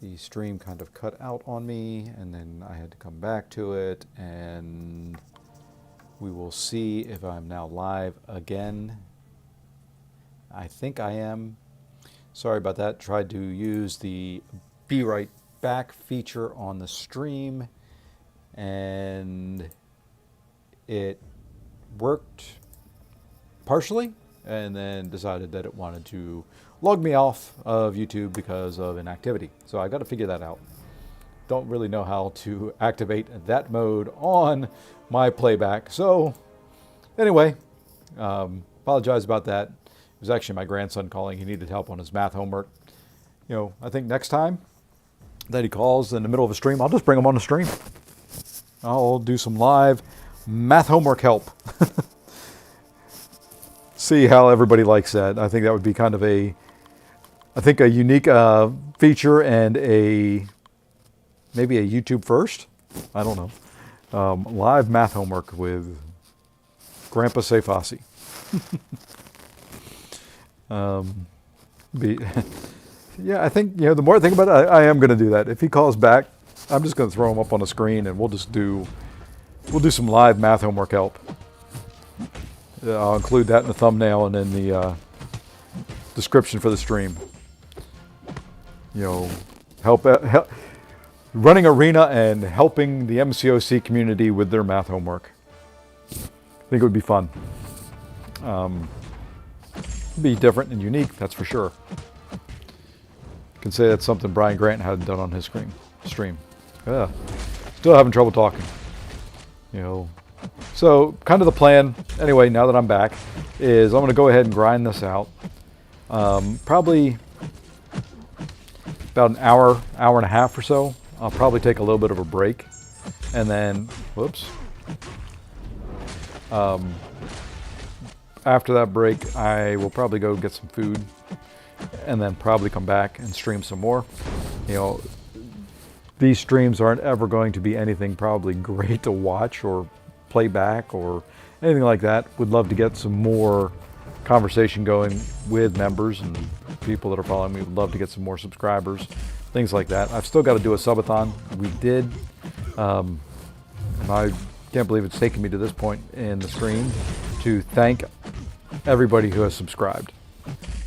the stream kind of cut out on me, and then I had to come back to it, and we will see if I'm now live again. I think I am. Sorry about that. Tried to use the Be Right Back feature on the stream, and it worked partially, and then decided that it wanted to log me off of YouTube because of inactivity. So I got to figure that out. Don't really know how to activate that mode on my playback. So anyway, apologize about that. It was actually my grandson calling. He needed help on his math homework. You know, I think next time that he calls in the middle of a stream, I'll just bring him on the stream. I'll do some live math homework help. See how everybody likes that. I think that would be kind of a unique feature, and maybe a YouTube first. I don't know. Live math homework with Grandpa Sefasi. Yeah, I think, you know, the more I think about it, I am going to do that. If he calls back, I'm just going to throw him up on the screen, and we'll do some live math homework help. I'll include that in the thumbnail and in the description for the stream. You know, help running arena and helping the MCOC community with their math homework. I think it would be fun. Be different and unique, that's for sure. Can say that's something Brian Grant hadn't done on his stream. Yeah, still having trouble talking. You know, so kind of the plan. Anyway, now that I'm back, is I'm going to go ahead and grind this out. Probably about an hour and a half or so. I'll probably take a little bit of a break, and then, whoops. After that break, I will probably go get some food, and then probably come back and stream some more. You know, these streams aren't ever going to be anything probably great to watch or play back or anything like that. Would love to get some more conversation going with members and people that are following me. Would love to get some more subscribers, things like that. I've still got to do a subathon. We did, and I can't believe it's taken me to this point in the stream to thank everybody who has subscribed.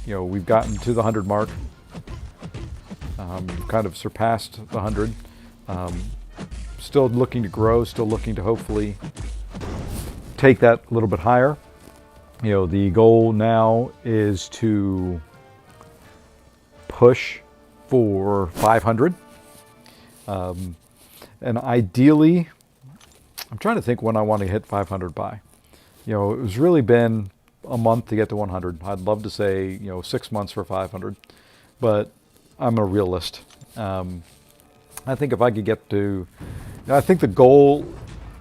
You know, we've gotten to the 100 mark. We've kind of surpassed the 100. Still looking to grow, still looking to hopefully take that a little bit higher. You know, the goal now is to push for 500. And ideally, I'm trying to think when I want to hit 500 by. You know, it was really been a month to get to 100. I'd love to say, you know, 6 months for 500, but I'm a realist. I think if I could get to, I think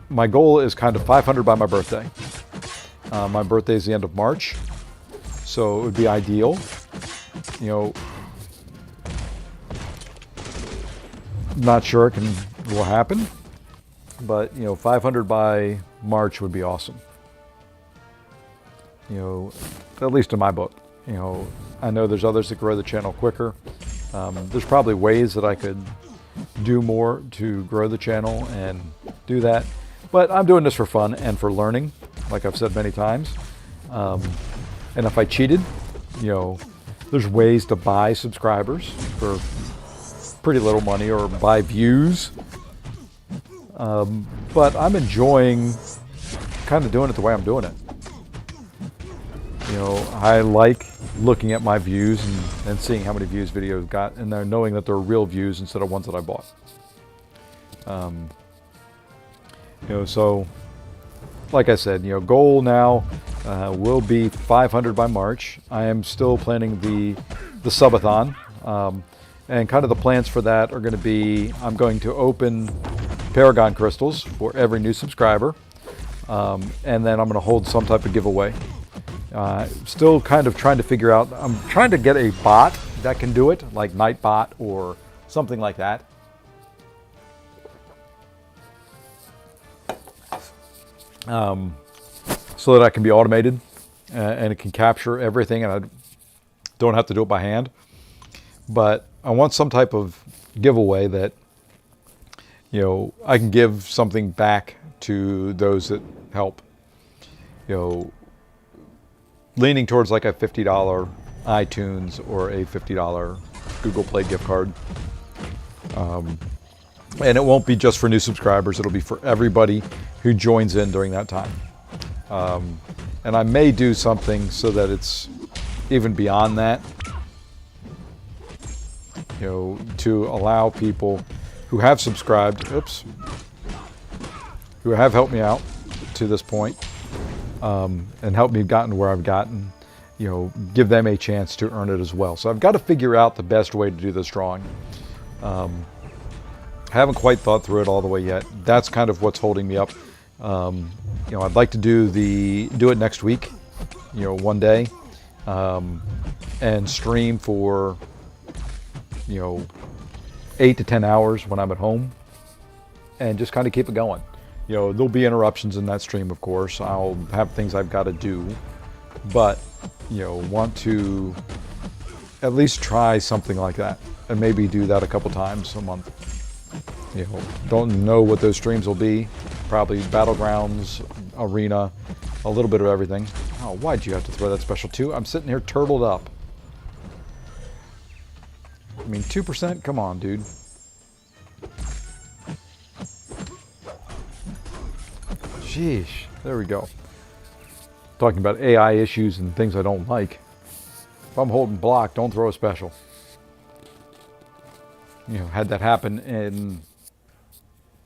my goal is kind of 500 by my birthday. My birthday is the end of March, so it would be ideal. You know, not sure it will happen, but, you know, 500 by March would be awesome. You know, at least in my book. You know, I know there's others that grow the channel quicker. There's probably ways that I could do more to grow the channel and do that. But I'm doing this for fun and for learning, like I've said many times. And if I cheated, you know, there's ways to buy subscribers for pretty little money or buy views. But I'm enjoying kind of doing it the way I'm doing it. You know, I like looking at my views and seeing how many views videos got, and then knowing that they're real views instead of ones that I bought. You know, so like I said, you know, goal now will be 500 by March. I am still planning the subathon, and kind of the plans for that are going to be, I'm going to open Paragon crystals for every new subscriber, and then I'm going to hold some type of giveaway. Still kind of trying to figure out, I'm trying to get a bot that can do it, like Nightbot or something like that. So that I can be automated and it can capture everything and I don't have to do it by hand. But I want some type of giveaway that, I can give something back to those that help. Leaning towards like a $50 iTunes or a $50 Google Play gift card. And it won't be just for new subscribers. It'll be for everybody who joins in during that time. And I may do something so that it's even beyond that, to allow people who have subscribed, who have helped me out to this point, and helped me gotten where I've gotten, give them a chance to earn it as well. So I've got to figure out the best way to do this drawing. Haven't quite thought through it all the way yet. That's kind of what's holding me up. I'd like to do it next week, one day, and stream for 8 to 10 hours when I'm at home, and just kind of keep it going. There'll be interruptions in that stream, of course. I'll have things I've got to do, but want to at least try something like that, and maybe do that a couple times a month. Don't know what those streams will be. Probably Battlegrounds, Arena, a little bit of everything. Oh, why'd you have to throw that special 2? I'm sitting here turtled up. 2%? Come on, dude. Sheesh. There we go. Talking about AI issues and things I don't like. If I'm holding block, don't throw a special. Had that happen in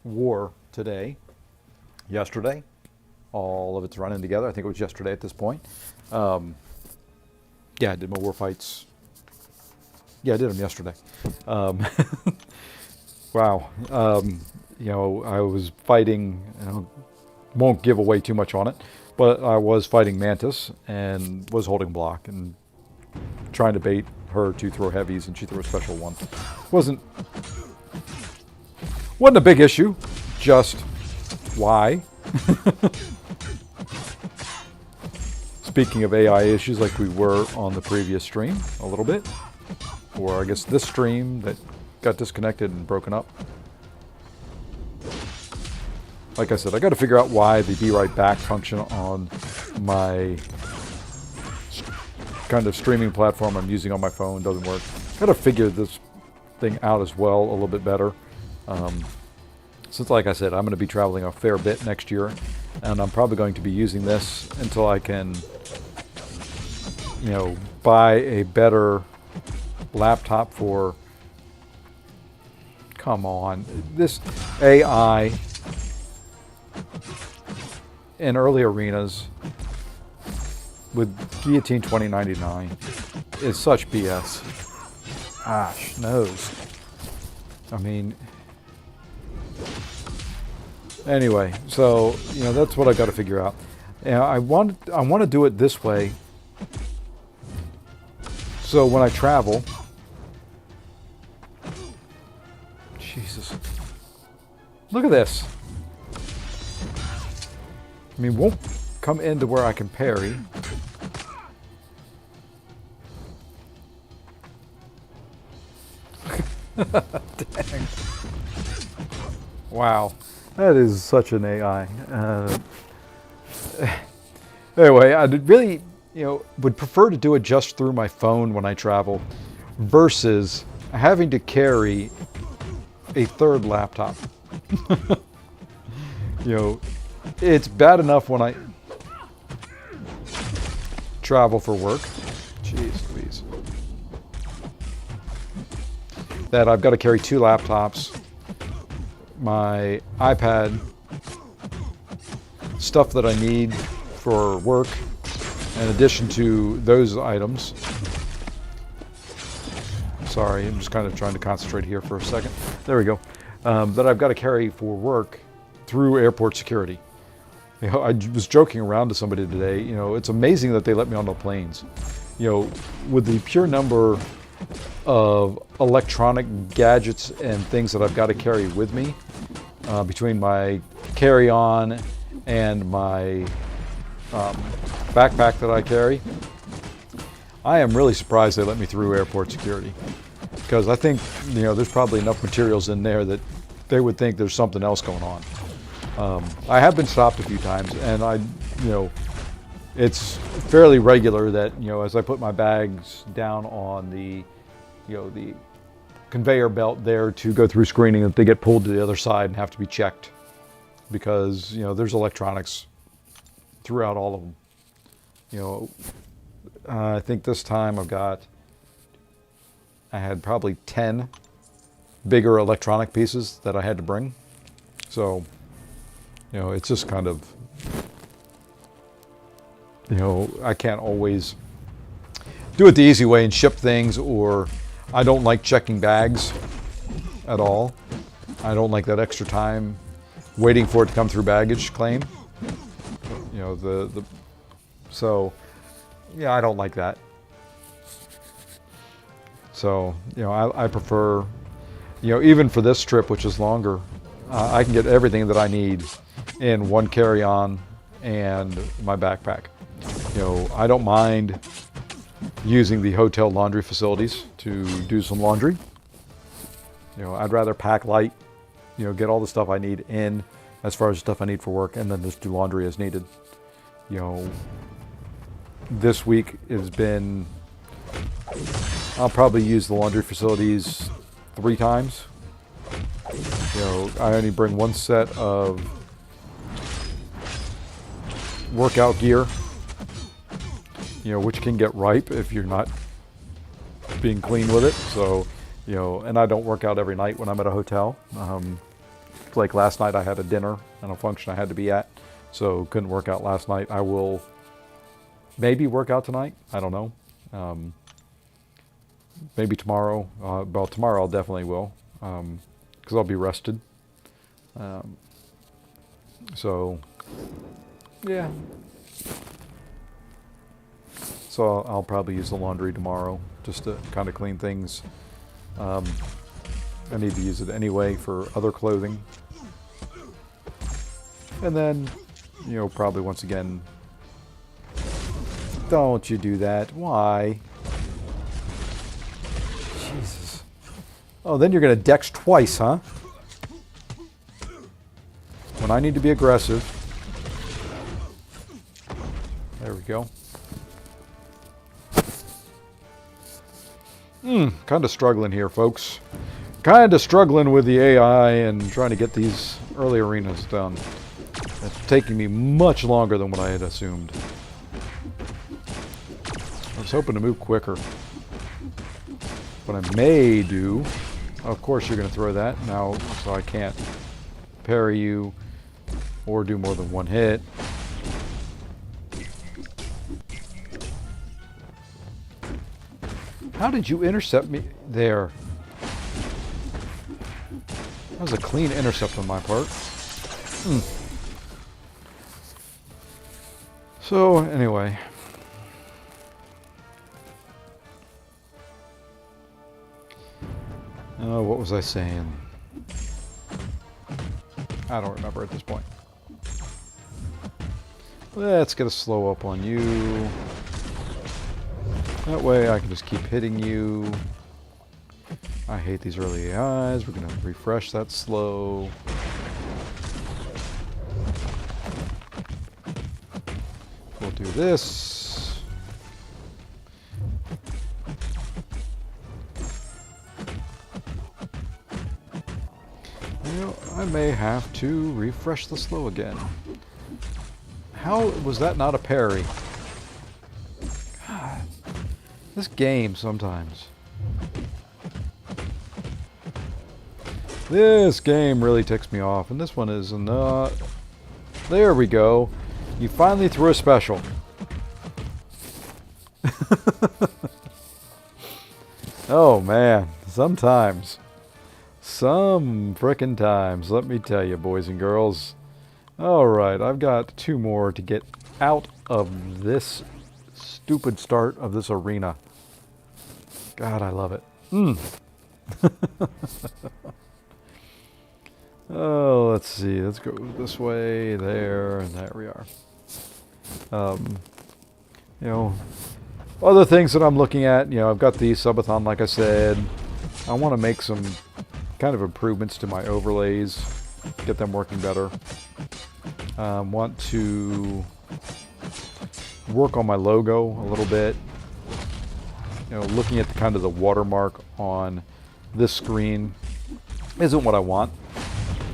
war yesterday. All of it's running together. I think it was yesterday at this point. I did my war fights. Yeah, I did them yesterday. Wow. I was fighting, won't give away too much on it, but I was fighting Mantis and was holding block and trying to bait her to throw heavies, and she threw a special 1. Wasn't a big issue, just why? Speaking of AI issues, like we were on the previous stream a little bit, or I guess this stream that got disconnected and broken up. Like I said, I got to figure out why the be right back function on my kind of streaming platform I'm using on my phone doesn't work. Got to figure this thing out as well a little bit better. Since, like I said, I'm going to be traveling a fair bit next year, and I'm probably going to be using this until I can, buy a better laptop for, come on, this AI in early arenas with Guillotine 2099 is such BS. Gosh knows. Anyway, so that's what I got to figure out. I want to do it this way, so when I travel, Jesus, look at this. Won't come into where I can parry. Dang. Wow. That is such an AI. Anyway, I really, would prefer to do it just through my phone when I travel versus having to carry a third laptop. It's bad enough when I travel for work. Jeez Louise. That I've got to carry 2 laptops, my iPad, stuff that I need for work, in addition to those items. Sorry, I'm just kind of trying to concentrate here for a second. There we go. That I've got to carry for work through airport security. I was joking around to somebody today, it's amazing that they let me on the planes. With the pure number of electronic gadgets and things that I've got to carry with me, between my carry-on and my backpack that I carry, I am really surprised they let me through airport security. because I think, there's probably enough materials in there that they would think there's something else going on. I have been stopped a few times, and it's fairly regular that, as I put my bags down on the conveyor belt there to go through screening, that they get pulled to the other side and have to be checked, because, there's electronics throughout all of them. I think this time I had probably 10 bigger electronic pieces that I had to bring. So, it's just kind of, I can't always do it the easy way and ship things, or I don't like checking bags at all. I don't like that extra time waiting for it to come through baggage claim. So, yeah, I don't like that. So, I prefer, even for this trip, which is longer, I can get everything that I need in one carry-on and my backpack. I don't mind using the hotel laundry facilities to do some laundry. I'd rather pack light, get all the stuff I need in as far as stuff I need for work, and then just do laundry as needed. This week has been, I'll probably use the laundry facilities 3 times. I only bring one set of workout gear, which can get ripe if you're not being clean with it. So, and I don't work out every night when I'm at a hotel. Like last night I had a dinner and a function I had to be at, so couldn't work out last night. I will maybe work out tonight. I don't know. Maybe tomorrow. Well, tomorrow I'll definitely will, because I'll be rested. So, yeah. So I'll probably use the laundry tomorrow just to kind of clean things. I need to use it anyway for other clothing. And then, probably once again, don't you do that. Why? Jesus. Oh, then you're going to dex twice, huh? When I need to be aggressive. There we go. Kind of struggling here, folks. Kind of struggling with the AI and trying to get these early arenas done. It's taking me much longer than what I had assumed. I was hoping to move quicker. What I may do, of course you're going to throw that now, so I can't parry you or do more than one hit. How did you intercept me there? That was a clean intercept on my part. So, anyway. Oh, what was I saying? I don't remember at this point. Let's get a slow up on you. That way I can just keep hitting you. I hate these early AIs. We're going to refresh that slow. We'll do this. I may have to refresh the slow again. How was that not a parry? God, this game sometimes. This game really ticks me off, and this one is not. There we go. You finally threw a special. Oh man, sometimes. Some frickin' times, let me tell you, boys and girls. Alright, I've got 2 more to get out of this stupid start of this arena. God, I love it. Oh, let's see. Let's go this way, there, and there we are. Other things that I'm looking at, I've got the subathon, like I said. I want to make some kind of improvements to my overlays, get them working better. Want to work on my logo a little bit. You know, looking at the kind of the watermark on this screen isn't what I want.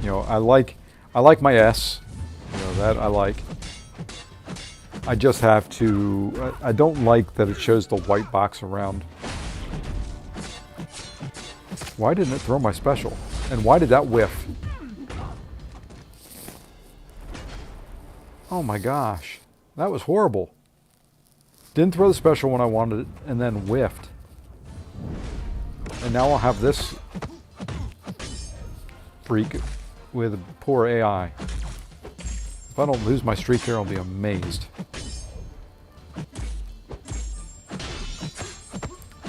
You know, I like my S. You know, that I like. I just have to, I don't like that it shows the white box around. Why didn't it throw my special? And why did that whiff? Oh my gosh, that was horrible. Didn't throw the special when I wanted it, and then whiffed. And now I'll have this freak with poor AI. If I don't lose my streak here, I'll be amazed.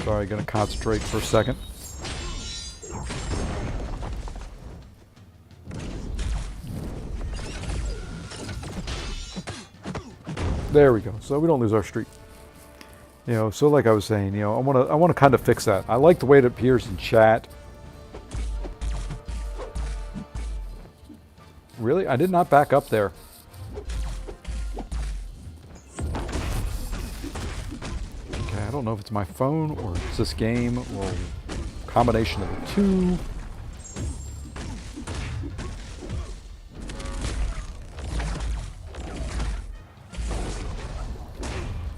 Sorry, gonna concentrate for a second. There we go. So we don't lose our streak. You know, so like I was saying, you know, I want to kind of fix that. I like the way it appears in chat. Really? I did not back up there. Okay, I don't know if it's my phone or it's this game or a combination of the two.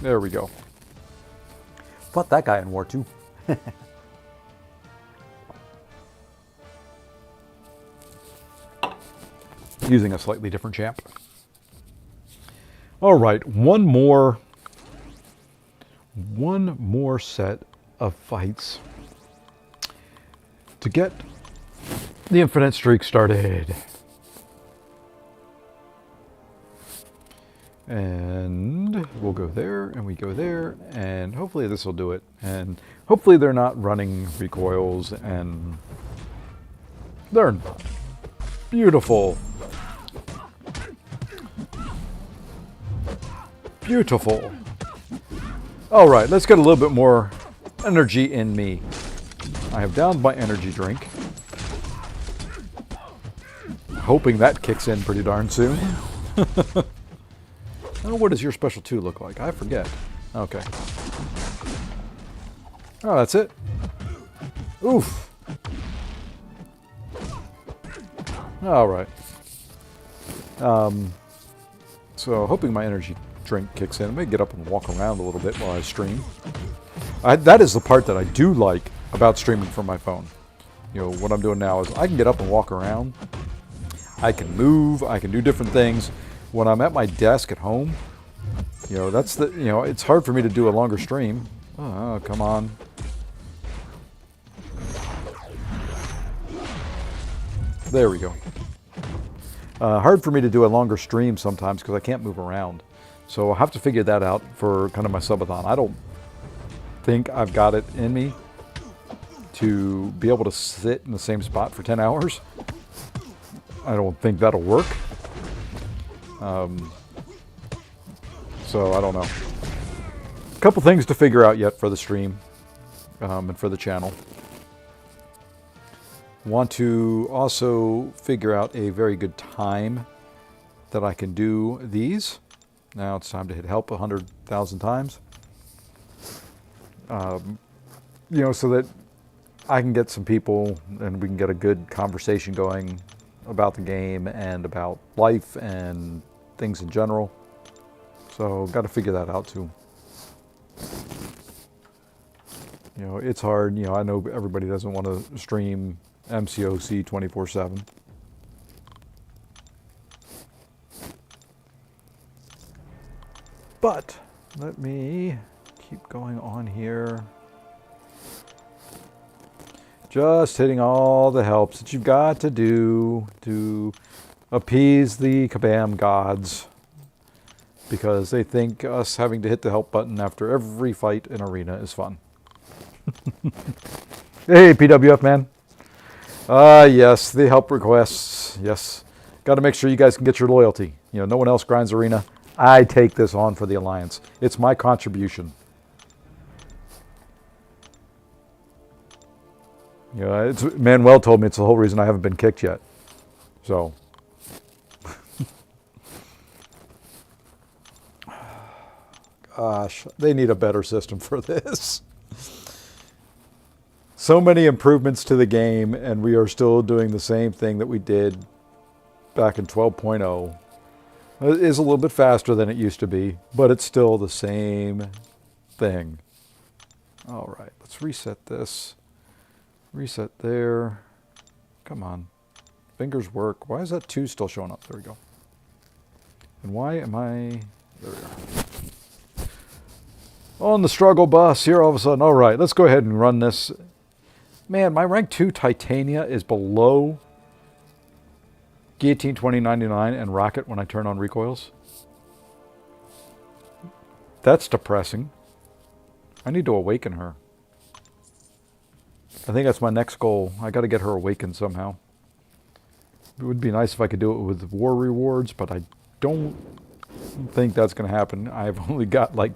There we go. Put that guy in war too. Using a slightly different champ. All right, one more set of fights to get the infinite streak started. And we'll go there, and we go there, and hopefully this will do it. And hopefully they're not running recoils, and they're not. Beautiful. Beautiful. All right, let's get a little bit more energy in me. I have downed my energy drink. Hoping that kicks in pretty darn soon. Oh, what does your special 2 look like? I forget. Okay. Oh, that's it. Oof. All right. So hoping my energy drink kicks in. I may get up and walk around a little bit while I stream. That is the part that I do like about streaming from my phone. You know, what I'm doing now is I can get up and walk around. I can move. I can do different things. When I'm at my desk at home, you know, it's hard for me to do a longer stream. Oh, come on. There we go. Hard for me to do a longer stream sometimes because I can't move around. So I'll have to figure that out for kind of my subathon. I don't think I've got it in me to be able to sit in the same spot for 10 hours. I don't think that'll work. So I don't know. A couple things to figure out yet for the stream and for the channel. Want to also figure out a very good time that I can do these. Now it's time to hit help 100,000 times. You know, so that I can get some people and we can get a good conversation going about the game and about life and things in general. So got to figure that out too. You know, it's hard. You know, I know everybody doesn't want to stream MCOC 24/7. But let me keep going on here. Just hitting all the helps that you've got to do to appease the Kabam gods, because they think us having to hit the help button after every fight in Arena is fun. Hey, PWF man. Yes, the help requests. Yes. Got to make sure you guys can get your loyalty. You know, no one else grinds Arena. I take this on for the Alliance. It's my contribution. You know, Manuel told me it's the whole reason I haven't been kicked yet. So, gosh, they need a better system for this. So many improvements to the game, and we are still doing the same thing that we did back in 12.0. It is a little bit faster than it used to be, but it's still the same thing. All right, let's reset this. Reset there. Come on. Fingers work. Why is that 2 still showing up? There we go. And why am I... There we are. On the struggle bus here all of a sudden. All right, let's go ahead and run this. Man, my rank 2 Titania is below Guillotine 2099 and Rocket when I turn on recoils. That's depressing. I need to awaken her. I think that's my next goal. I got to get her awakened somehow. It would be nice if I could do it with war rewards, but I don't think that's going to happen. I've only got like,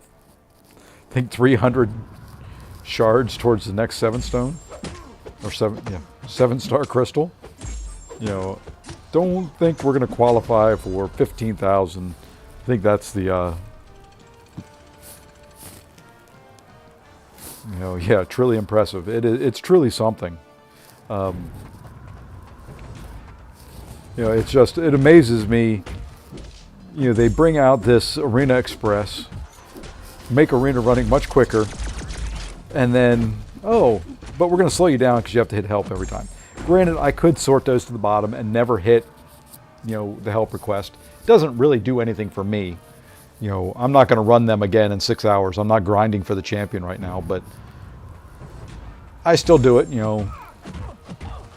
I think 300 shards towards the next 7-stone. Or 7-star crystal. You know, don't think we're going to qualify for 15,000. I think that's the, you know, yeah, truly impressive. It's truly something. You know, it's just, it amazes me. You know, they bring out this Arena Express, make Arena running much quicker, and then, oh, but we're going to slow you down because you have to hit help every time. Granted, I could sort those to the bottom and never hit, you know, the help request. It doesn't really do anything for me. You know, I'm not going to run them again in 6 hours. I'm not grinding for the champion right now, but I still do it, you know,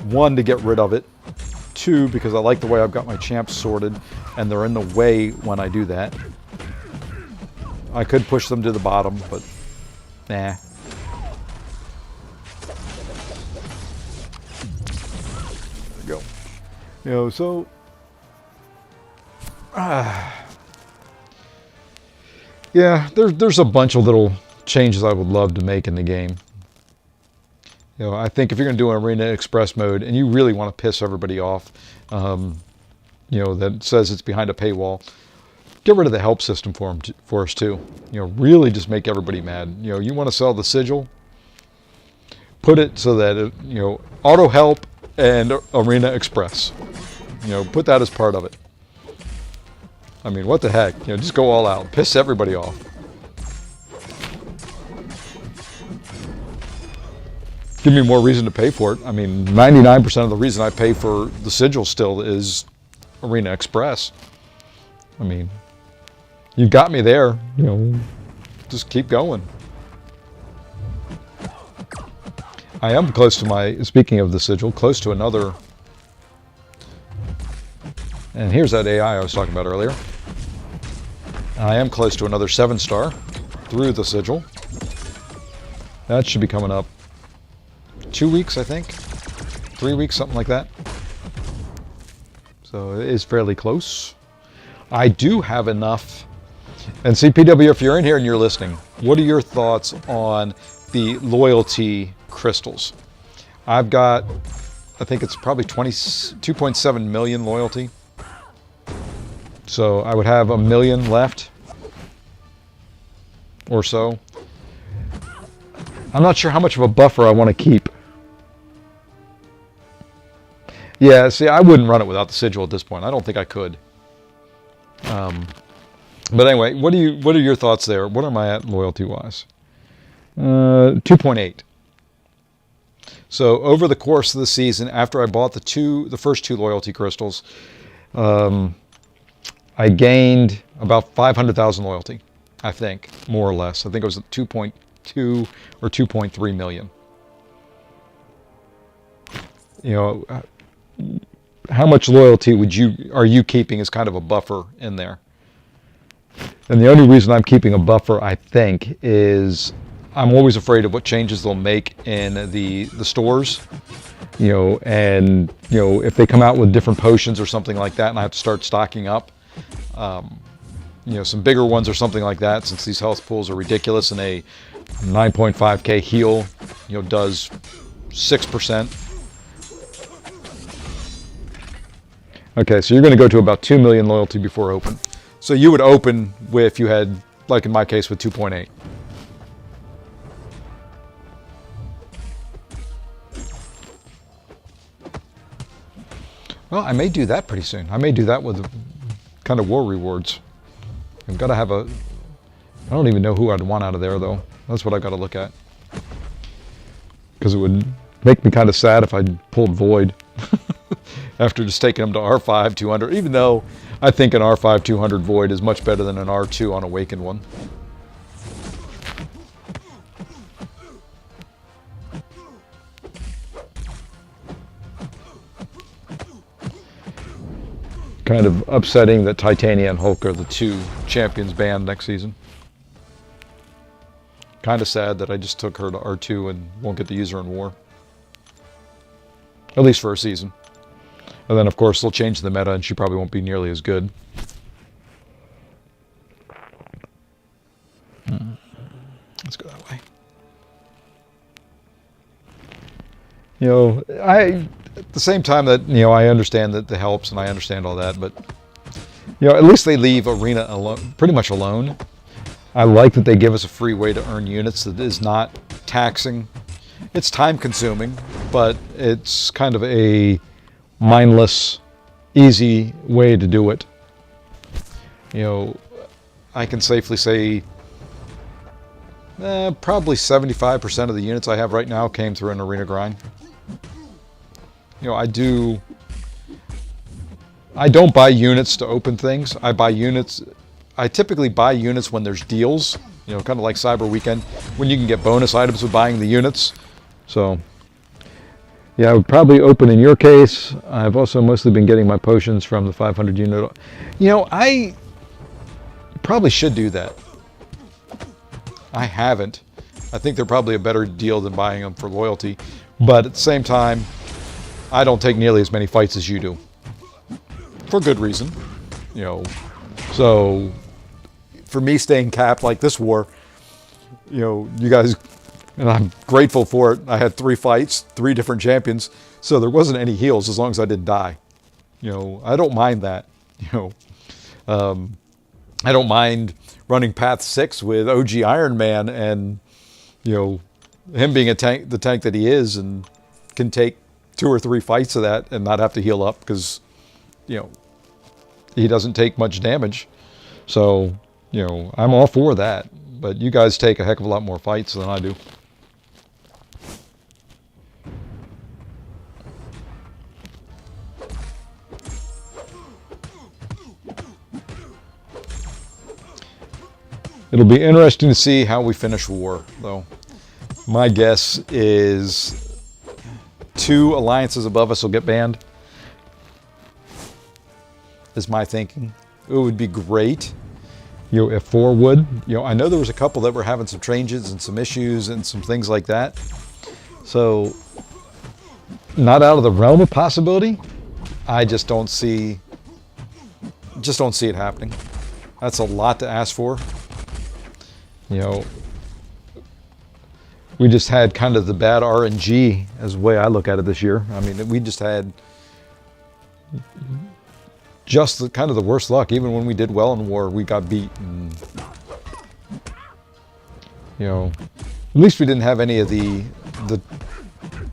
1, to get rid of it. 2, because I like the way I've got my champs sorted and they're in the way when I do that. I could push them to the bottom, but nah. Go. You know, so yeah, there's a bunch of little changes I would love to make in the game. You know, I think if you're going to do an Arena Express mode and you really want to piss everybody off, you know, that says it's behind a paywall, get rid of the help system for us too. You know, really just make everybody mad. You know, you want to sell the sigil, put it so that it, you know, auto help and Arena Express. You know, put that as part of it. I mean, what the heck? You know, just go all out. Piss everybody off. Give me more reason to pay for it. I mean, 99% of the reason I pay for the sigil still is Arena Express. I mean, you got me there. You know, just keep going. I am close to my, speaking of the sigil, close to another, and here's that AI I was talking about earlier. I am close to another 7-star through the sigil. That should be coming up 2 weeks, I think. 3 weeks, something like that. So it is fairly close. I do have enough. And CPW, if you're in here and you're listening, what are your thoughts on the loyalty crystals? I've got, I think it's probably 2.7 million loyalty. So I would have 1 million left or so. I'm not sure how much of a buffer I want to keep. Yeah, see, I wouldn't run it without the sigil at this point. I don't think I could. But anyway, what are your thoughts there? What am I at loyalty-wise? 2.8. So over the course of the season, after I bought the first 2 loyalty crystals, I gained about 500,000 loyalty, I think, more or less. I think it was 2.2 or 2.3 million. You know, how much loyalty are you keeping as kind of a buffer in there? And the only reason I'm keeping a buffer, I think, is I'm always afraid of what changes they'll make in the stores. You know, and you know, if they come out with different potions or something like that, and I have to start stocking up, you know, some bigger ones or something like that, since these health pools are ridiculous, and a 9.5k heal, you know, does 6%. Okay, so you're going to go to about 2 million loyalty before open. So you would open with, you had, like in my case, with 2.8. Well, I may do that pretty soon. I may do that with kind of war rewards. I've got to have a... I don't even know who I'd want out of there, though. That's what I've got to look at. Because it would make me kind of sad if I pulled Void. After just taking them to R5 200, even though I think an R5 200 Void is much better than an R2 on Awakened one. Kind of upsetting that Titania and Hulk are the two champions banned next season. Kind of sad that I just took her to R2 and won't get to use her in War. At least for a season. And then, of course, they'll change the meta, and she probably won't be nearly as good. Let's go that way. You know, at the same time that, you know, I understand that the helps, and I understand all that, but, you know, at least they leave Arena alone, pretty much alone. I like that they give us a free way to earn units that is not taxing. It's time-consuming, but it's kind of a mindless, easy way to do it. You know, I can safely say probably 75% of the units I have right now came through an arena grind. You know, I don't buy units to open things. I typically buy units when there's deals, you know, kind of like Cyber Weekend, when you can get bonus items with buying the units. So yeah, I would probably open in your case. I've also mostly been getting my potions from the 500 unit. You know, I probably should do that. I haven't. I think they're probably a better deal than buying them for loyalty. But at the same time, I don't take nearly as many fights as you do. For good reason. You know, so for me staying capped like this war, you know, you guys... And I'm grateful for it. I had 3 fights, 3 different champions, so there wasn't any heals as long as I didn't die. You know, I don't mind that. You know, I don't mind running Path 6 with OG Iron Man and, you know, him being the tank that he is, and can take 2 or 3 fights of that and not have to heal up because, you know, he doesn't take much damage. So, you know, I'm all for that. But you guys take a heck of a lot more fights than I do. It'll be interesting to see how we finish War, though. My guess is 2 alliances above us will get banned, is my thinking. It would be great, you know, if 4 would. You know, I know there was a couple that were having some changes and some issues and some things like that. So, not out of the realm of possibility. I just don't see it happening. That's a lot to ask for. You know, we just had kind of the bad RNG as the way I look at it this year. I mean, we just had just kind of the worst luck. Even when we did well in War, we got beat. And, you know, at least we didn't have any of the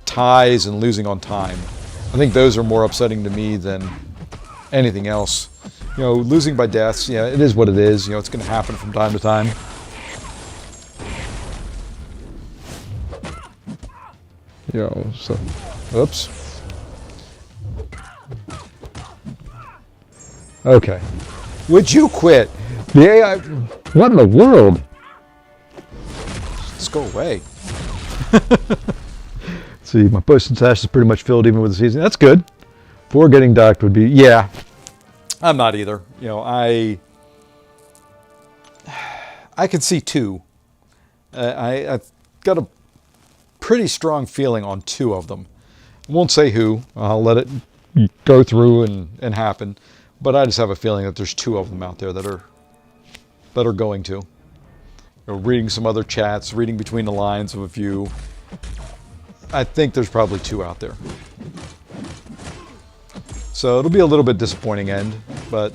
ties and losing on time. I think those are more upsetting to me than anything else. You know, losing by deaths, yeah, it is what it is. You know, it's going to happen from time to time. You know, so, oops. Okay. Would you quit? The AI, what in the world? Let's go away. See, my potion stash is pretty much filled even with the season. That's good. 4 getting docked would be, yeah. I'm not either. You know, I could see 2. I've got a pretty strong feeling on 2 of them. I won't say who. I'll let it go through and happen. But I just have a feeling that there's 2 of them out there that are going to. You know, reading some other chats, reading between the lines of a few. I think there's probably 2 out there. So it'll be a little bit disappointing end, but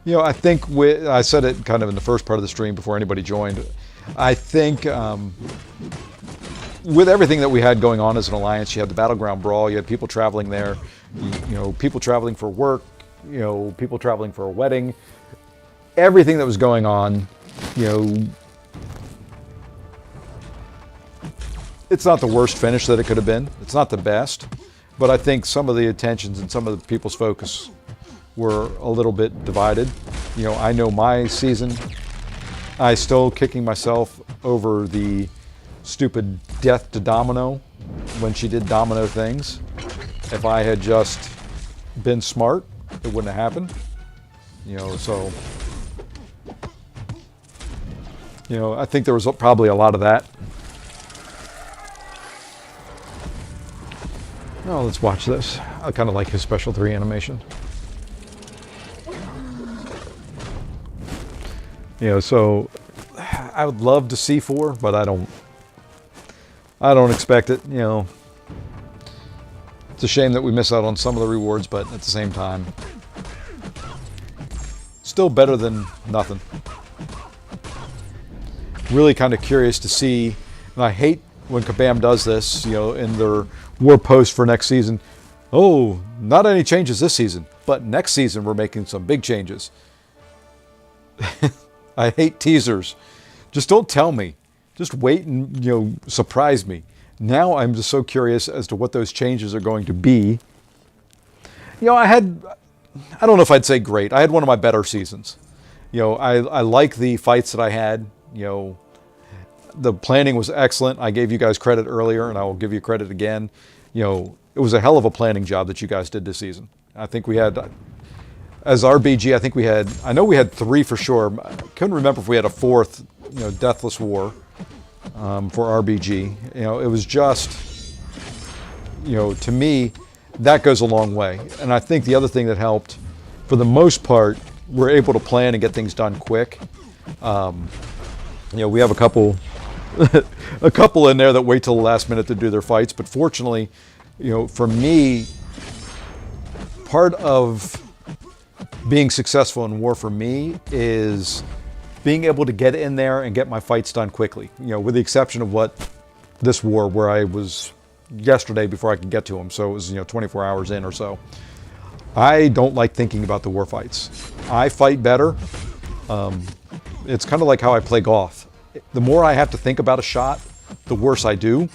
I think I said it kind of in the first part of the stream before anybody joined. I think with everything that we had going on as an alliance, you had the Battleground Brawl, you had people traveling there, people traveling for work, people traveling for a wedding, everything that was going on, it's not the worst finish that it could have been. It's not the best. But I think some of the attentions and some of the people's focus were a little bit divided. I know my season, I still kicking myself over the stupid death to Domino when she did Domino things. If I had just been smart, it wouldn't have happened. So I think there was probably a lot of that. Oh, let's watch this. I kind of like his Special 3 animation. So I would love to see 4, but I don't expect it. It's a shame that we miss out on some of the rewards, but at the same time, still better than nothing. Really kind of curious to see, and I hate when Kabam does this, in their war post for next season. Oh, not any changes this season, but next season we're making some big changes. I hate teasers. Just don't tell me. Just wait and, surprise me. Now I'm just so curious as to what those changes are going to be. I don't know if I'd say great. I had one of my better seasons. I like the fights that I had. The planning was excellent. I gave you guys credit earlier, and I will give you credit again. It was a hell of a planning job that you guys did this season. I think we had, as RBG, I know we had 3 for sure. I couldn't remember if we had a 4th, Deathless War for RBG. It was just, to me, that goes a long way. And I think the other thing that helped, for the most part, we're able to plan and get things done quick. We have a couple in there that wait till the last minute to do their fights, but fortunately, for me, part of being successful in war for me is being able to get in there and get my fights done quickly. With the exception of this war where I was yesterday before I could get to them, so it was 24 hours in or so. I don't like thinking about the war fights. I fight better. It's kind of like how I play golf. The more I have to think about a shot, the worse I do.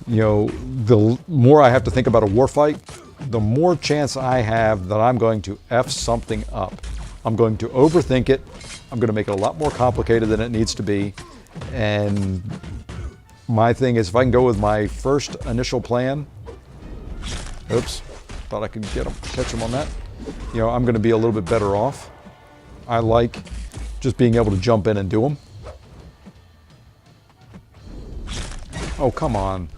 The more I have to think about a war fight, the more chance I have that I'm going to F something up. I'm going to overthink it. I'm going to make it a lot more complicated than it needs to be. And my thing is, if I can go with my first initial plan, oops, thought I could catch him on that. I'm going to be a little bit better off. I like just being able to jump in and do them. Oh, come on.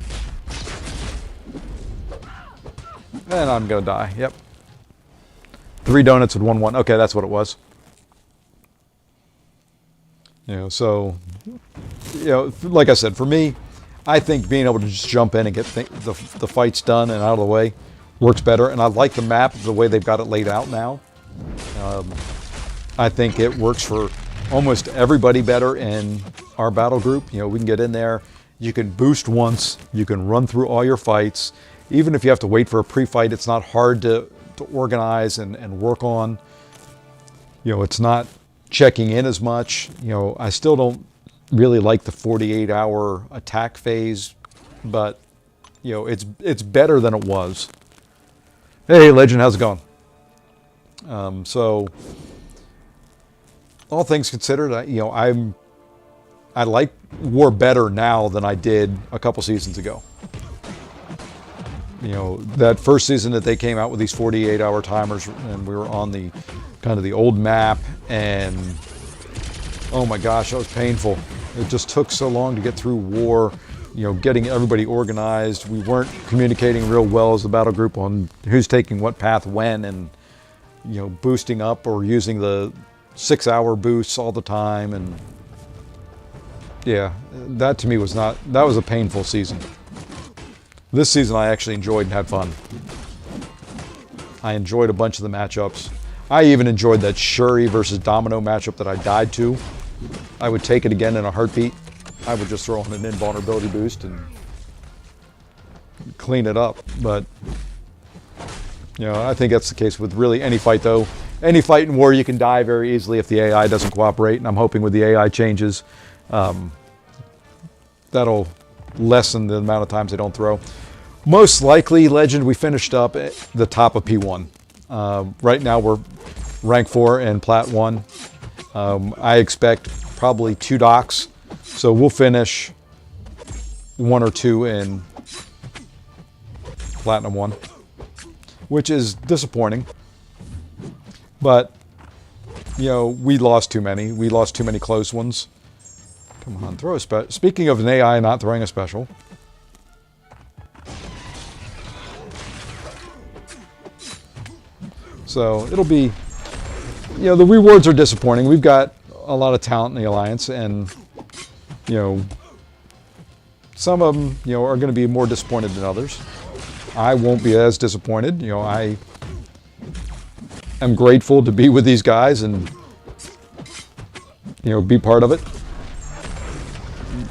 And I'm going to die. Yep. 3 donuts with 1-1. Okay, that's what it was. So, like I said, for me, I think being able to just jump in and get the fights done and out of the way works better. And I like the map, the way they've got it laid out now. I think it works for almost everybody better in our battle group. We can get in there. You can boost once. You can run through all your fights. Even if you have to wait for a pre-fight, it's not hard to organize and work on. It's not checking in as much. I still don't really like the 48-hour attack phase, but it's better than it was. Hey, Legend, how's it going? So, all things considered, I like war better now than I did a couple seasons ago. That first season that they came out with these 48-hour timers, and we were on the kind of the old map, and oh my gosh, that was painful. It just took so long to get through war, getting everybody organized. We weren't communicating real well as the battle group on who's taking what path when, and boosting up or using the 6-hour boosts all the time. And yeah, that to me was that was a painful season. This season I actually enjoyed and had fun. I enjoyed a bunch of the matchups. I even enjoyed that Shuri versus Domino matchup that I died to. I would take it again in a heartbeat. I would just throw on an invulnerability boost and clean it up. But, you know, I think that's the case with really any fight, though. Any fight in war, you can die very easily if the AI doesn't cooperate. And I'm hoping with the AI changes, that'll lessen the amount of times they don't throw. Most likely, Legend, we finished up at the top of P1. Right now, we're rank 4 and Plat 1. I expect probably 2 docks. So we'll finish 1 or 2 in Platinum 1, which is disappointing. But, you know, we lost too many. We lost too many close ones. Come on, throw a special. Speaking of an AI not throwing a special. So it'll be, you know, the rewards are disappointing. We've got a lot of talent in the Alliance, and, you know, some of them, you know, are going to be more disappointed than others. I won't be as disappointed. You know, I am grateful to be with these guys and, you know, be part of it.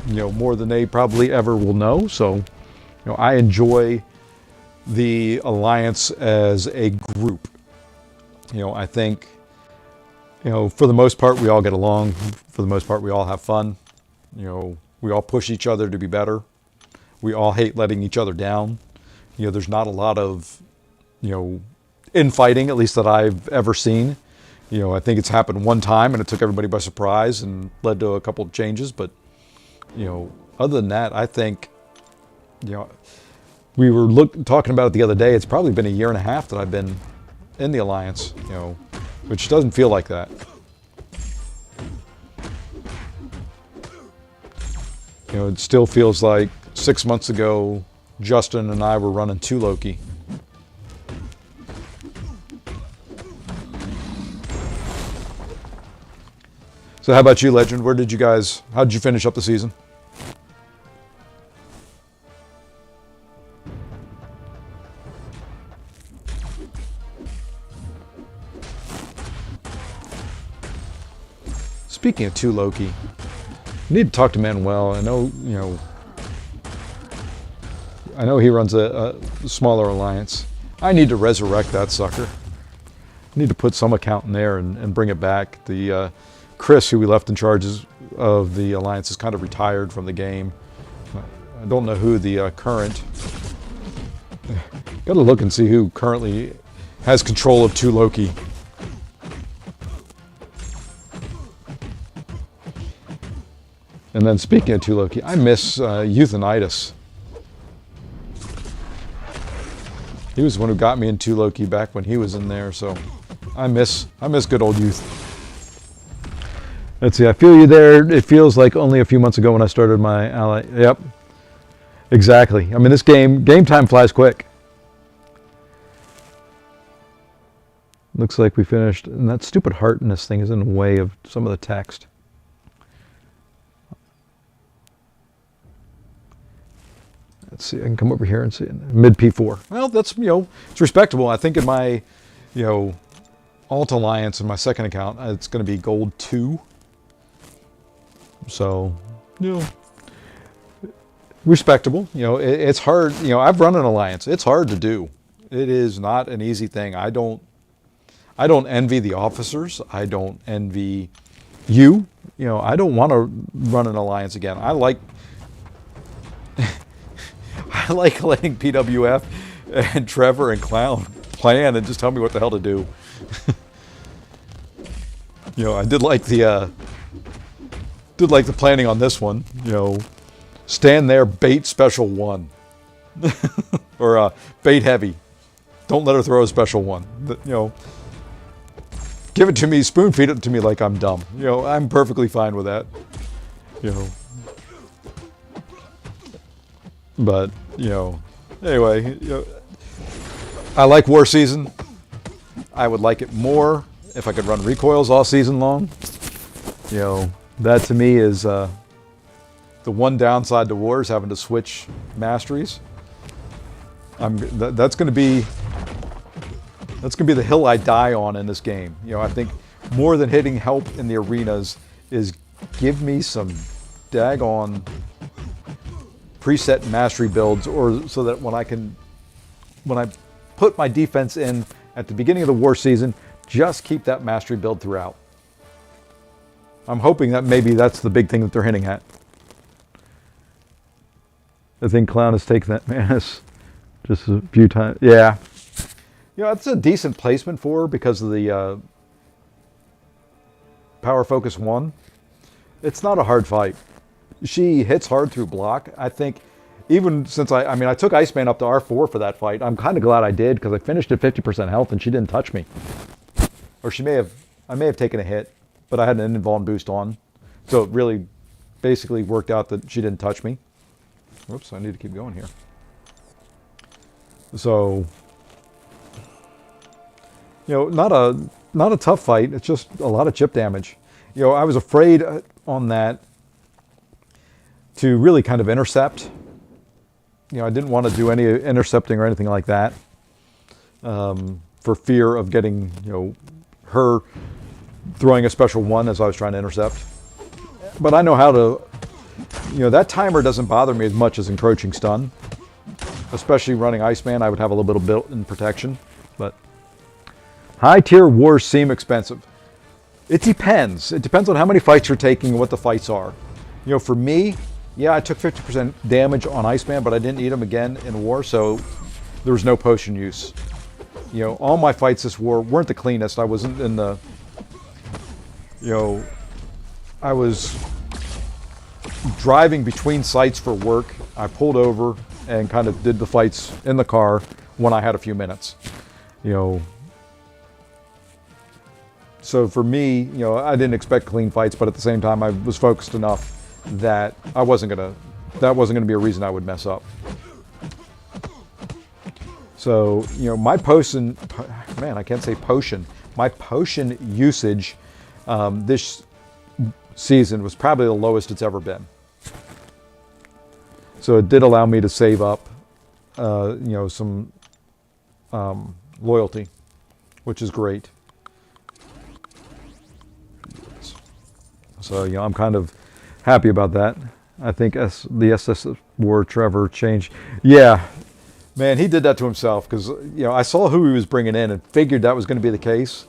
You know, more than they probably ever will know. So, you know, I enjoy the Alliance as a group. You know, I think, you know, for the most part, we all get along. For the most part, we all have fun. You know, we all push each other to be better. We all hate letting each other down. You know, there's not a lot of, you know, infighting, at least that I've ever seen. You know, I think it's happened one time and it took everybody by surprise and led to a couple of changes. But, you know, other than that, I think, you know, we were talking about it the other day. It's probably been a year and a half that I've been in the Alliance, you know, which doesn't feel like that. You know, it still feels like 6 months ago, Justin and I were running 2 Loki. So how about you, Legend? How did you finish up the season? Speaking of 2 Loki, you need to talk to Manuel. I know, you know, I know he runs a smaller Alliance. I need to resurrect that sucker. I need to put some account in there and bring it back. The Chris, who we left in charge of the Alliance, is kind of retired from the game. I don't know who the current... Got to look and see who currently has control of 2 Loki. And then speaking of 2 Loki, I miss Euthanitis. He was the one who got me in 2 Loki back when he was in there, so I miss good old Youth. Let's see, I feel you there. It feels like only a few months ago when I started my ally. Yep, exactly. I mean, this game time flies quick. Looks like we finished, and that stupid heart in this thing is in the way of some of the text. Let's see, I can come over here and see mid P4. Well, that's, you know, it's respectable. I think in my, you know, Alt Alliance in my second account, it's going to be gold 2. So, you know, respectable. You know, it's hard. You know, I've run an Alliance. It's hard to do. It is not an easy thing. I don't envy the officers. I don't envy you. You know, I don't want to run an Alliance again. I like letting PWF and Trevor and Clown plan and just tell me what the hell to do. You know, I did like the planning on this one. You know, stand there, bait special 1, or bait heavy. Don't let her throw a special 1. You know, give it to me, spoon feed it to me like I'm dumb. You know, I'm perfectly fine with that. You know. But, you know, anyway, you know, I like War Season. I would like it more if I could run recoils all season long. You know, that to me is the one downside to War is having to switch masteries. That's going to be the hill I die on in this game. You know, I think more than hitting help in the arenas is give me some daggone preset mastery builds, or so that when I put my defense in at the beginning of the war season, just keep that mastery build throughout. I'm hoping that maybe that's the big thing that they're hinting at. I think Clown has taken that Manus just a few times. Yeah. You know, it's a decent placement for her because of the Power Focus 1. It's not a hard fight. She hits hard through block. I think even since I took Iceman up to R4 for that fight. I'm kind of glad I did because I finished at 50% health and she didn't touch me. Or I may have taken a hit, but I had an invuln boost on. So it really basically worked out that she didn't touch me. Whoops, I need to keep going here. So, you know, not a tough fight. It's just a lot of chip damage. You know, I was afraid on that to really kind of intercept. You know, I didn't want to do any intercepting or anything like that for fear of getting, you know, her throwing a special one as I was trying to intercept. But I know how to, you know, that timer doesn't bother me as much as encroaching stun. Especially running Iceman, I would have a little bit of built-in protection. But high tier wars seem expensive. It depends. It depends on how many fights you're taking and what the fights are. You know, for me, yeah, I took 50% damage on Iceman, but I didn't need him again in war, so there was no potion use. You know, all my fights this war weren't the cleanest. I wasn't in the, you know, I was driving between sites for work. I pulled over and kind of did the fights in the car when I had a few minutes. You know, so for me, you know, I didn't expect clean fights, but at the same time, I was focused enough that that wasn't gonna be a reason I would mess up. So, you know, my potion, man, I can't say potion. My potion usage this season was probably the lowest it's ever been. So it did allow me to save up, you know, some loyalty, which is great. So, you know, I'm kind of happy about that. I think the SS War Trevor changed. Yeah, man, he did that to himself because, you know, I saw who he was bringing in and figured that was going to be the case.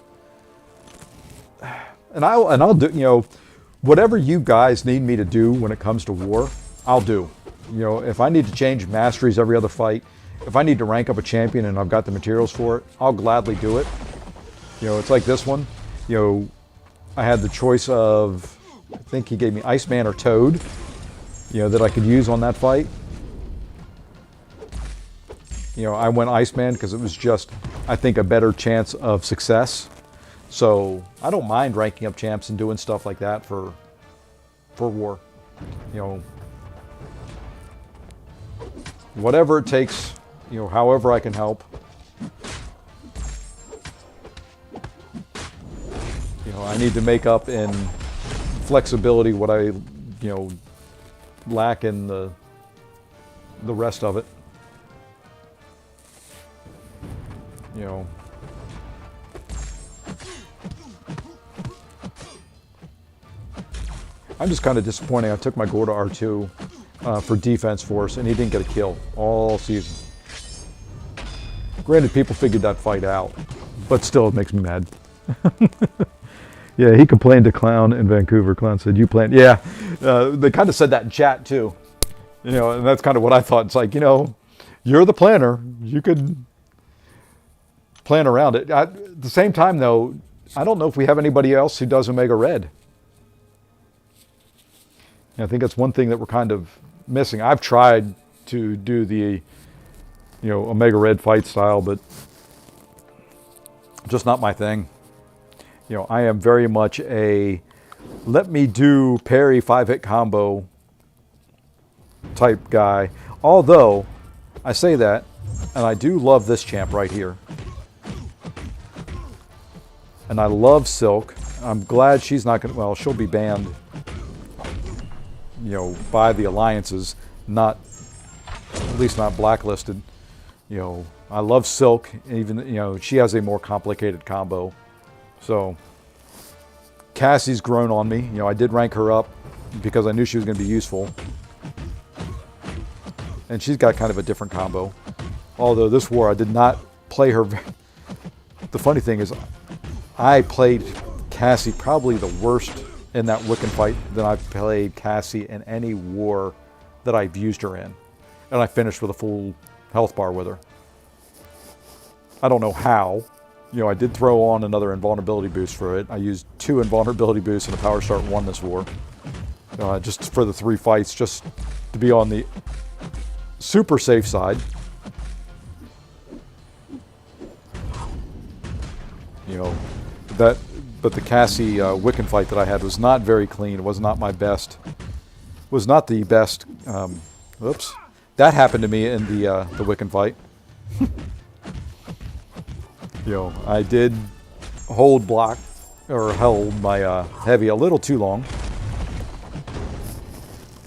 And I'll do, you know, whatever you guys need me to do when it comes to war, I'll do. You know, if I need to change masteries every other fight, if I need to rank up a champion and I've got the materials for it, I'll gladly do it. You know, it's like this one. You know, I had the choice of, I think he gave me Iceman or Toad, you know, that I could use on that fight. You know, I went Iceman because it was just, I think, a better chance of success. So I don't mind ranking up champs and doing stuff like that for war. You know, whatever it takes, you know, however I can help. You know, I need to make up in flexibility what I, you know, lack in the rest of it. You know, I'm just kind of disappointed. I took my Gore to R2 for defense force, and he didn't get a kill all season. Granted, people figured that fight out, but still, it makes me mad. Yeah, he complained to Clown in Vancouver. Clown said, "You planned." Yeah, they kind of said that in chat too. You know, and that's kind of what I thought. It's like, you know, you're the planner. You could plan around it. At the same time, though, I don't know if we have anybody else who does Omega Red. I think that's one thing that we're kind of missing. I've tried to do the, you know, Omega Red fight style, but just not my thing. You know, I am very much a let me do parry 5-hit combo type guy. Although I say that, and I do love this champ right here. And I love Silk. I'm glad she's not going to, well, she'll be banned, you know, by the alliances, not, at least not blacklisted. You know, I love Silk, even, you know, she has a more complicated combo. So Cassie's grown on me. You know, I did rank her up because I knew she was going to be useful. And she's got kind of a different combo. Although this war I did not play her. The funny thing is I played Cassie probably the worst in that Wiccan fight than I've played Cassie in any war that I've used her in. And I finished with a full health bar with her. I don't know how. You know, I did throw on another invulnerability boost for it. I used 2 invulnerability boosts and a power start 1 this war. Just for the 3 fights, just to be on the super safe side. You know, but the Cassie Wiccan fight that I had was not very clean. It was not my best. Was not the best. Oops. That happened to me in the Wiccan fight. You know, I did held my heavy a little too long.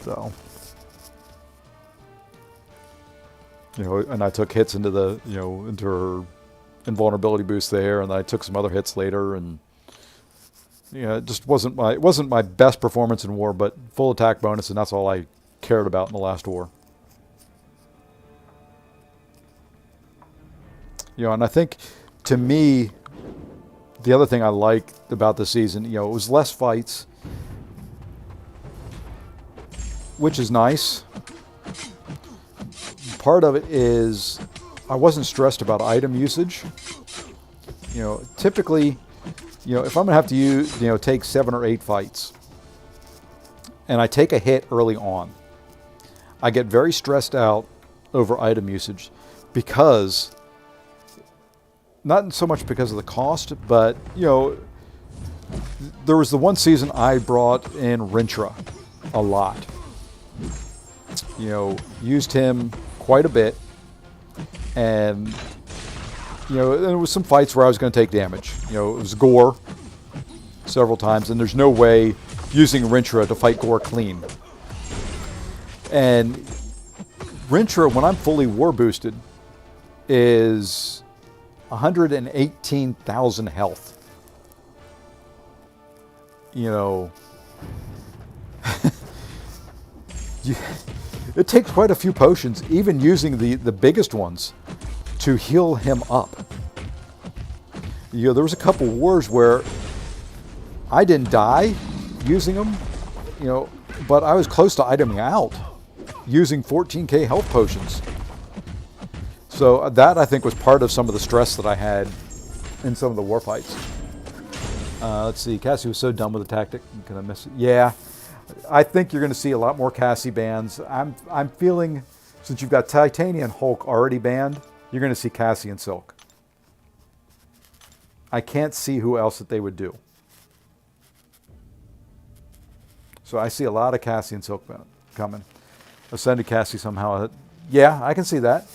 So, you know, and I took hits into into her invulnerability boost there, and then I took some other hits later, and you know, it just wasn't my best performance in war, but full attack bonus, and that's all I cared about in the last war. You know, and I think, to me, the other thing I liked about the season, you know, it was less fights, which is nice. Part of it is I wasn't stressed about item usage. You know, typically, you know, if I'm gonna have to use, you know, take 7 or 8 fights, and I take a hit early on, I get very stressed out over item usage because, not so much because of the cost, but, you know, there was the one season I brought in Rintra a lot. You know, used him quite a bit, and, you know, there was some fights where I was going to take damage. You know, it was Gore several times, and there's no way using Rintra to fight Gore clean. And Rintra, when I'm fully war boosted, is 118,000 health. You know, it takes quite a few potions, even using the biggest ones, to heal him up. You know, there was a couple wars where I didn't die using them, you know, but I was close to iteming out using 14k health potions. So that, I think, was part of some of the stress that I had in some of the war fights. Let's see, Cassie was so done with the tactic. Can I miss it? Yeah, I think you're going to see a lot more Cassie bans. I'm feeling, since you've got Titania and Hulk already banned, you're going to see Cassie and Silk. I can't see who else that they would do. So I see a lot of Cassie and Silk coming. Ascended Cassie somehow. Yeah, I can see that.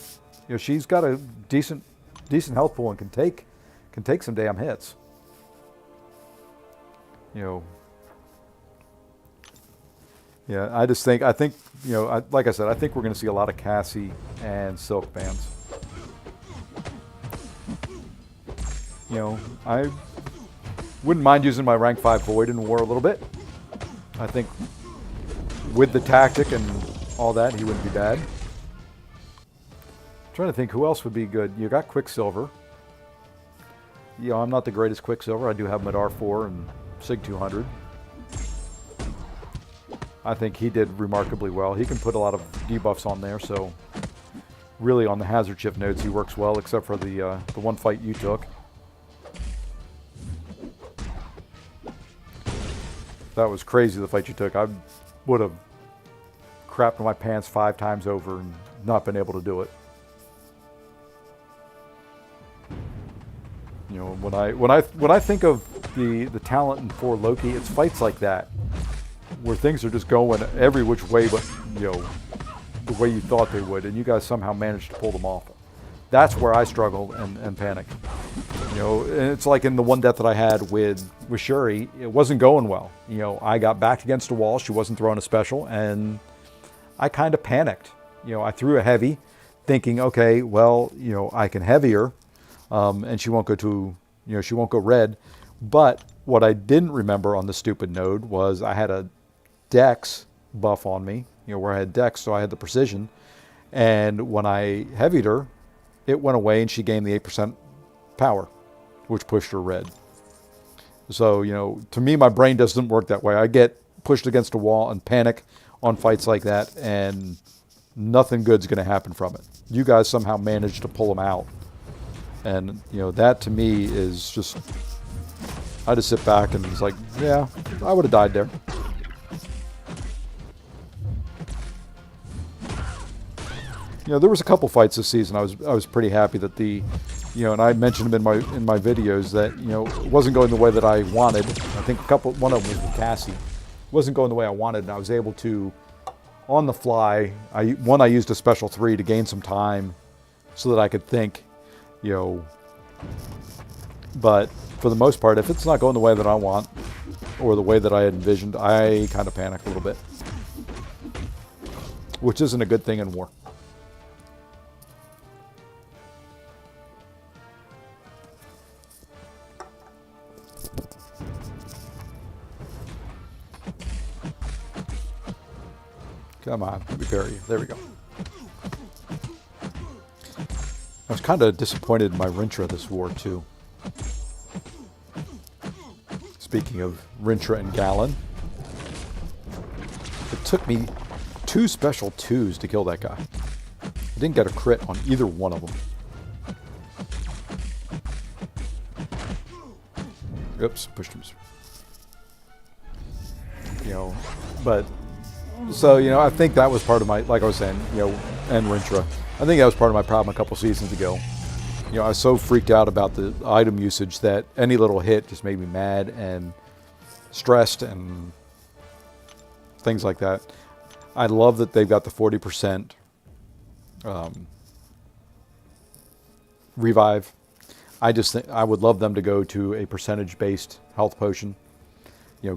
You know, she's got a decent health pool and can take some damn hits. You know, yeah, I think, you know, like I said, I think we're going to see a lot of Cassie and Silk bans. You know, I wouldn't mind using my rank 5 Void in war a little bit. I think with the tactic and all that, he wouldn't be bad. Trying to think who else would be good. You got Quicksilver. You know, I'm not the greatest Quicksilver. I do have Madar 4 and Sig 200. I think he did remarkably well. He can put a lot of debuffs on there, so really on the hazard shift nodes he works well, except for the one fight you took. That was crazy, the fight you took. I would have crapped my pants 5 times over and not been able to do it. You know, when I think of the talent for Loki, it's fights like that where things are just going every which way, but, you know, the way you thought they would, and you guys somehow managed to pull them off. That's where I struggled and panicked. You know, and it's like in the one death that I had with Shuri, it wasn't going well. You know, I got backed against a wall. She wasn't throwing a special, and I kind of panicked. You know, I threw a heavy, thinking, okay, well, I can heavy her, and she won't go to, she won't go red. But what I didn't remember on the stupid node was I had a dex buff on me, where I had dex, so I had the precision. And when I heavied her, it went away and she gained the 8% power, which pushed her red. So, to me, my brain doesn't work that way. I get pushed against a wall and panic on fights like that, and nothing good's going to happen from it. You guys somehow managed to pull them out. And, that to me is just, I just sit back and it's like, yeah, I would have died there. There was a couple fights this season. I was pretty happy that and I mentioned them in my videos that it wasn't going the way that I wanted. I think one of them was with Cassie. It wasn't going the way I wanted, and I was able to, on the fly. I used a special 3 to gain some time, so that I could think, But for the most part, if it's not going the way that I want, or the way that I had envisioned, I kind of panic a little bit, which isn't a good thing in war. Come on, let me bury you. There we go. I was kind of disappointed in my Rintra this war, too. Speaking of Rintra and Gallon, it took me 2 special 2s to kill that guy. I didn't get a crit on either one of them. Oops, pushed him. But... So, I think that was part of my, like I was saying, and Rintra. I think that was part of my problem a couple seasons ago. I was so freaked out about the item usage that any little hit just made me mad and stressed and things like that. I love that they've got the 40% revive. I just think I would love them to go to a percentage-based health potion.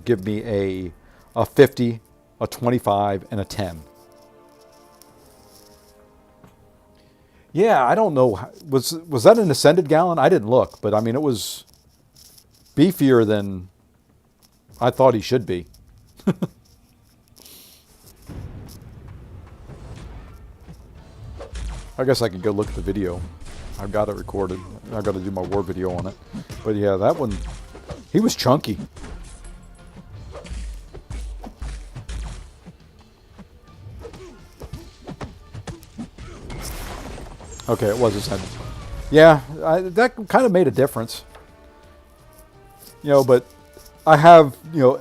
Give me a 50, a 25, and a 10. Yeah, I don't know. Was that an Ascended Gallon? I didn't look, but I mean, it was beefier than I thought he should be. I guess I could go look at the video. I've got it recorded. I've got to do my war video on it. But yeah, that one, he was chunky. Okay, it was Ascended. Yeah, that kind of made a difference. But I have, the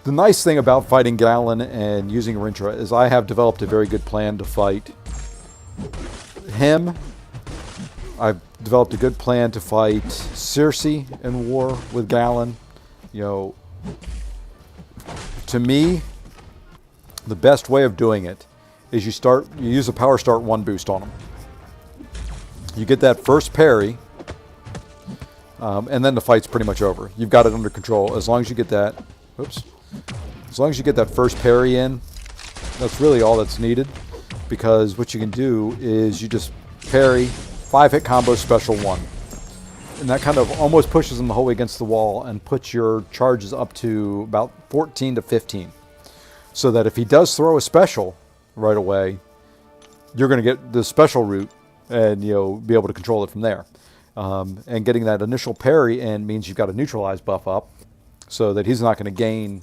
nice thing about fighting Gallon and using Rintra is I have developed a very good plan to fight him. I've developed a good plan to fight Circe in war with Gallon. To me, the best way of doing it is you use a Power Start 1 boost on him. You get that first parry, and then the fight's pretty much over. You've got it under control. As long as you get that, as long as you get that first parry in, that's really all that's needed. Because what you can do is you just parry, 5-hit combo special 1. And that kind of almost pushes them the whole way against the wall and puts your charges up to about 14 to 15. So that if he does throw a special right away, you're going to get the special route and be able to control it from there. And getting that initial parry in means you've got a neutralize buff up, so that he's not going to gain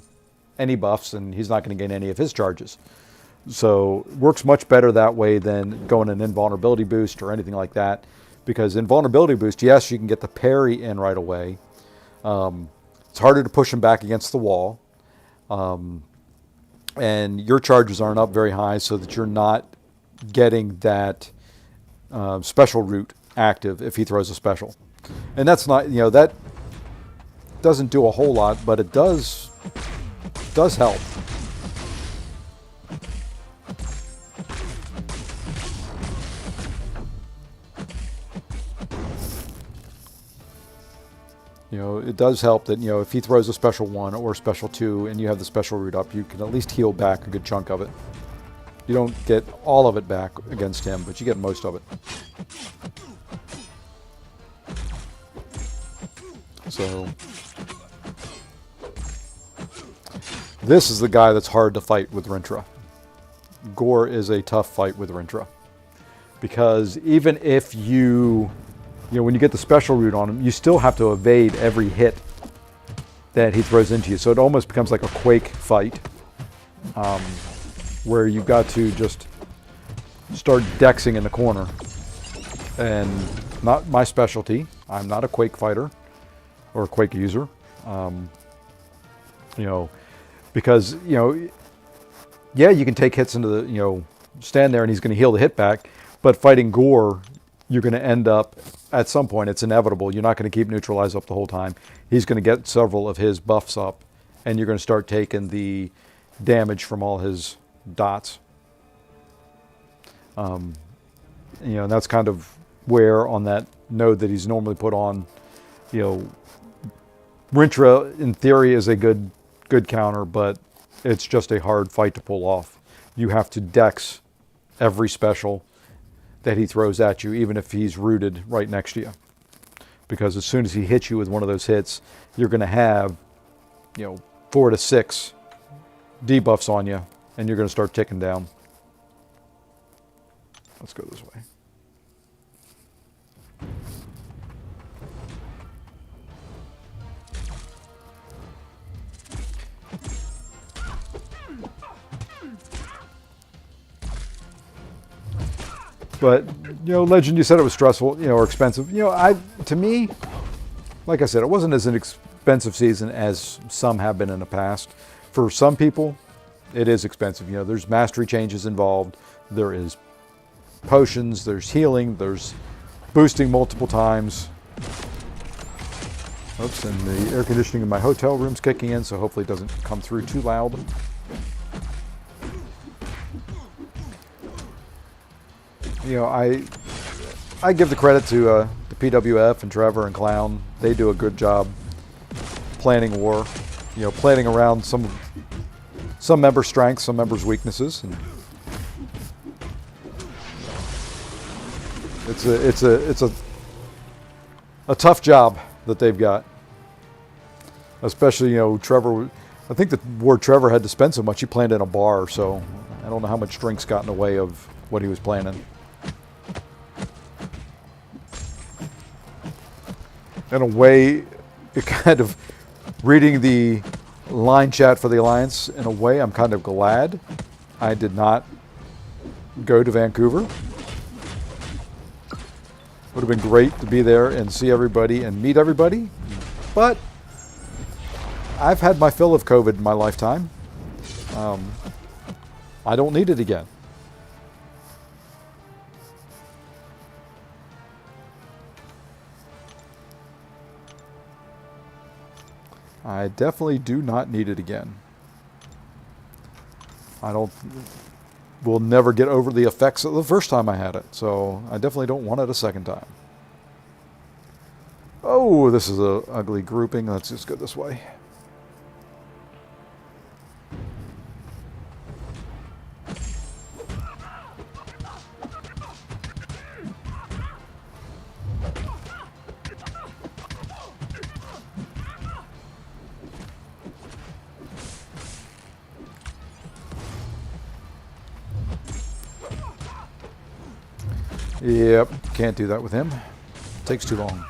any buffs and he's not going to gain any of his charges. So it works much better that way than going an invulnerability boost or anything like that. Because invulnerability boost, yes, you can get the parry in right away. It's harder to push him back against the wall. And your charges aren't up very high, so that you're not getting that special route active if he throws a special. And that's not, that doesn't do a whole lot, but it does help. It does help that, if he throws a special 1 or a special 2 and you have the special route up, you can at least heal back a good chunk of it. You don't get all of it back against him, but you get most of it. So this is the guy that's hard to fight with Rintra. Gore is a tough fight with Rintra. Because even if you know, when you get the special route on him, you still have to evade every hit that he throws into you. So it almost becomes like a Quake fight, where you've got to just start dexing in the corner. And not my specialty. I'm not a Quake fighter or a Quake user. You know, because, you know, yeah, you can take hits into the, you know, stand there and he's going to heal the hit back. But fighting Gore, you're going to end up, at some point, it's inevitable. You're not going to keep neutralized up the whole time. He's going to get several of his buffs up, and you're going to start taking the damage from all his dots. You know, and that's kind of where on that node that he's normally put on, you know, Rintra, in theory, is a good counter, but it's just a hard fight to pull off. You have to dex every special that he throws at you, even if he's rooted right next to you. Because as soon as he hits you with one of those hits, you're going to have, you know, 4 to 6 debuffs on you, and you're going to start ticking down. Let's go this way. But, you know, Legend, you said it was stressful, you know, or expensive. You know, to me, like I said, it wasn't as an expensive season as some have been in the past. For some people, it is expensive. You know, there's mastery changes involved. There is potions, there's healing, there's boosting multiple times. Oops, and the air conditioning in my hotel room's kicking in, so hopefully it doesn't come through too loud. You know, I give the credit to the PWF and Trevor and Clown. They do a good job planning war. You know, planning around some members' strengths, some members' weaknesses, and it's a tough job that they've got. Especially, you know, Trevor. I think the war Trevor had to spend so much, he planned in a bar. So I don't know how much drinks got in the way of what he was planning. In a way, it kind of, reading the line chat for the Alliance, in a way, I'm kind of glad I did not go to Vancouver. Would have been great to be there and see everybody and meet everybody. But I've had my fill of COVID in my lifetime. I don't need it again. I definitely do not need it again. Will never get over the effects of the first time I had it, so I definitely don't want it a second time. Oh, this is a ugly grouping. Let's just go this way. Yep, can't do that with him. Takes too long.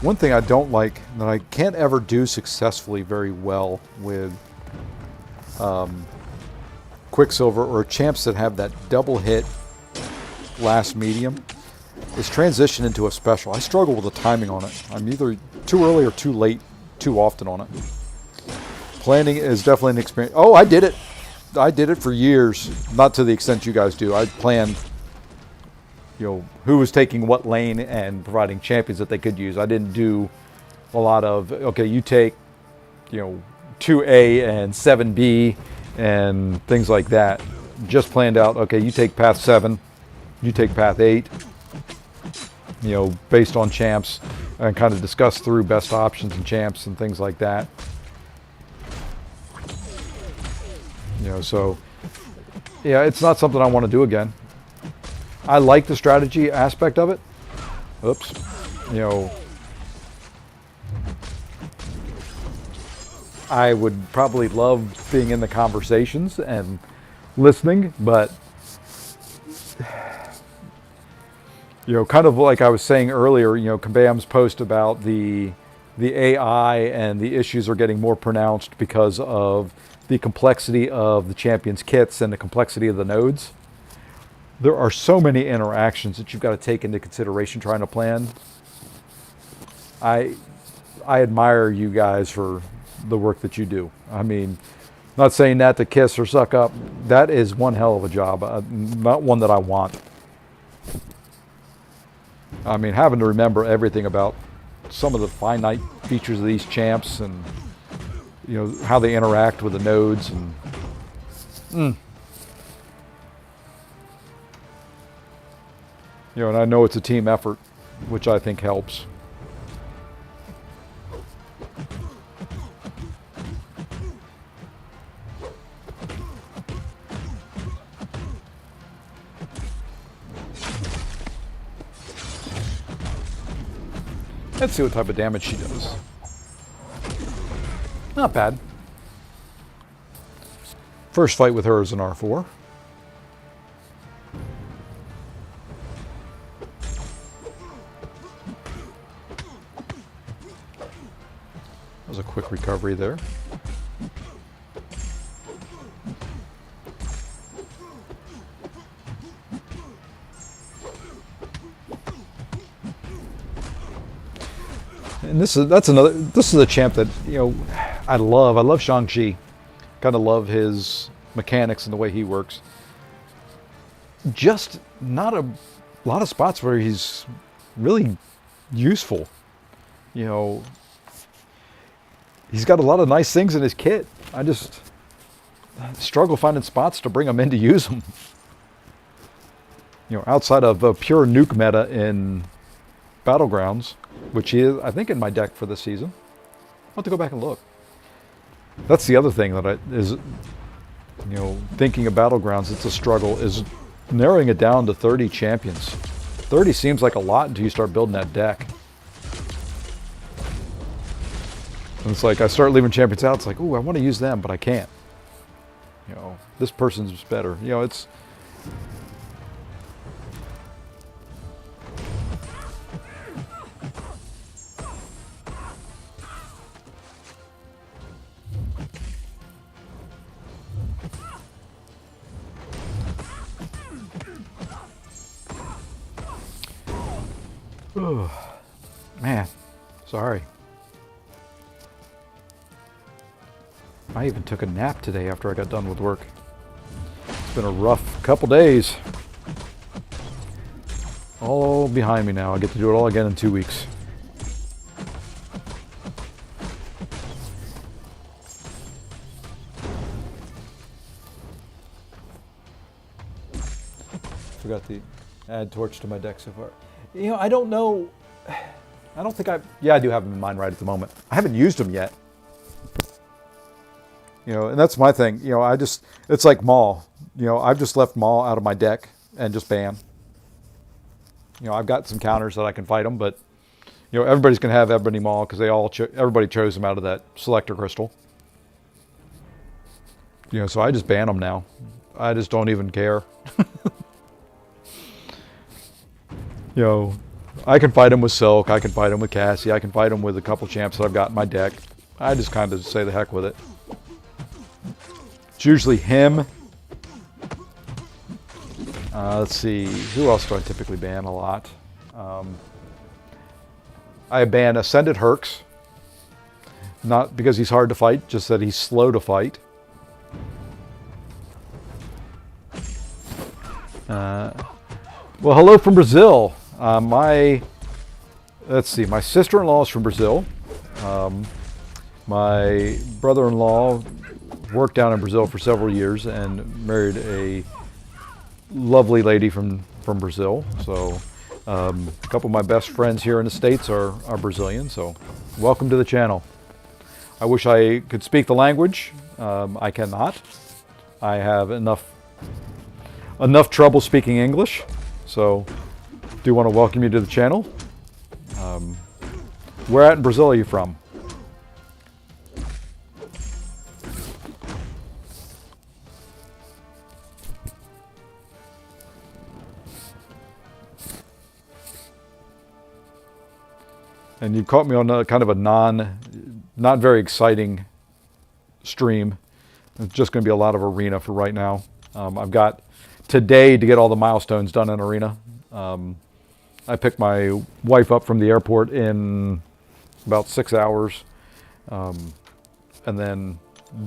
One thing I don't like, that I can't ever do successfully very well with Quicksilver or champs that have that double hit last medium, is transition into a special. I struggle with the timing on it. I'm either too early or too late too often on it. Planning is definitely an experience. Oh, I did it. I did it for years. Not to the extent you guys do. I planned, you know, who was taking what lane and providing champions that they could use. I didn't do a lot of, okay, you take, you know, 2A and 7B and things like that. Just planned out, okay, you take path 7, you take path 8. based on champs, and kind of discuss through best options and champs and things like that. So yeah, it's not something I want to do again. I like the strategy aspect of it. Oops. I would probably love being in the conversations and listening, but kind of like I was saying earlier, Kabam's post about the AI and the issues are getting more pronounced because of the complexity of the champions kits and the complexity of the nodes. There are so many interactions that you've got to take into consideration trying to plan. I admire you guys for the work that you do. I mean, not saying that to kiss or suck up. That is one hell of a job. Not one that I want. I mean, having to remember everything about some of the finite features of these champs and how they interact with the nodes and and I know it's a team effort, which I think helps. Let's see what type of damage she does. Not bad. First fight with her is an R4. That was a quick recovery there. And this is a champ that I love. I love Shang-Chi. Kind of love his mechanics and the way he works. Just not a lot of spots where he's really useful. He's got a lot of nice things in his kit. I just struggle finding spots to bring him in to use them. Outside of a pure nuke meta in Battlegrounds, which is, I think, in my deck for this season. I'll have to go back and look. That's the other thing that thinking of Battlegrounds, it's a struggle, is narrowing it down to 30 champions. 30 seems like a lot until you start building that deck. And it's like I start leaving champions out, it's like, ooh, I want to use them, but I can't. This person's better. It's... Oh, man, sorry. I even took a nap today after I got done with work. It's been a rough couple days. All behind me now. I get to do it all again in 2 weeks. Forgot to add torch to my deck so far. I don't know. I don't think yeah, I do have them in mind right at the moment. I haven't used them yet. And that's my thing. It's like Maul. I've just left Maul out of my deck and just ban. I've got some counters that I can fight them, but everybody's gonna have Ebony Maul because everybody chose him out of that selector crystal. So I just ban them now. I just don't even care. I can fight him with Silk, I can fight him with Cassie, I can fight him with a couple champs that I've got in my deck. I just kind of say the heck with it. It's usually him. Let's see, who else do I typically ban a lot? I ban Ascended Herx. Not because he's hard to fight, just that he's slow to fight. Well, hello from Brazil. Let's see, my sister-in-law is from Brazil. My brother-in-law worked down in Brazil for several years and married a lovely lady from Brazil. So A couple of my best friends here in the States are Brazilian, so welcome to the channel. I wish I could speak the language. I cannot. I have enough trouble speaking English, so do want to welcome you to the channel. Where at in Brazil are you from? And you caught me on a kind of a not very exciting stream. It's just going to be a lot of arena for right now. I've got today to get all the milestones done in arena. I picked my wife up from the airport in about 6 hours, and then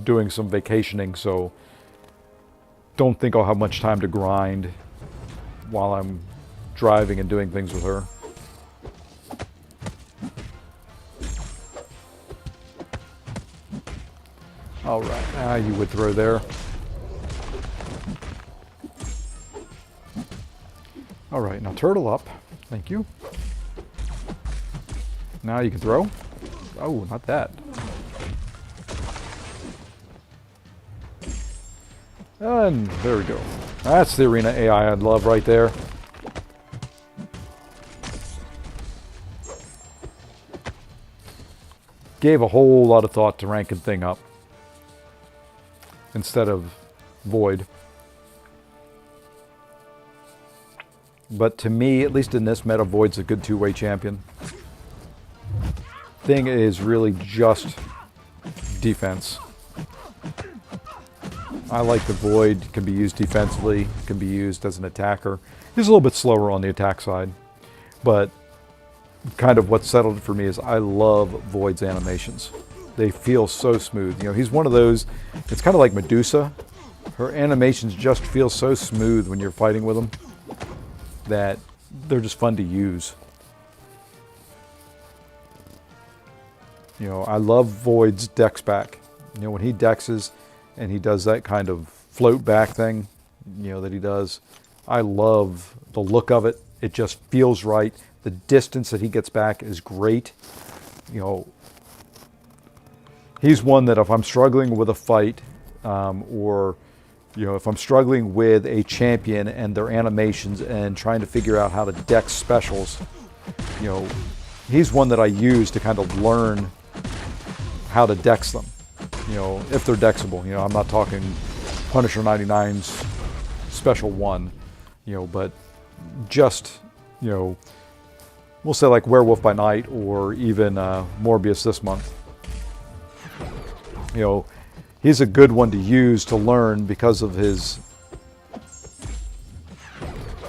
doing some vacationing, so don't think I'll have much time to grind while I'm driving and doing things with her. All right, you would throw there. All right, now turtle up. Thank you. Now you can throw. Oh, not that. And there we go. That's the arena AI I'd love right there. Gave a whole lot of thought to ranking thing up instead of Void. But to me, at least in this meta, Void's a good two-way champion. Thing is really just defense. I like the Void. Can be used defensively, can be used as an attacker. He's a little bit slower on the attack side, but kind of what settled it for me is I love Void's animations. They feel so smooth. You know, he's one of those, it's kind of like Medusa. Her animations just feel so smooth when you're fighting with them that they're just fun to use. You know, I love Void's dex back. You know, when he dexes and he does that kind of float back thing, you know, that he does, I love the look of it. It just feels right. The distance that he gets back is great. You know, he's one that if I'm struggling with a fight, or you know, if I'm struggling with a champion and their animations and trying to figure out how to dex specials, you know, he's one that I use to kind of learn how to dex them, you know, if they're dexable. You know, I'm not talking Punisher 99's special one, you know, but just, you know, we'll say like Werewolf by Night or even Morbius this month. You know, he's a good one to use to learn because of his,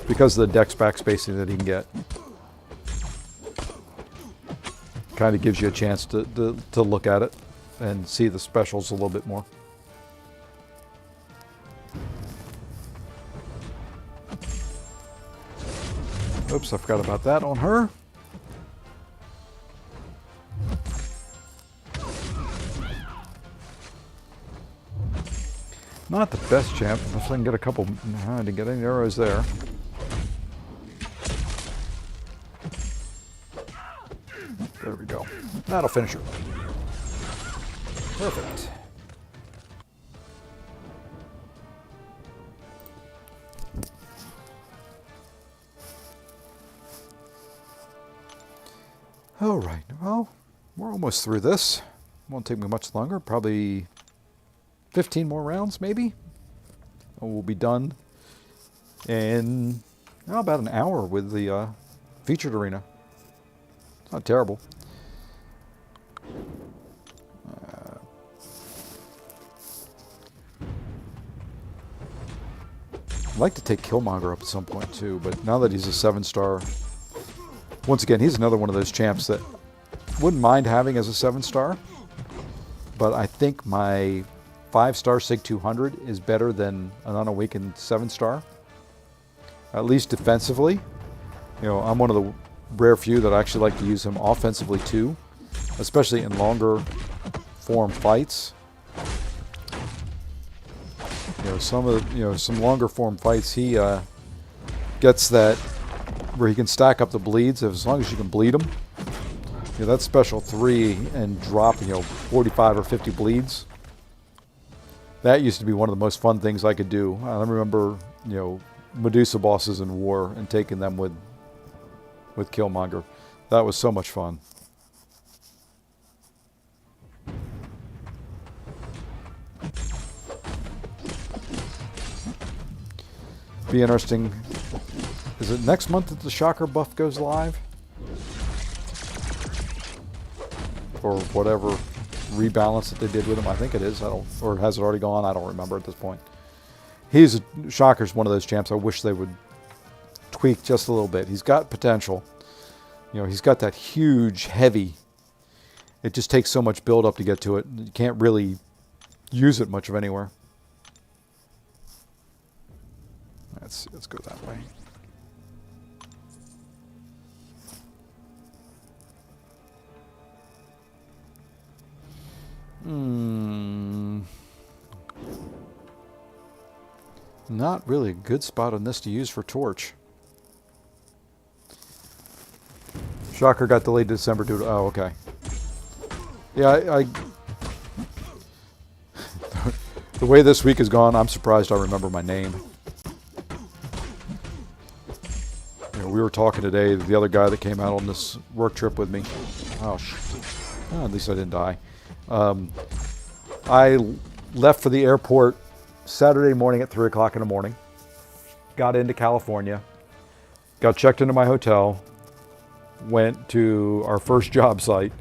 because of the dex backspacing that he can get. Kind of gives you a chance to look at it and see the specials a little bit more. Oops, I forgot about that on her. Not the best champ, unless I can get a couple. I didn't get any arrows there. There we go. That'll finish her. Perfect. All right, well, we're almost through this. Won't take me much longer, probably 15 more rounds maybe. And we'll be done in about an hour with the featured arena. It's not terrible. I'd like to take Killmonger up at some point too, but now that he's a 7-star, once again, he's another one of those champs that wouldn't mind having as a 7-star, but I think my 5-star Sig 200 is better than an unawakened 7-star, at least defensively. You know, I'm one of the rare few that actually like to use him offensively too, especially in longer form fights. You know, some longer form fights, he gets that where he can stack up the bleeds as long as you can bleed them. You know, that's special 3 and drop, 45 or 50 bleeds. That used to be one of the most fun things I could do. I remember, Medusa bosses in war and taking them with Killmonger. That was so much fun. Be interesting. Is it next month that the Shocker buff goes live? Or whatever rebalance that they did with him. I think it is. Or has it already gone? I don't remember at this point. Shocker's one of those champs I wish they would tweak just a little bit. He's got potential. He's got that huge, heavy. It just takes so much build up to get to it. You can't really use it much of anywhere. Let's go that way. Not really a good spot on this to use for torch. Shocker got delayed to December due to... Oh, okay. Yeah, the way this week has gone, I'm surprised I remember my name. We were talking today, the other guy that came out on this work trip with me. Oh, at least I didn't die. I left for the airport Saturday morning at 3 o'clock in the morning. Got into California. Got checked into my hotel. Went to our first job site.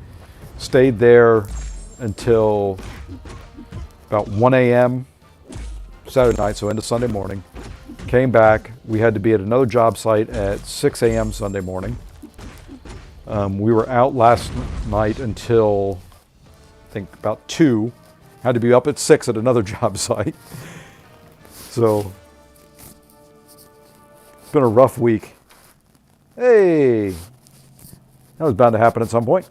Stayed there until about 1 a.m. Saturday night, so into Sunday morning. Came back. We had to be at another job site at 6 a.m. Sunday morning. We were out last night until, I think, about 2. Had to be up at 6 at another job site. So, it's been a rough week. Hey! That was bound to happen at some point.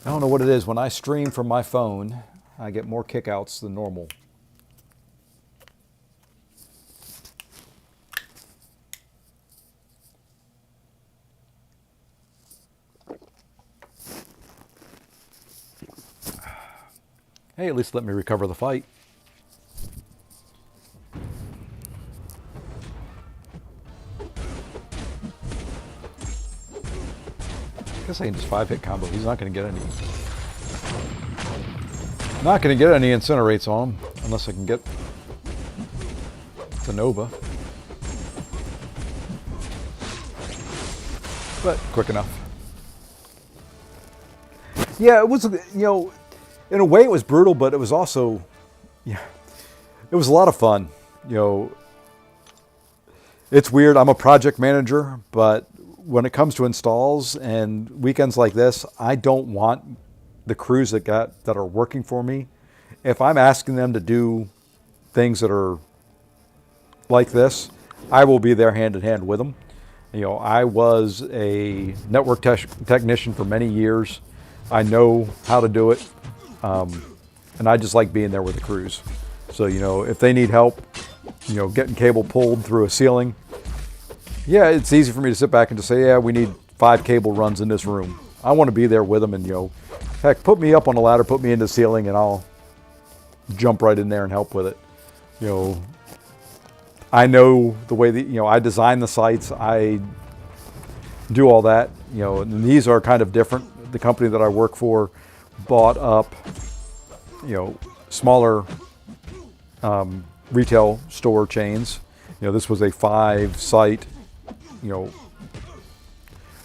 I don't know what it is. When I stream from my phone, I get more kickouts than normal. Hey, at least let me recover the fight. I guess I can just 5-hit combo. He's not going to get any. Not going to get any incinerates on him unless I can get to Nova. But quick enough. Yeah, it was, in a way it was brutal, but it was also, it was a lot of fun. It's weird. I'm a project manager, but when it comes to installs and weekends like this, I don't want the crews that are working for me. If I'm asking them to do things that are like this, I will be there hand in hand with them. I was a network technician for many years. I know how to do it. And I just like being there with the crews. So, if they need help, getting cable pulled through a ceiling, yeah, it's easy for me to sit back and just say, yeah, we need 5 cable runs in this room. I want to be there with them and, heck, put me up on a ladder, put me in the ceiling, and I'll jump right in there and help with it. I know the way that, I design the sites, I do all that, and these are kind of different. The company that I work for bought up, smaller retail store chains. This was a 5-site,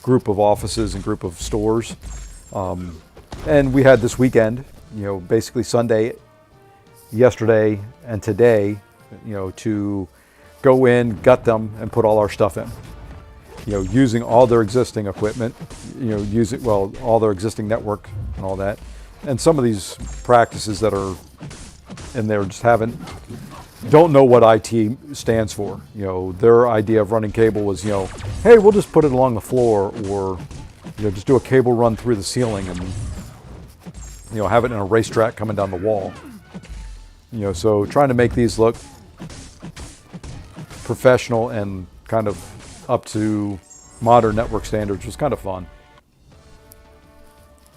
group of offices and group of stores. And we had this weekend, basically Sunday, yesterday, and today, to go in, gut them, and put all our stuff in. Using all their existing equipment, all their existing network and all that. And some of these practices that are in there just don't know what IT stands for. Their idea of running cable was, hey, we'll just put it along the floor, or just do a cable run through the ceiling and have it in a racetrack coming down the wall. So trying to make these look professional and kind of up to modern network standards was kind of fun.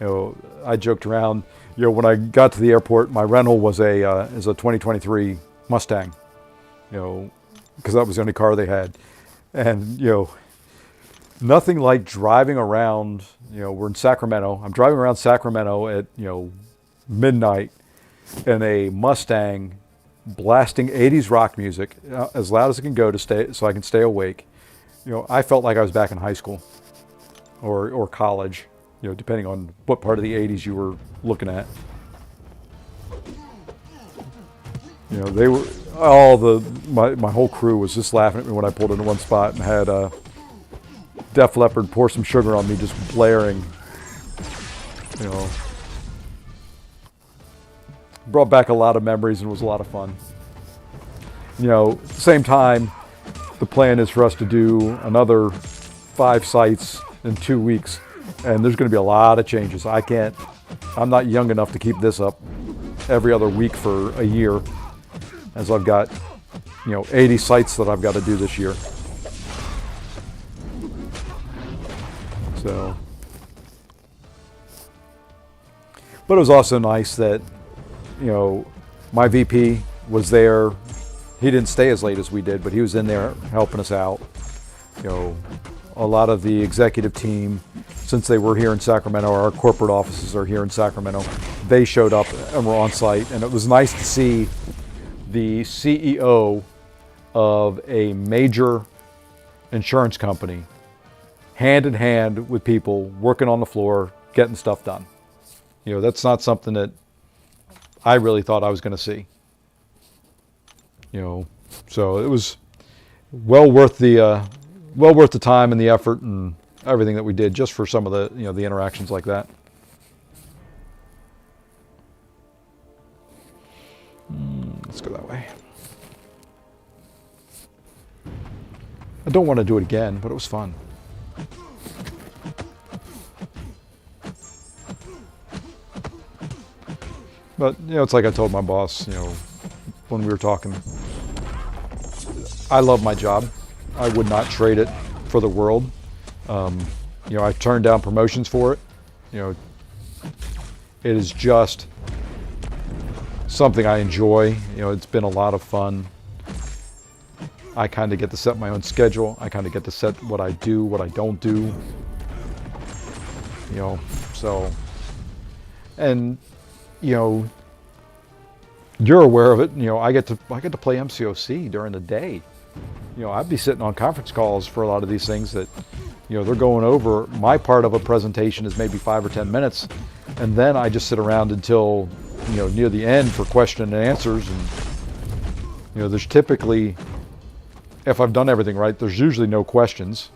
You know, I joked around. You know, when I got to the airport, my rental was a 2023 Mustang. You know, because that was the only car they had, and you know, nothing like driving around. You know, we're in Sacramento. I'm driving around Sacramento at midnight in a Mustang, blasting 80s rock music as loud as it can go to stay so I can stay awake. You know, I felt like I was back in high school or college, you know, depending on what part of the 80s you were looking at. You know, they were my whole crew was just laughing at me when I pulled into one spot and had Def Leppard Pour Some Sugar on Me just blaring. You know, brought back a lot of memories and was a lot of fun. You know, at the same time, the plan is for us to do another 5 sites in 2 weeks, and there's going to be a lot of changes. I'm not young enough to keep this up every other week for a year, as I've got, 80 sites that I've got to do this year. So, but it was also nice that, my VP was there. He didn't stay as late as we did, but he was in there helping us out. You know, a lot of the executive team, since they were here in Sacramento, our corporate offices are here in Sacramento, they showed up and were on site, and it was nice to see the CEO of a major insurance company hand in hand with people working on the floor, getting stuff done. You know, that's not something that I really thought I was going to see. You know, so it was well worth the time and the effort and everything that we did just for some of the, the interactions like that. Let's go that way. I don't want to do it again, but it was fun. But, it's like I told my boss, when we were talking, I love my job. I would not trade it for the world. I turned down promotions for it. It is just something I enjoy. It's been a lot of fun. I kind of get to set my own schedule. I kind of get to set what I do, what I don't do. So, and, you're aware of it. I get to play MCOC during the day. I'd be sitting on conference calls for a lot of these things that, they're going over. My part of a presentation is maybe 5 or 10 minutes, and then I just sit around until, near the end for question and answers. And, there's typically, if I've done everything right, there's usually no questions.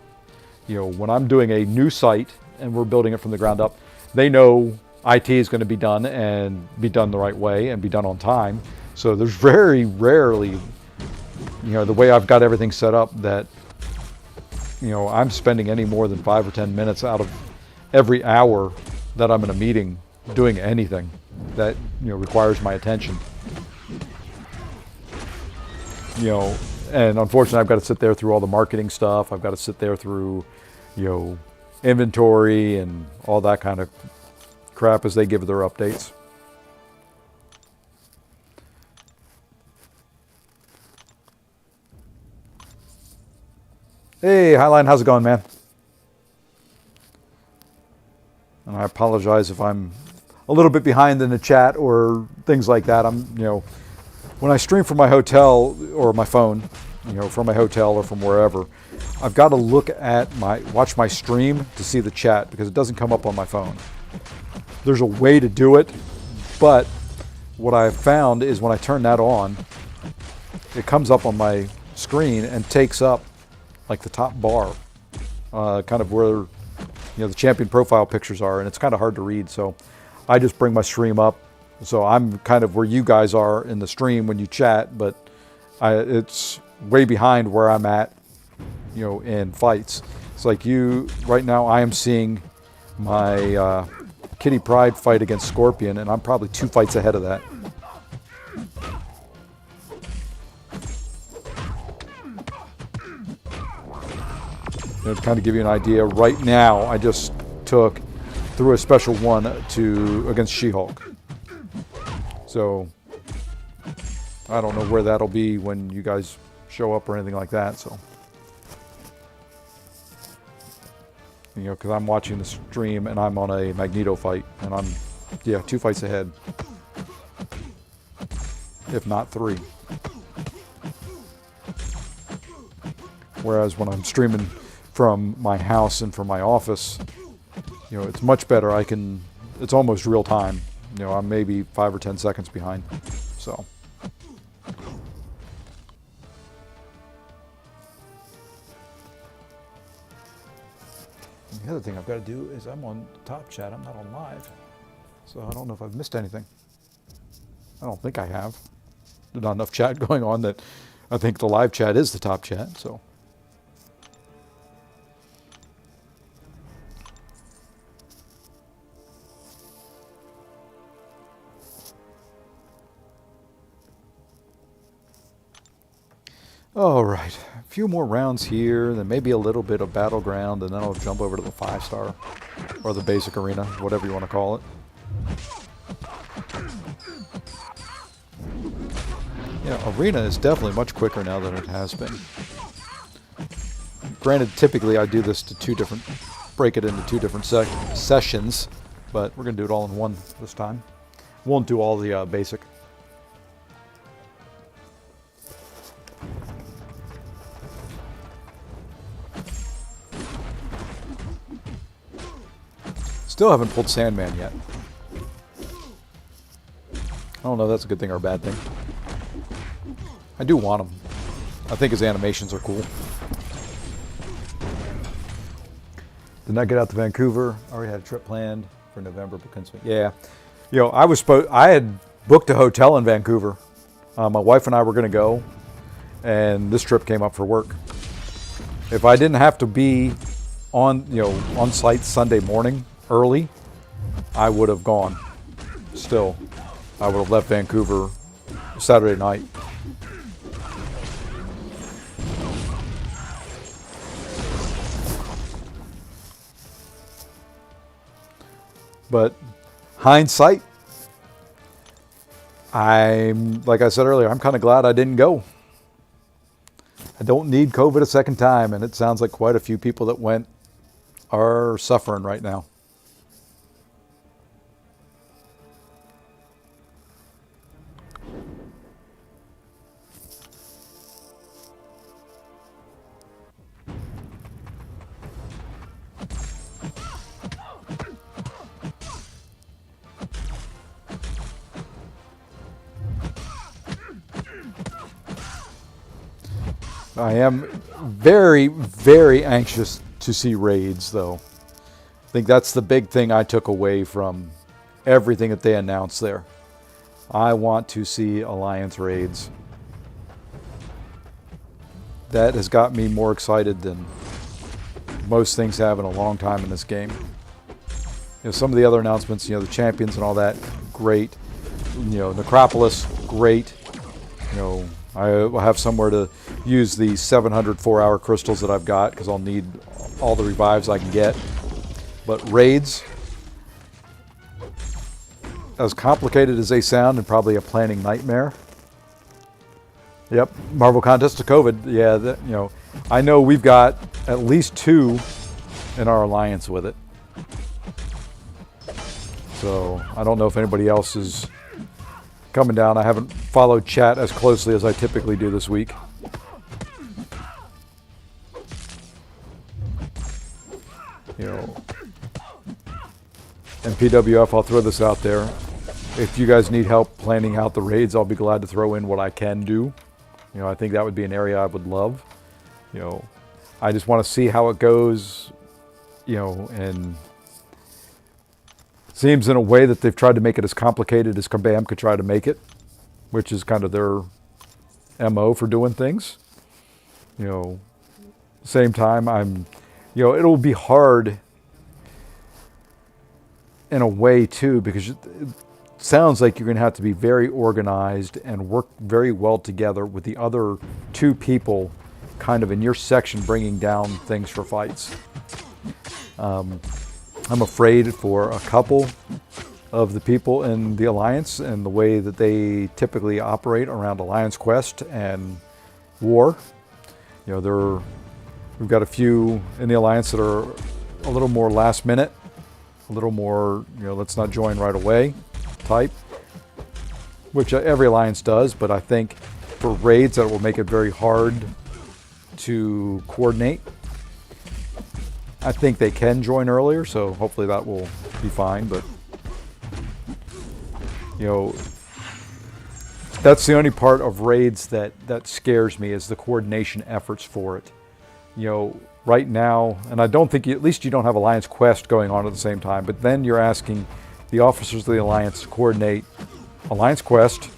When I'm doing a new site and we're building it from the ground up, they know IT is going to be done and be done the right way and be done on time. So there's very rarely, the way I've got everything set up that, I'm spending any more than 5 or 10 minutes out of every hour that I'm in a meeting doing anything that, requires my attention. And unfortunately I've got to sit there through all the marketing stuff. I've got to sit there through, inventory and all that kind of crap as they give their updates. Hey, Highline, how's it going, man? And I apologize if I'm a little bit behind in the chat or things like that. I'm, when I stream from my hotel or my phone, from my hotel or from wherever, I've got to watch my stream to see the chat because it doesn't come up on my phone. There's a way to do it, but what I've found is when I turn that on, it comes up on my screen and takes up like the top bar, kind of where the champion profile pictures are, and it's kind of hard to read. So I just bring my stream up. So I'm kind of where you guys are in the stream when you chat, but it's way behind where I'm at, in fights. It's like right now I am seeing my Kitty Pryde fight against Scorpion, and I'm probably 2 fights ahead of that. to kind of give you an idea, right now I just threw a special one against She-Hulk. So I don't know where that'll be when you guys show up or anything like that. So, because I'm watching the stream and I'm on a Magneto fight, and I'm 2 fights ahead, if not 3. Whereas when I'm streaming from my house and from my office, it's much better. It's almost real time. I'm maybe 5 or 10 seconds behind. So. The other thing I've got to do is I'm on Top Chat. I'm not on live. So I don't know if I've missed anything. I don't think I have. There's not enough chat going on that I think the live chat is the Top Chat. So. All right, a few more rounds here, then maybe a little bit of Battleground, and then I'll jump over to the 5-star, or the basic arena, whatever you want to call it. Arena is definitely much quicker now than it has been. Granted, typically I do this break it into 2 different sessions, but we're going to do it all in one this time. Won't do all the basic. Still haven't pulled Sandman yet. I don't know if that's a good thing or a bad thing. I do want him. I think his animations are cool. Did not get out to Vancouver. I already had a trip planned for November, but couldn't swing. Yeah. I had booked a hotel in Vancouver. My wife and I were going to go, and this trip came up for work. If I didn't have to be on site Sunday morning early, I would have gone. Still, I would have left Vancouver Saturday night. But hindsight, like I said earlier, I'm kind of glad I didn't go. I don't need COVID a second time, and it sounds like quite a few people that went are suffering right now. I am very, very anxious to see raids, though. I think that's the big thing I took away from everything that they announced there. I want to see Alliance raids. That has got me more excited than most things have in a long time in this game. Some of the other announcements, the champions and all that, great. Necropolis, great. I will have somewhere to use the 700 4-hour crystals that I've got, because I'll need all the revives I can get. But raids, as complicated as they sound and probably a planning nightmare. Yep, Marvel Contest to COVID. Yeah, I know we've got at least 2 in our alliance with it. So I don't know if anybody else is coming down. I haven't followed chat as closely as I typically do this week. And PWF, I'll throw this out there. If you guys need help planning out the raids, I'll be glad to throw in what I can do. I think that would be an area I would love. I just want to see how it goes, and it seems in a way that they've tried to make it as complicated as Kabam could try to make it, which is kind of their MO for doing things. Same time, it'll be hard in a way too, because it sounds like you're going to have to be very organized and work very well together with the other 2 people kind of in your section bringing down things for fights. I'm afraid for a couple of the people in the Alliance and the way that they typically operate around Alliance Quest and War. You know, we've got a few in the Alliance that are a little more last minute, a little more, you know, let's not join right away type, which every Alliance does, but I think for raids that will make it very hard to coordinate, I think they can join earlier, so hopefully that will be fine, but you know, that's the only part of raids that scares me, is the coordination efforts for it. You know, right now, and I don't think, at least you don't have Alliance Quest going on at the same time, but then you're asking the officers of the Alliance to coordinate Alliance Quest,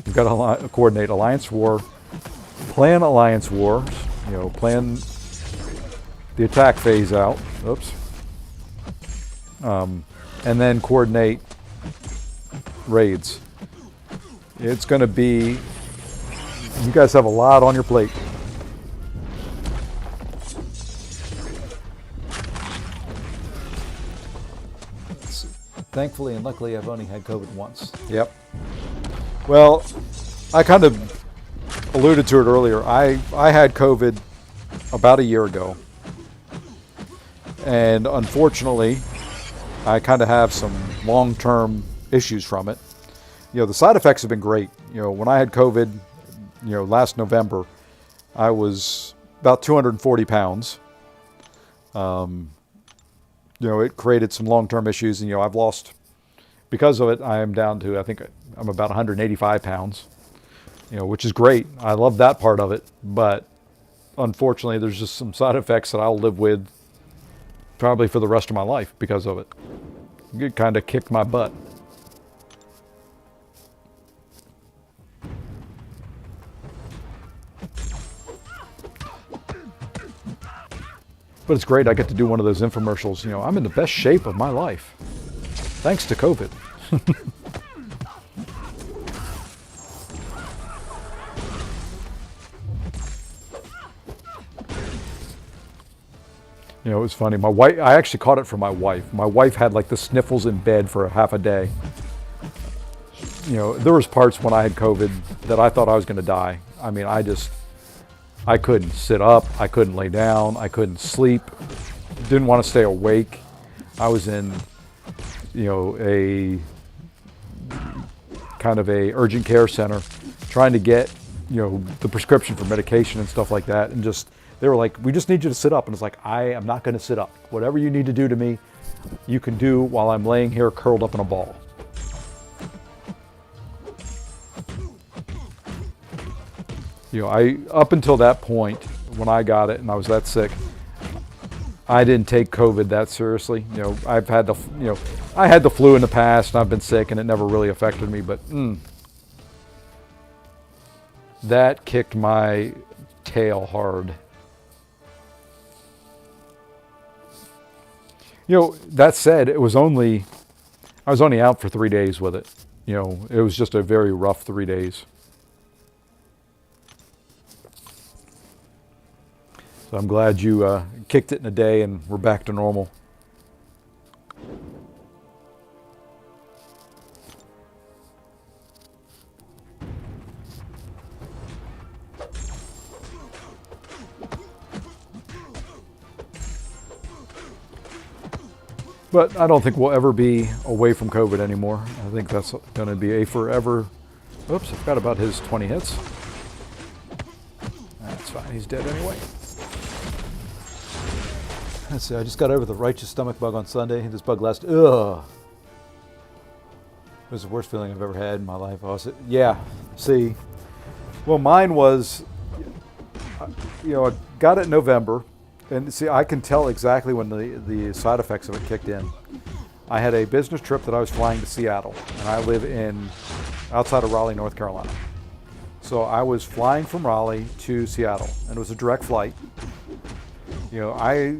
you've got to coordinate Alliance War, plan Alliance Wars, you know, plan the attack phase out, oops, and then coordinate raids. It's going to be, you guys have a lot on your plate. Thankfully and luckily, I've only had COVID once. Yep. Well, I kind of alluded to it earlier. I had COVID about a year ago. And unfortunately, I kind of have some long-term issues from it. You know, the side effects have been great. You know, when I had COVID, you know, last November, I was about 240 pounds. You know, it created some long-term issues, and, you know, I've lost, because of it, I am down to, I think I'm about 185 pounds, you know, which is great. I love that part of it, but unfortunately, there's just some side effects that I'll live with probably for the rest of my life because of it. It kind of kicked my butt. But it's great. I get to do one of those infomercials. You know, I'm in the best shape of my life, thanks to COVID. You know, it was funny. My wife, I actually caught it from my wife. My wife had like the sniffles in bed for half a day. You know, there was parts when I had COVID that I thought I was going to die. I mean, I couldn't sit up, I couldn't lay down, I couldn't sleep, didn't want to stay awake. I was in, you know, a kind of a urgent care center trying to get, you know, the prescription for medication and stuff like that, and just, they were like, we just need you to sit up. And it's like, I am not going to sit up. Whatever you need to do to me, you can do while I'm laying here curled up in a ball. You know, up until that point, when I got it and I was that sick, I didn't take COVID that seriously. You know, I've had the, you know, I had the flu in the past and I've been sick and it never really affected me, but that kicked my tail hard. You know, that said, I was only out for 3 days with it. You know, it was just a very rough 3 days. So I'm glad you kicked it in a day and we're back to normal. But I don't think we'll ever be away from COVID anymore. I think that's going to be a forever. Oops, I forgot about his 20 hits. That's fine, he's dead anyway. Let's see, I just got over the righteous stomach bug on Sunday. This bug lasted, it was the worst feeling I've ever had in my life. Yeah, see, well, mine was, you know, I got it in November. And see, I can tell exactly when the side effects of it kicked in. I had a business trip that I was flying to Seattle, and I live outside of Raleigh, North Carolina. So I was flying from Raleigh to Seattle, and it was a direct flight. You know, I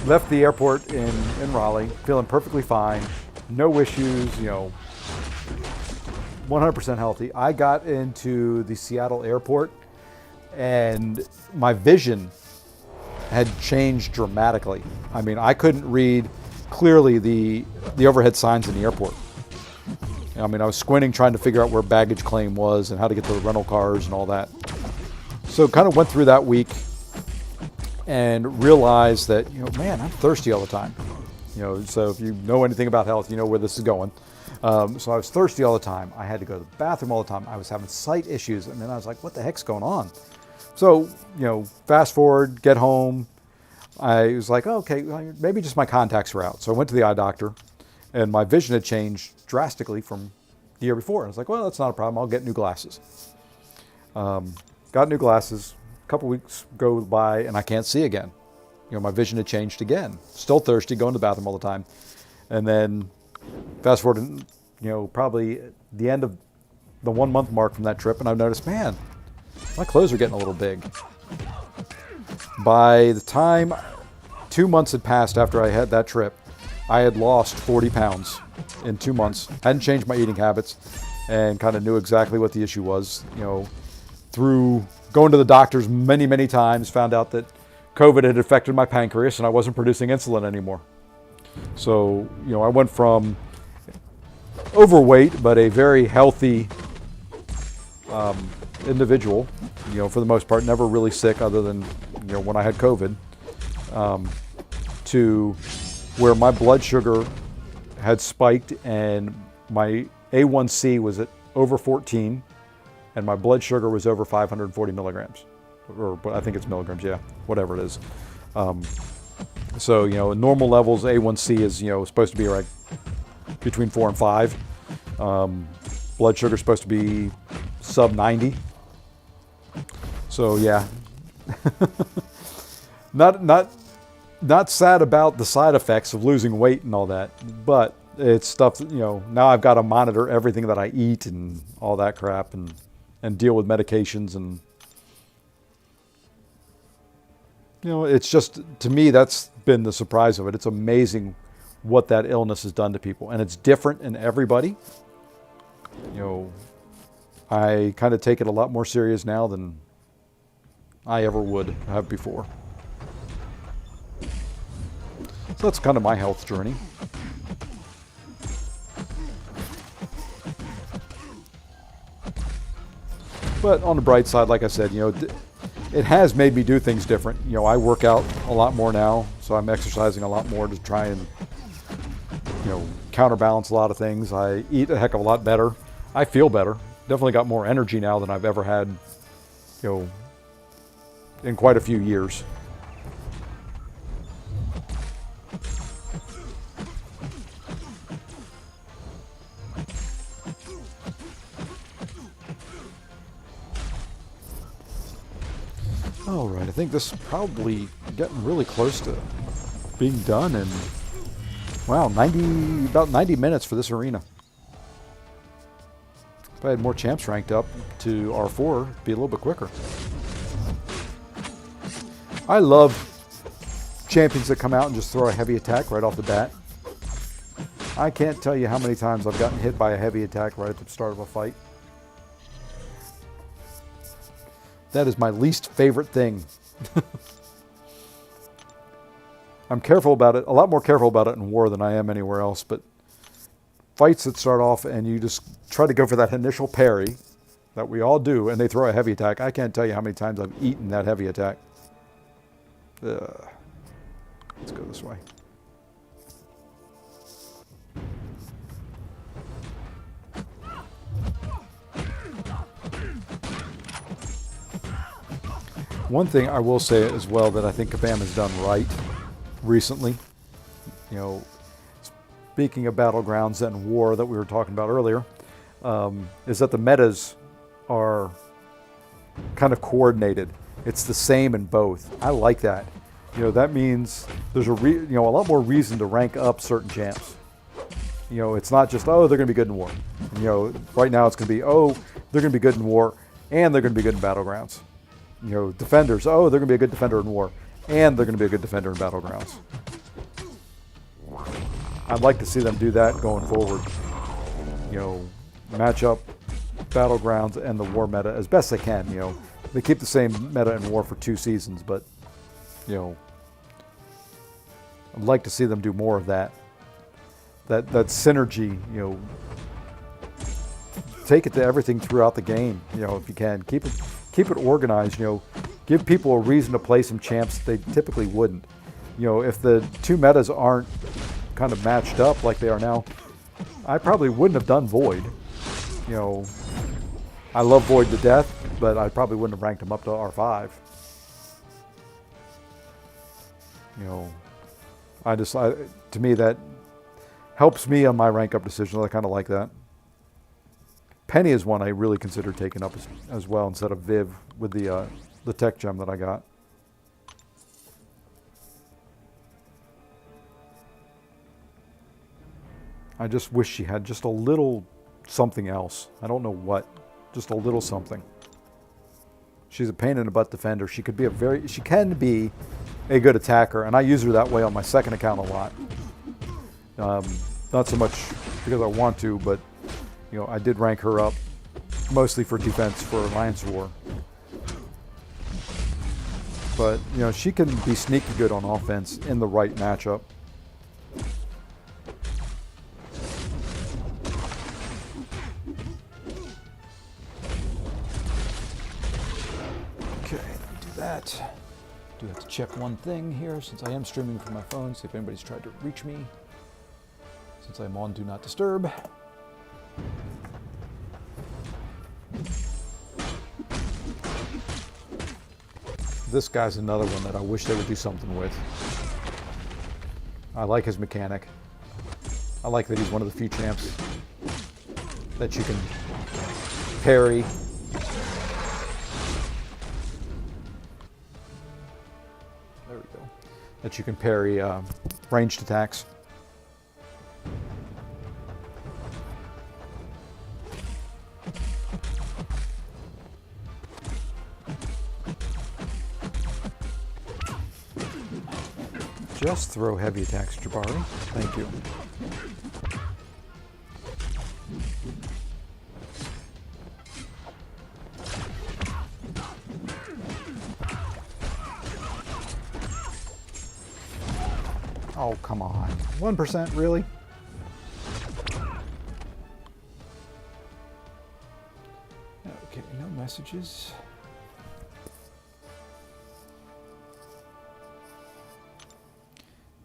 left the airport in Raleigh feeling perfectly fine, no issues, you know, 100% healthy. I got into the Seattle airport. and my vision had changed dramatically. I mean, I couldn't read clearly the overhead signs in the airport. I mean, I was squinting trying to figure out where baggage claim was and how to get to the rental cars and all that. So kind of went through that week and realized that, man, I'm thirsty all the time. So if you know anything about health, you know where this is going. So I was thirsty all the time. I had to go to the bathroom all the time. I was having sight issues. And then I was like, what the heck's going on? So, fast forward, get home. I was like, oh, okay, maybe just my contacts were out. So I went to the eye doctor, and my vision had changed drastically from the year before. I was like, well, that's not a problem. I'll get new glasses. Got new glasses. A couple weeks go by, and I can't see again. My vision had changed again. Still thirsty, going to the bathroom all the time. And then fast forward, probably the end of the 1 month mark from that trip, and I've noticed, man, my clothes are getting a little big. By the time 2 months had passed after I had that trip, I had lost 40 pounds in 2 months. Hadn't changed my eating habits and kind of knew exactly what the issue was. Through going to the doctors many, many times, found out that COVID had affected my pancreas and I wasn't producing insulin anymore. So, I went from overweight, but a very healthy individual, for the most part, never really sick other than, when I had COVID, to where my blood sugar had spiked and my A1C was at over 14 and my blood sugar was over 540 milligrams, or I think it's milligrams, yeah, whatever it is. So, in normal levels, A1C is, supposed to be like between 4 and 5. Blood sugar is supposed to be sub 90. So yeah, not sad about the side effects of losing weight and all that, but it's stuff that, now I've got to monitor everything that I eat and all that crap and deal with medications and, it's just, to me, that's been the surprise of it. It's amazing what that illness has done to people, and it's different in everybody. I kind of take it a lot more serious now than I ever would have before. So that's kind of my health journey. But on the bright side, like I said, it has made me do things different. I work out a lot more now, so I'm exercising a lot more to try and, counterbalance a lot of things. I eat a heck of a lot better. I feel better. Definitely got more energy now than I've ever had, in quite a few years. All right, I think this is probably getting really close to being done in, wow, about 90 minutes for this arena. If I had more champs ranked up to R4, it'd be a little bit quicker. I love champions that come out and just throw a heavy attack right off the bat. I can't tell you how many times I've gotten hit by a heavy attack right at the start of a fight. That is my least favorite thing. I'm careful about it, a lot more careful about it in war than I am anywhere else, but fights that start off and you just try to go for that initial parry that we all do, and they throw a heavy attack. I can't tell you how many times I've eaten that heavy attack. Let's go this way. One thing I will say as well that I think Kabam has done right recently, speaking of Battlegrounds and war that we were talking about earlier, is that the metas are kind of coordinated. It's the same in both. I like that. That means there's a lot more reason to rank up certain champs. It's not just, oh, they're going to be good in war. Right now it's going to be, oh, they're going to be good in war and they're going to be good in Battlegrounds. Defenders, oh, they're going to be a good defender in war and they're going to be a good defender in Battlegrounds. I'd like to see them do that going forward. Match up Battlegrounds and the war meta as best they can. They keep the same meta in War for 2 seasons, but, you know, I'd like to see them do more of that. That synergy, you know, take it to everything throughout the game, you know, if you can. Keep it organized, you know, give people a reason to play some champs they typically wouldn't. You know, if the 2 metas aren't kind of matched up like they are now, I probably wouldn't have done Void. You know, I love Void to death, but I probably wouldn't have ranked him up to R5. You know, to me that helps me on my rank up decisions. I kind of like that. Penny is one I really consider taking up as well instead of Viv with the tech gem that I got. I just wish she had just a little something else. I don't know what, just a little something. She's a pain in the butt defender. She can be a good attacker, and I use her that way on my second account a lot. Not so much because I want to, but you know, I did rank her up mostly for defense for Alliance War. But you know, she can be sneaky good on offense in the right matchup. Okay, let me do that. Do have to check one thing here since I am streaming from my phone, see if anybody's tried to reach me. Since I'm on Do Not Disturb. This guy's another one that I wish they would do something with. I like his mechanic. I like that he's one of the few champs that you can parry. There we go. That you can parry ranged attacks. Just throw heavy attacks, Jabari. Thank you. Oh, come on. 1%, really? Okay, no messages.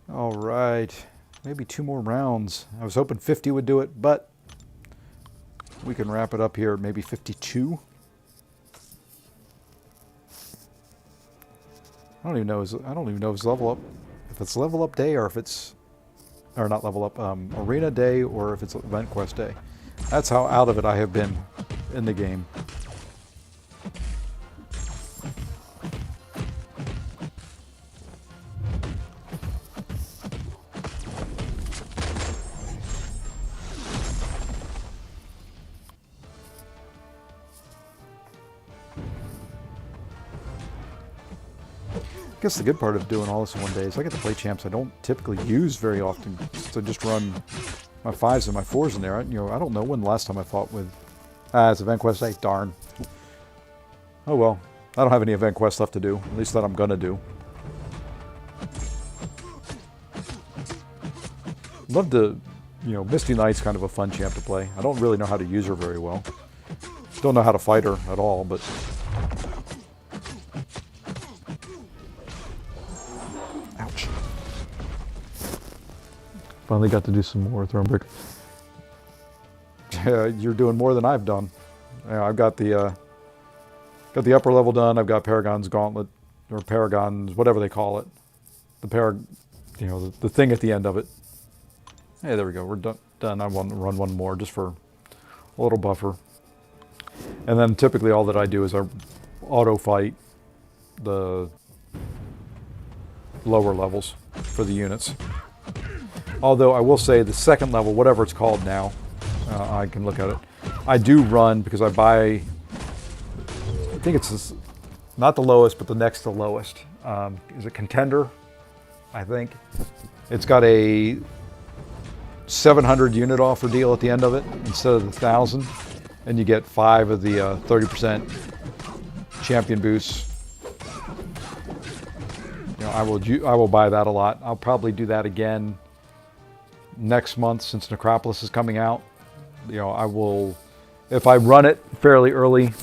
All right, maybe 2 more rounds. I was hoping 50 would do it, but we can wrap it up here at maybe 52. I don't even know if it's level up. If it's level up day or if it's, or not level up, arena day or if it's event quest day. That's how out of it I have been in the game. I guess the good part of doing all this in one day is I get to play champs I don't typically use very often. So just run my 5s and my 4s in there. You know, I don't know when the last time I fought with. It's event quest day. Darn. Oh well, I don't have any event quests left to do. At least that I'm gonna do. Love to, you know, Misty Knight's kind of a fun champ to play. I don't really know how to use her very well. Don't know how to fight her at all, but. Ouch. Finally got to do some more Thronebrick. You're doing more than I've done. I've got the upper level done. I've got Paragon's Gauntlet, or Paragon's, whatever they call it. The thing at the end of it. Hey, there we go. We're done. I want to run one more just for a little buffer. And then typically all that I do is I auto fight the lower levels for the units. Although I will say the second level, whatever it's called now, I can look at it. I do run because I buy, I think it's not the lowest, but the next to lowest. Is it Contender? I think. It's got a 700 unit offer deal at the end of it instead of the 1,000. And you get 5 of the 30% champion boosts. You know, I will buy that a lot. I'll probably do that again next month since Necropolis is coming out. You know, I will, if I run it fairly early,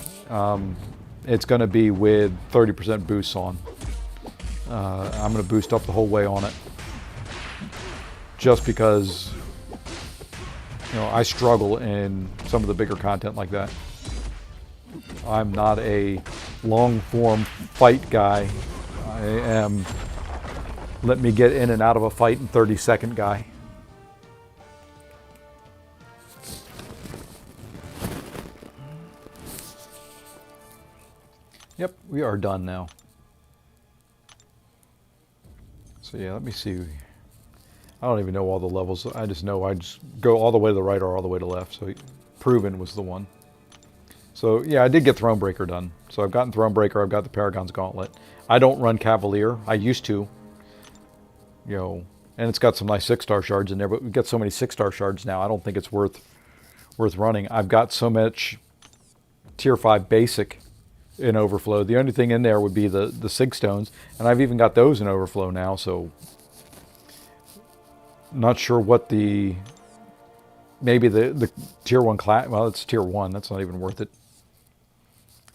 it's going to be with 30% boosts on. I'm going to boost up the whole way on it, just because, you know, I struggle in some of the bigger content like that. I'm not a long form fight guy. I am let me get in and out of a fight in 30-second guy. Yep, we are done now. So yeah, let me see. I don't even know all the levels. I just know I just go all the way to the right or all the way to the left. So Proven was the one. So yeah, I did get Thronebreaker done. So I've gotten Thronebreaker, I've got the Paragon's Gauntlet. I don't run Cavalier. I used to. You know, and it's got some nice 6-star shards in there, but we get so many 6-star shards now, I don't think it's worth running. I've got so much tier 5 basic in Overflow. The only thing in there would be the Sig Stones, and I've even got those in Overflow now, so not sure what maybe the tier 1 class, well, it's tier 1, that's not even worth it.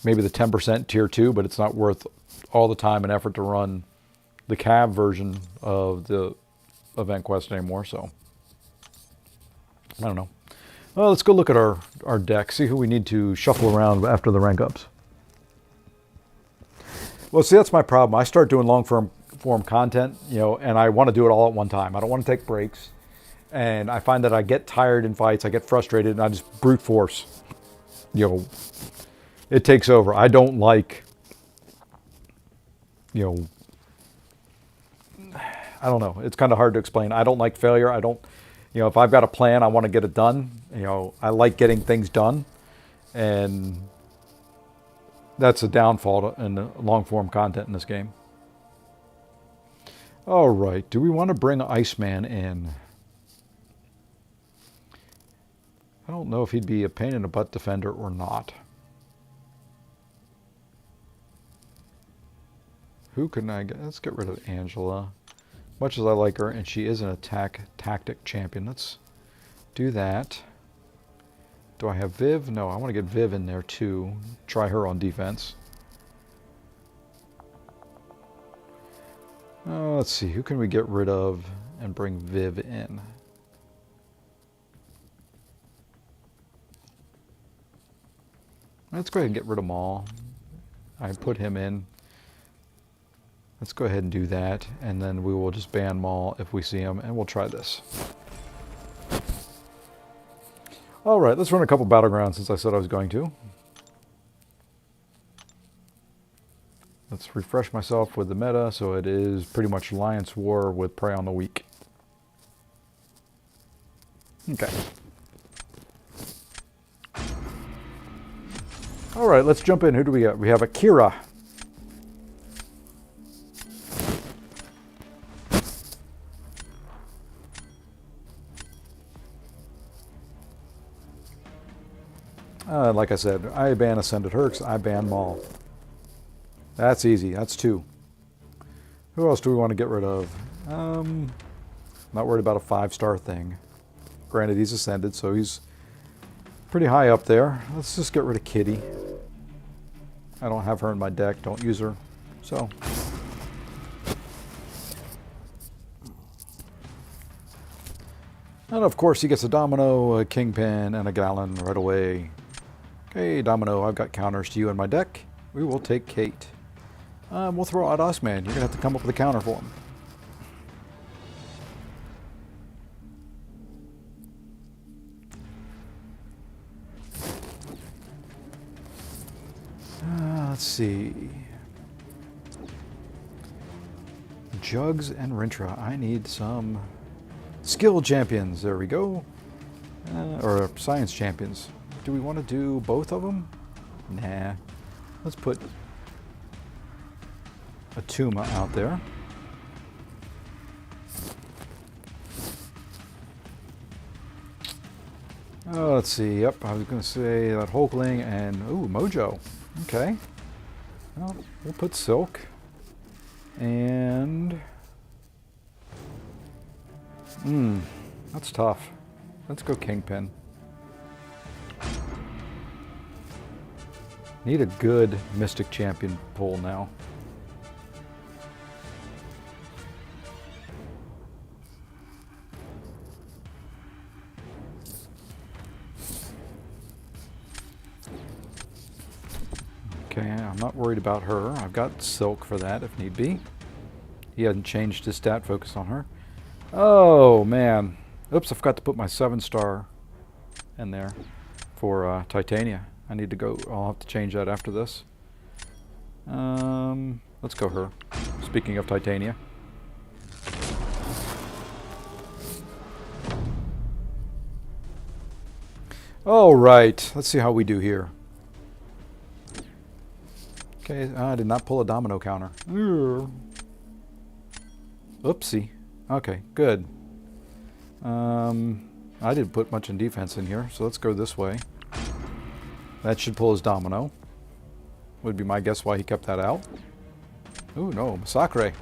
Maybe the 10% tier 2, but it's not worth all the time and effort to run the Cav version of the event quest anymore, so I don't know. Well, let's go look at our deck, see who we need to shuffle around after the rank ups. Well, see, that's my problem. I start doing long form content, you know, and I want to do it all at one time. I don't want to take breaks, and I find that I get tired in fights, I get frustrated, and I just brute force. You know, it takes over. I don't like, you know, I don't know. It's kind of hard to explain. I don't like failure. I don't, you know, if I've got a plan, I want to get it done. You know, I like getting things done, and that's a downfall in the long form content in this game. All right, do we want to bring Iceman in? I don't know if he'd be a pain in the butt defender or not. Who can I get? Let's get rid of Angela. Much as I like her, and she is an attack tactic champion. Let's do that. Do I have Viv? No, I want to get Viv in there too. Try her on defense. Let's see, who can we get rid of and bring Viv in? Let's go ahead and get rid of Maul. I put him in. Let's go ahead and do that, and then we will just ban Maul if we see him, and we'll try this. All right, let's run a couple Battlegrounds since I said I was going to. Let's refresh myself with the meta, so it is pretty much Alliance War with Prey on the Weak. Okay. All right, let's jump in. Who do we got? We have Akira. Like I said, I ban Ascended Herx, I ban Maul. That's easy, that's 2. Who else do we want to get rid of? Not worried about a 5-star thing. Granted, he's Ascended, so he's pretty high up there. Let's just get rid of Kitty. I don't have her in my deck, don't use her, so. And of course he gets a Domino, a Kingpin, and a Gallon right away. Okay, Domino, I've got counters to you in my deck. We will take Kate. We'll throw out Iceman. You're going to have to come up with a counter for him. Let's see. Jugs and Rintra. I need some skill champions. There we go. Or science champions. Do we want to do both of them? Nah. Let's put a Tuma out there. Let's see. Yep, I was going to say that Hulkling and ooh, Mojo. Okay. Well, we'll put Silk. And... that's tough. Let's go Kingpin. Need a good Mystic Champion pull now. Okay, I'm not worried about her. I've got Silk for that if need be. He hasn't changed his stat focus on her. Oh, man. Oops, I forgot to put my 7-star in there for Titania. I need to go. I'll have to change that after this. Let's go her. Speaking of Titania. All right. Let's see how we do here. Okay, I did not pull a domino counter. Oopsie. Okay, good. I didn't put much in defense in here, so let's go this way. That should pull his domino. Would be my guess why he kept that out. Ooh, no, Massacre.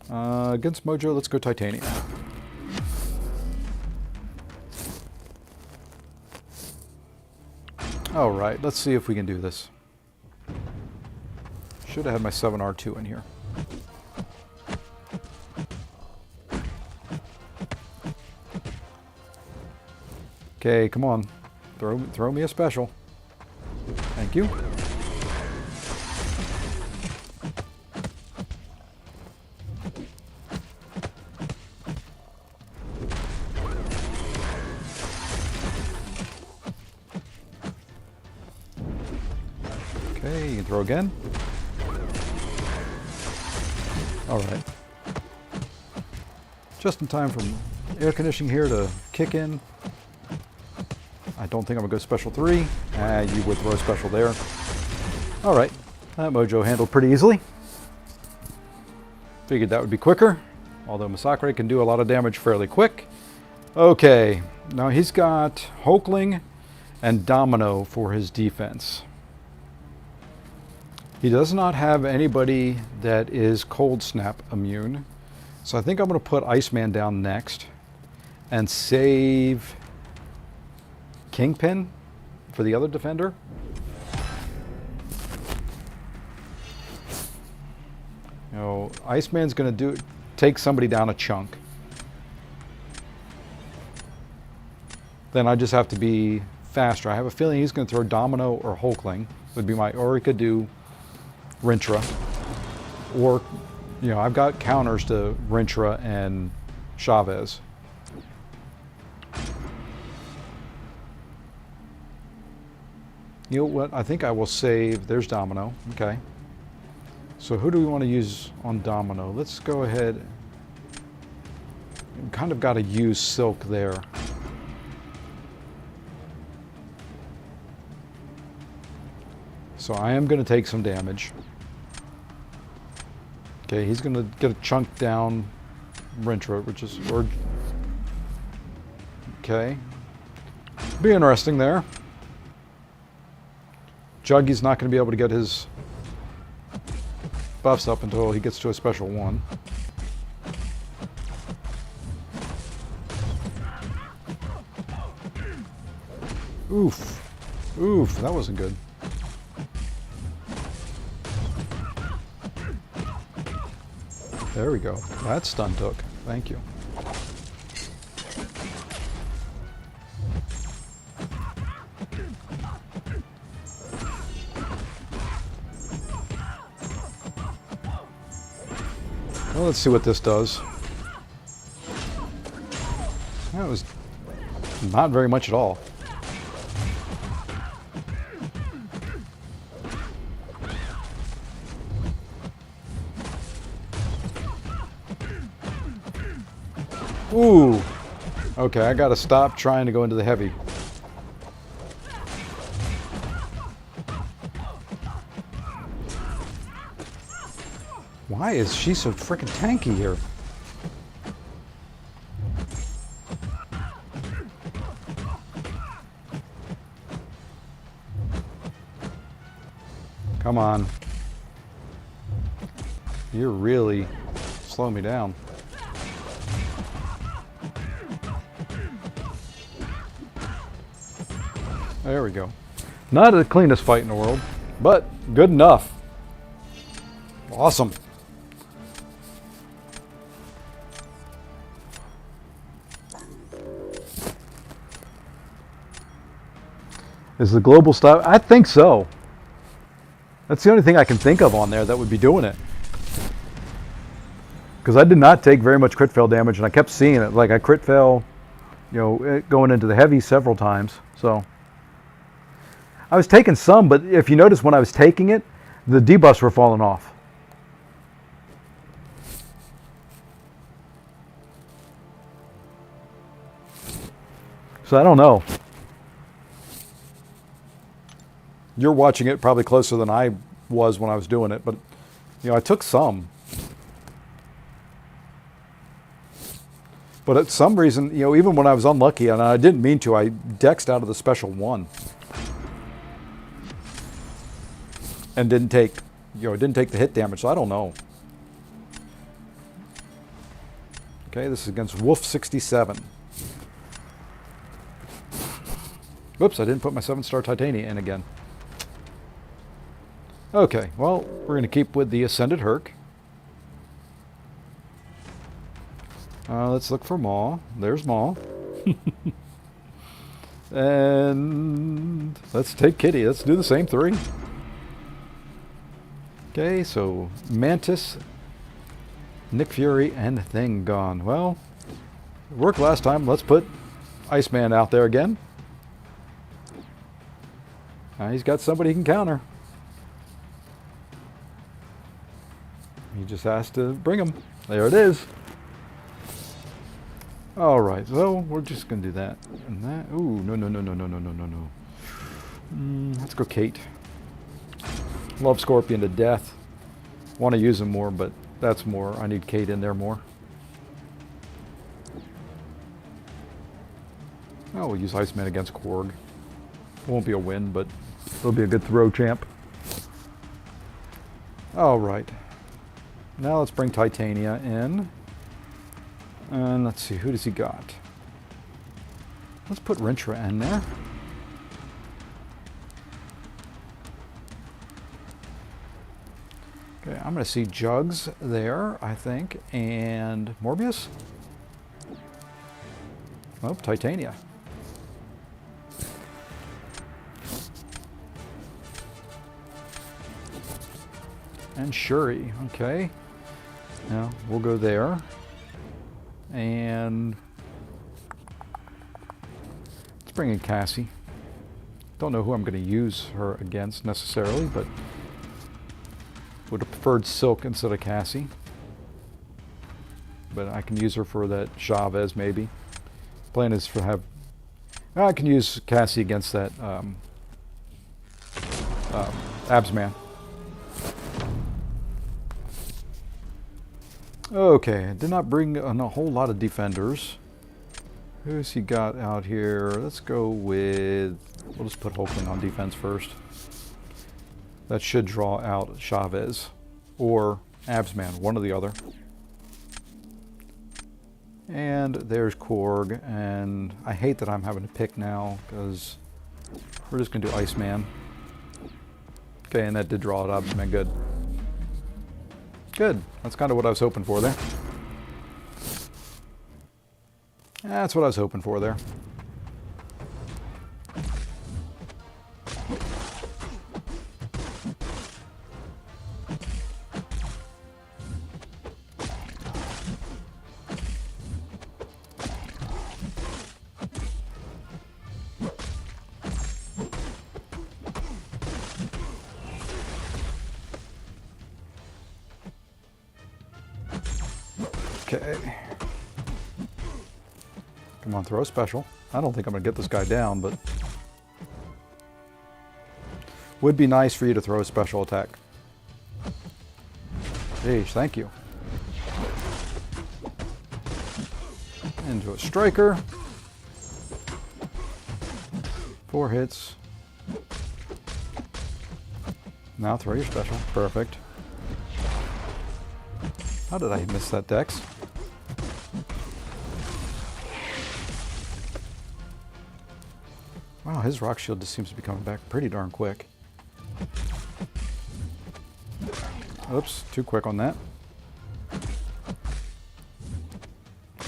Against Mojo, let's go Titania. Alright, let's see if we can do this. Should have had my 7R2 in here. Okay, come on. Throw me a special. Thank you. Okay, you can throw again. All right. Just in time for air conditioning here to kick in. I don't think I'm going to go special 3. You would throw a special there. All right. That Mojo handled pretty easily. Figured that would be quicker. Although Massacre can do a lot of damage fairly quick. Okay. Now he's got Hulkling and Domino for his defense. He does not have anybody that is Cold Snap immune. So I think I'm going to put Iceman down next. And save Kingpin for the other defender. You know, Iceman's going to take somebody down a chunk. Then I just have to be faster. I have a feeling he's going to throw Domino or Hulkling. Would be my, or he could do Rintra. Or, you know, I've got counters to Rintra and Chavez. You know what? I think I will save. There's Domino. Okay. So who do we want to use on Domino? Let's go ahead. We've kind of got to use Silk there. So I am going to take some damage. Okay, he's going to get a chunk down Rintra, which is... Okay. Be interesting there. Juggy's not going to be able to get his buffs up until he gets to a special 1. Oof. Oof, that wasn't good. There we go. That stun took. Thank you. Well, let's see what this does. That was not very much at all. Ooh. Okay, I gotta stop trying to go into the heavy. Why is she so freaking tanky here? Come on. You're really slowing me down. There we go. Not the cleanest fight in the world, but good enough. Awesome. Is the global style? I think so. That's the only thing I can think of on there that would be doing it. Because I did not take very much crit fail damage, and I kept seeing it. Like I crit fail, you know, going into the heavy several times. So I was taking some, but if you notice when I was taking it, the debuffs were falling off. So I don't know. You're watching it probably closer than I was when I was doing it, but you know, I took some. But at some reason, you know, even when I was unlucky, and I didn't mean to, I dexed out of the special one. And didn't take, you know, didn't take the hit damage, so I don't know. Okay, this is against Wolf 67. Whoops, I didn't put my 7-star Titania in again. Okay, well, we're going to keep with the Ascended Herc. Let's look for Maw. There's Maw. And let's take Kitty. Let's do the same 3. Okay, so Mantis, Nick Fury, and Thing gone. Well, it worked last time. Let's put Iceman out there again. He's got somebody he can counter. He just has to bring him. There it is. All right, so we're just going to do that and that. Ooh, no. Let's go Kate. Love Scorpion to death. Want to use him more, but that's more. I need Kate in there more. Oh, we'll use Iceman against Korg. Won't be a win, but it'll be a good throw champ. All right. Now let's bring Titania in. And let's see, who does he got? Let's put Rintra in there. Okay, I'm going to see Jugs there, I think, and Morbius. Oh, Titania. And Shuri, okay. Now we'll go there. And let's bring in Cassie. Don't know who I'm going to use her against necessarily, but would have preferred Silk instead of Cassie. But I can use her for that Chavez maybe. Plan is to have... I can use Cassie against that Absman. Okay, I did not bring a whole lot of defenders. Who's he got out here? Let's go with... We'll just put Hulkling on defense first. That should draw out Chavez or Absman, one or the other. And there's Korg, and I hate that I'm having to pick now because we're just going to do Iceman. Okay, and that did draw it Absman, good. Good. That's kind of what I was hoping for there. That's what I was hoping for there. Okay. Come on, throw a special. I don't think I'm going to get this guy down, but... Would be nice for you to throw a special attack. Jeez, thank you. Into a striker. 4 hits. Now throw your special. Perfect. How did I miss that, Dex? Wow, his rock shield just seems to be coming back pretty darn quick. Oops, too quick on that.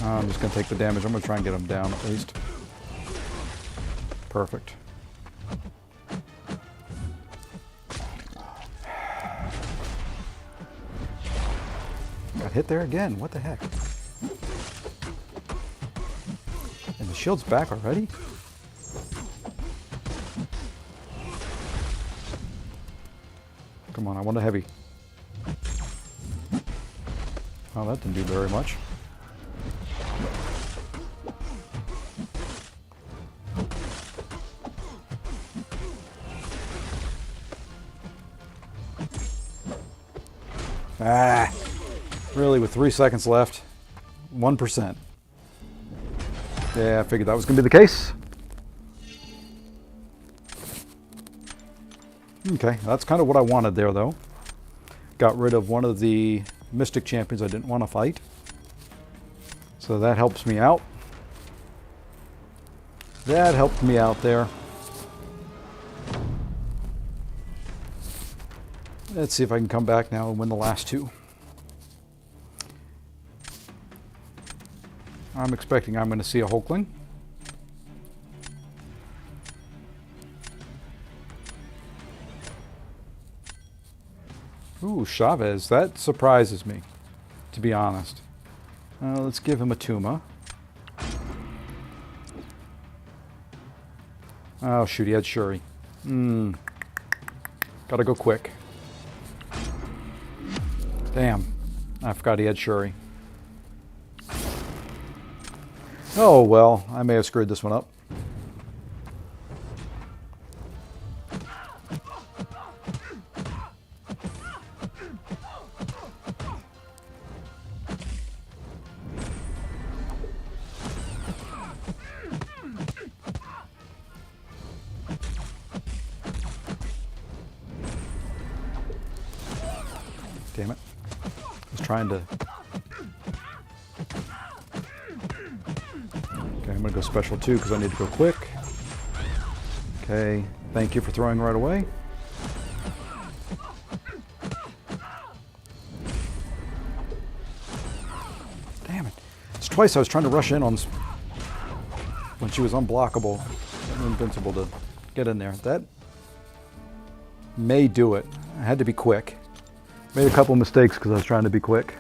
I'm just going to take the damage. I'm going to try and get him down at least. Perfect. Got hit there again. What the heck? And the shield's back already? Come on, I want a heavy. Oh, that didn't do very much. Ah, really, with 3 seconds left, 1%. Yeah, I figured that was going to be the case. Okay, that's kind of what I wanted there, though. Got rid of one of the Mystic champions I didn't want to fight. So that helps me out. That helped me out there. Let's see if I can come back now and win the last two. I'm expecting I'm going to see a Hulkling. Ooh, Chavez. That surprises me, to be honest. Let's give him a Tuma. Oh, shoot, he had Shuri. Gotta go quick. Damn, I forgot he had Shuri. Oh, well, I may have screwed this one up. Damn it. I was trying to... Okay, I'm going to go special too because I need to go quick. Okay, thank you for throwing right away. Damn it. It's twice I was trying to rush in on when she was unblockable and invincible to get in there. That may do it. I had to be quick. Made a couple mistakes because I was trying to be quick.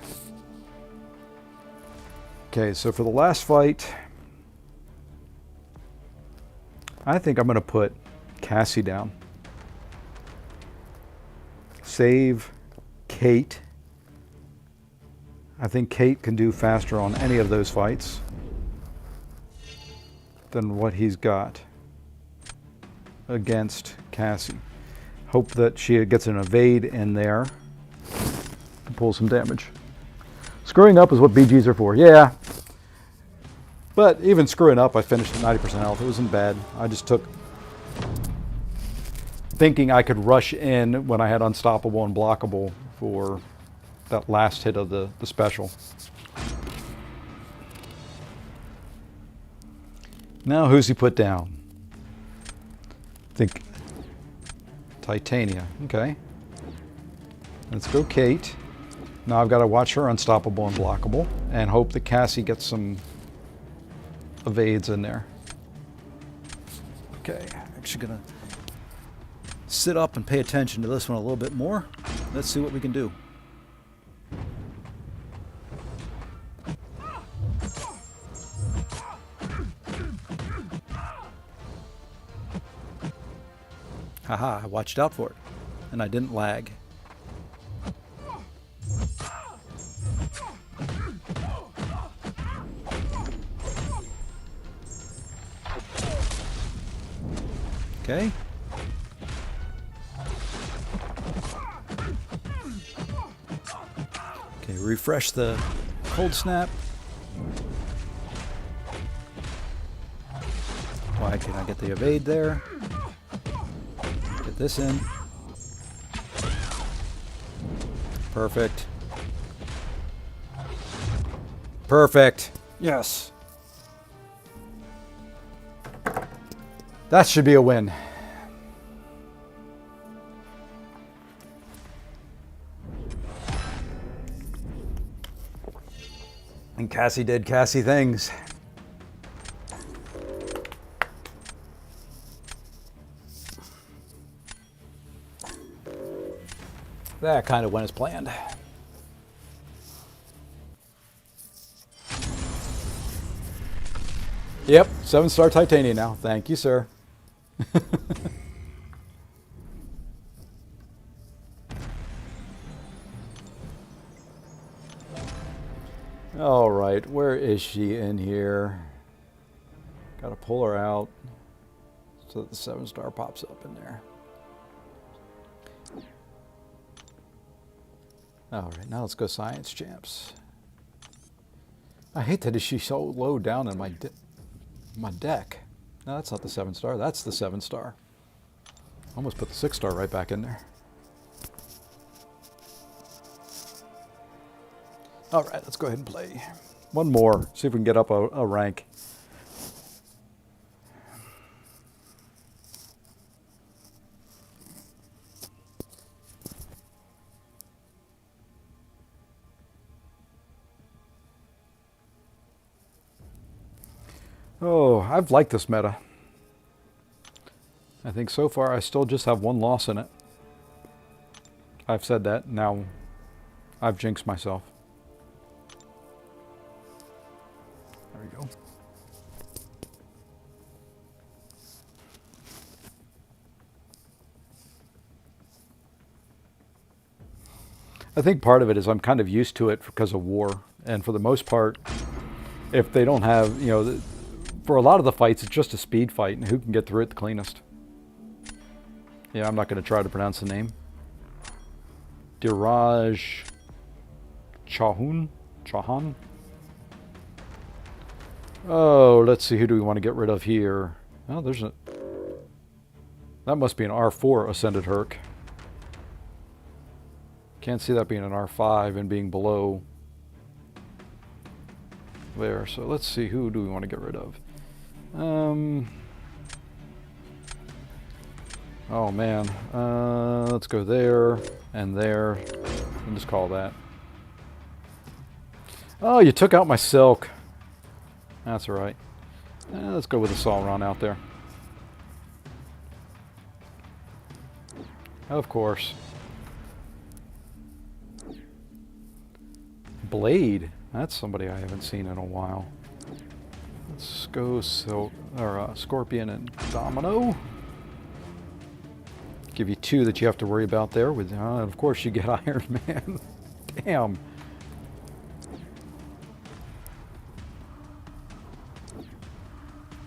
Okay, so for the last fight, I think I'm going to put Cassie down. Save Kate. I think Kate can do faster on any of those fights than what he's got against Cassie. Hope that she gets an evade in there. Pull some damage. Screwing up is what BGs are for. Yeah. But even screwing up, I finished at 90% health. It wasn't bad. I just took thinking I could rush in when I had unstoppable and blockable for that last hit of the special. Now who's he put down? I think Titania. Okay. Let's go Kate. Now I've got to watch her unstoppable and blockable and hope that Cassie gets some evades in there. Okay, actually gonna sit up and pay attention to this one a little bit more. Let's see what we can do. Haha, I watched out for it and I didn't lag. Okay. Okay, refresh the cold snap. Why can I get the evade there? Get this in. Perfect. Perfect. Yes. That should be a win. And Cassie did Cassie things. That kind of went as planned. Yep, 7-star titanium now. Thank you, sir. All right, where is she in here? Got to pull her out so that the 7-star pops up in there. All right, now let's go science champs. I hate that she's so low down in my deck. No, that's not the 7-star. That's the 7-star. Almost put the 6-star right back in there. All right, let's go ahead and play one more. See if we can get up a rank. Oh, I've liked this meta. I think so far I still just have one loss in it. I've said that. Now I've jinxed myself. There we go. I think part of it is I'm kind of used to it because of war. And for the most part, if they don't have, you know, for a lot of the fights, it's just a speed fight, and who can get through it the cleanest. Yeah, I'm not going to try to pronounce the name. Diraj Chauhan? Oh, let's see, who do we want to get rid of here? Oh, there's a... That must be an R4 Ascended Herc. Can't see that being an R5 and being below there. So let's see, who do we want to get rid of? Oh man, let's go there and there and just call that. Oh, you took out my silk. That's all right. Let's go with the Sauron out there. Of course. Blade. That's somebody I haven't seen in a while. Let's go Scorpion and Domino. Give you 2 that you have to worry about there. With of course you get Iron Man. Damn.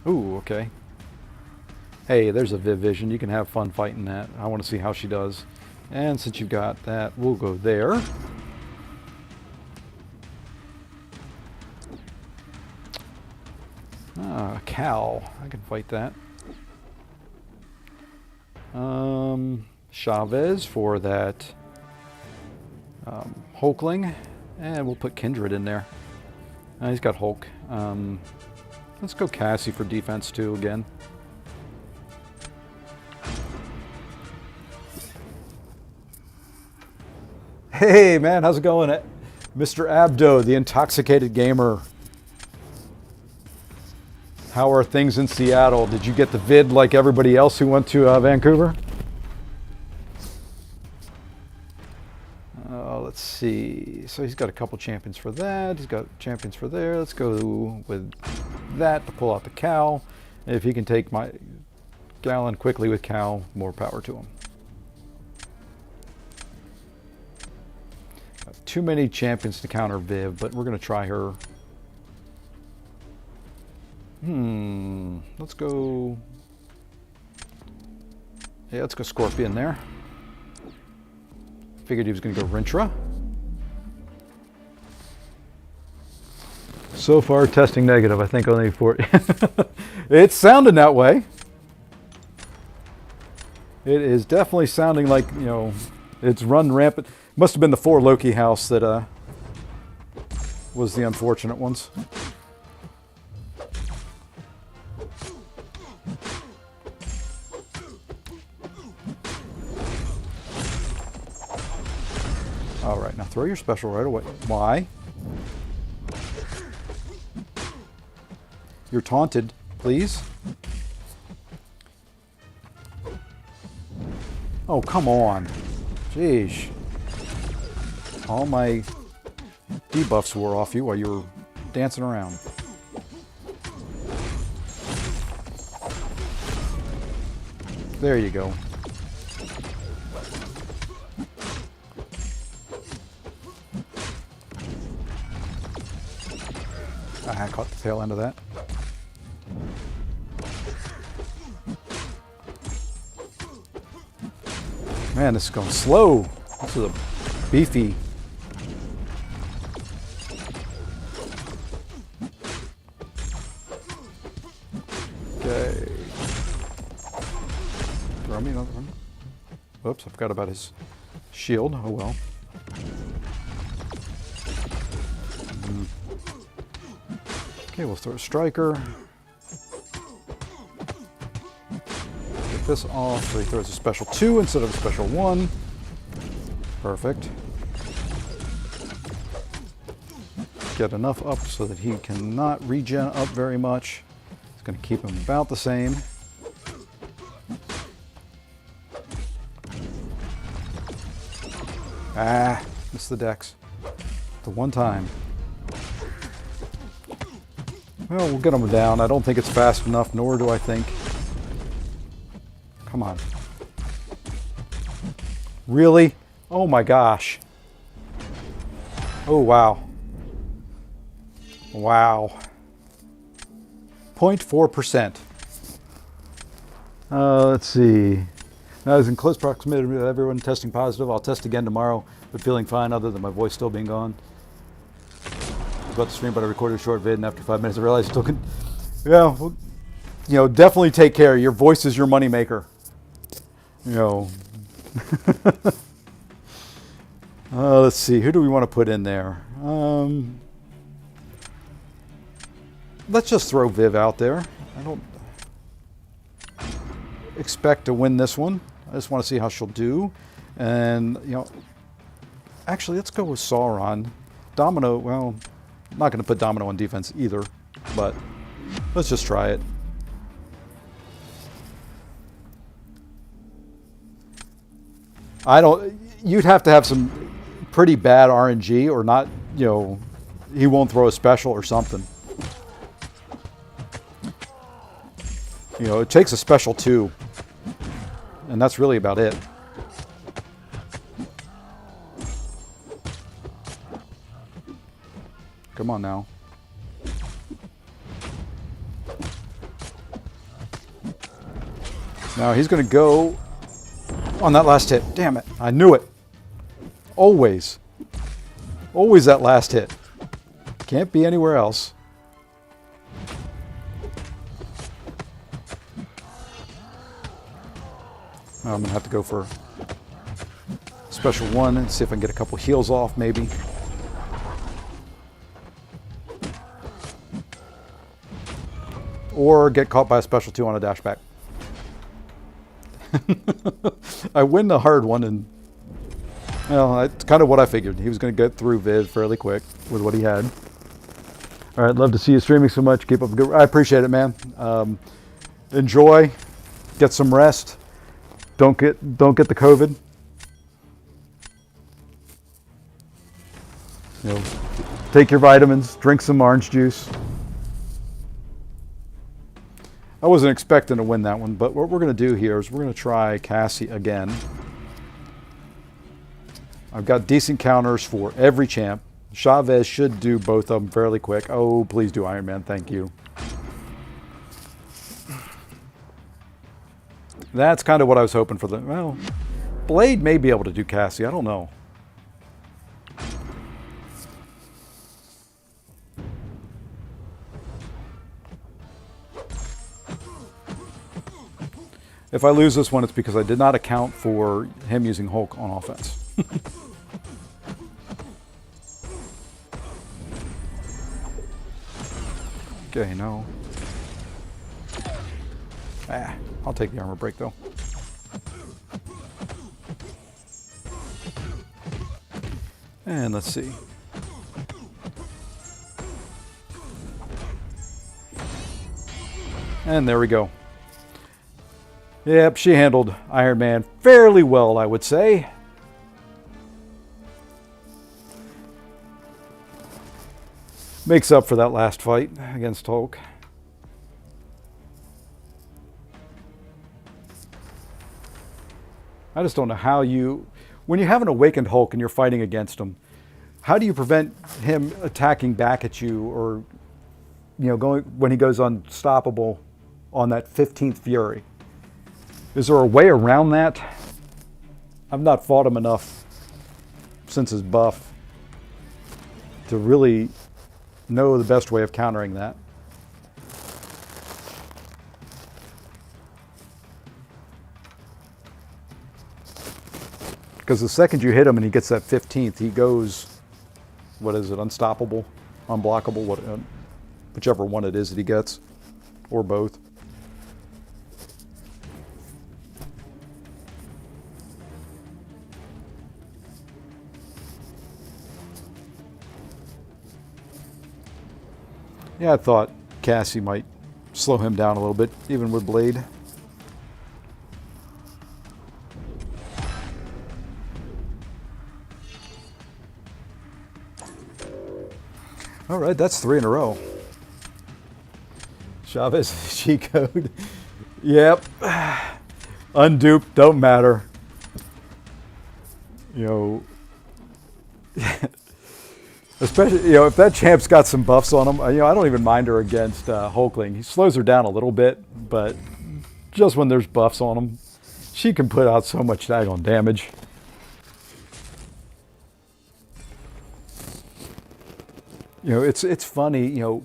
Ooh, okay. Hey, there's a Viv Vision. You can have fun fighting that. I want to see how she does. And since you've got that, we'll go there. Cal. I can fight that. Chavez for that Hulkling. And we'll put Kindred in there. He's got Hulk. Let's go Cassie for defense too again. Hey man, how's it going? Mr. Abdo, the intoxicated gamer. How are things in Seattle? Did you get the vid like everybody else who went to Vancouver? Let's see. So he's got a couple champions for that. He's got champions for there. Let's go with that to pull out the Cal. If he can take my Gallon quickly with Cal, more power to him. Got too many champions to counter Viv, but we're going to try her. Let's go. Yeah, let's go Scorpion there. Figured he was going to go Rintra. So far, testing negative. I think only 40. It's sounding that way. It is definitely sounding like, you know, it's run rampant. Must have been the 4 Loki house that was the unfortunate ones. All right, now throw your special right away. Why? You're taunted, please. Oh, come on. Jeez. All my debuffs wore off you while you were dancing around. There you go. I caught the tail end of that. Man, this is going slow. This is a beefy. Okay. Throw me another one. Whoops, I forgot about his shield. Oh well. Okay, we'll throw a striker. Get this off so he throws a special 2 instead of a special 1. Perfect. Get enough up so that he cannot regen up very much. It's going to keep him about the same. Ah, missed the dex. The one time. Well, we'll get him down. I don't think it's fast enough, nor do I think. Come on. Really? Oh my gosh. Oh, wow. Wow. 0.4%. Let's see. I was in close proximity to everyone testing positive. I'll test again tomorrow, but feeling fine other than my voice still being gone. I was about to stream, but I recorded a short vid, and after 5 minutes I realized I still couldn't. Yeah, well, you know, definitely take care. Your voice is your moneymaker. You know. Let's see. Who do we want to put in there? Let's just throw Viv out there. I don't expect to win this one. I just want to see how she'll do. And, you know, actually, let's go with Sauron. Domino, well, I'm not going to put Domino on defense either, but let's just try it. You'd have to have some pretty bad RNG or not, you know, he won't throw a special or something. You know, it takes a special 2, and that's really about it. Come on now. Now he's going to go on that last hit. Damn it. I knew it. Always. Always that last hit. Can't be anywhere else. I'm going to have to go for special 1 and see if I can get a couple heals off maybe. Or get caught by a special 2 on a dash back. I win the hard one, and well, that's kind of what I figured. He was going to get through Viv fairly quick with what he had. All right, love to see you streaming so much. Keep up the good. I appreciate it, man. Enjoy. Get some rest. Don't get the COVID. You know, take your vitamins. Drink some orange juice. I wasn't expecting to win that one, but what we're going to do here is we're going to try Cassie again. I've got decent counters for every champ. Chavez should do both of them fairly quick. Oh, please do Iron Man. Thank you. That's kind of what I was hoping for. Well, Blade may be able to do Cassie. I don't know. If I lose this one, it's because I did not account for him using Hulk on offense. Okay, no. Ah, I'll take the armor break though. And let's see. And there we go. Yep, she handled Iron Man fairly well, I would say. Makes up for that last fight against Hulk. I just don't know how you, when you have an awakened Hulk and you're fighting against him, how do you prevent him attacking back at you, or, you know, going when he goes unstoppable on that 15th Fury? Is there a way around that? I've not fought him enough since his buff to really know the best way of countering that. Because the second you hit him and he gets that 15th, he goes, what is it, unstoppable, unblockable, whichever one it is that he gets, or both. Yeah, I thought Cassie might slow him down a little bit, even with Blade. All right, that's 3 in a row. Chavez cheat code. Yep. Unduped, don't matter. You know, especially, you know, if that champ's got some buffs on him, you know, I don't even mind her against Hulkling. He slows her down a little bit, but just when there's buffs on him, she can put out so much daggone damage. You know, it's funny, you know,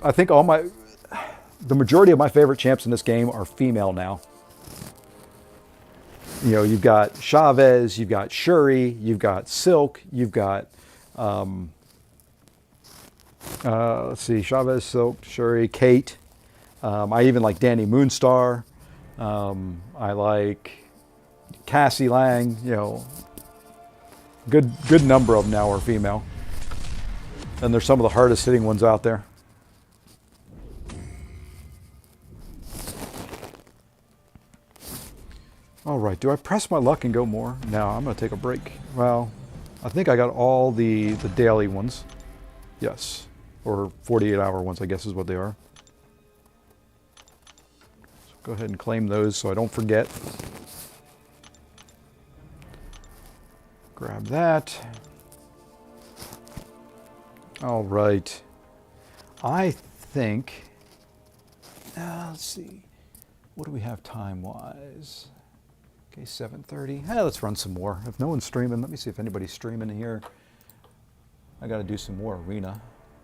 I think the majority of my favorite champs in this game are female now. You know, you've got Chavez, you've got Shuri, you've got Silk, you've got, let's see, Chavez, Silk, Shuri, Kate. I even like Danny Moonstar. I like Cassie Lang, you know, good number of them now are female. And they're some of the hardest hitting ones out there. All right, do I press my luck and go more? No, I'm gonna take a break. Well, I think I got all the daily ones. Yes, or 48-hour ones, I guess is what they are. So go ahead and claim those so I don't forget. Grab that. All right. I think, let's see, what do we have time-wise? Okay, 7:30. Let's run some more. If no one's streaming, let me see if anybody's streaming here. I got to do some more arena,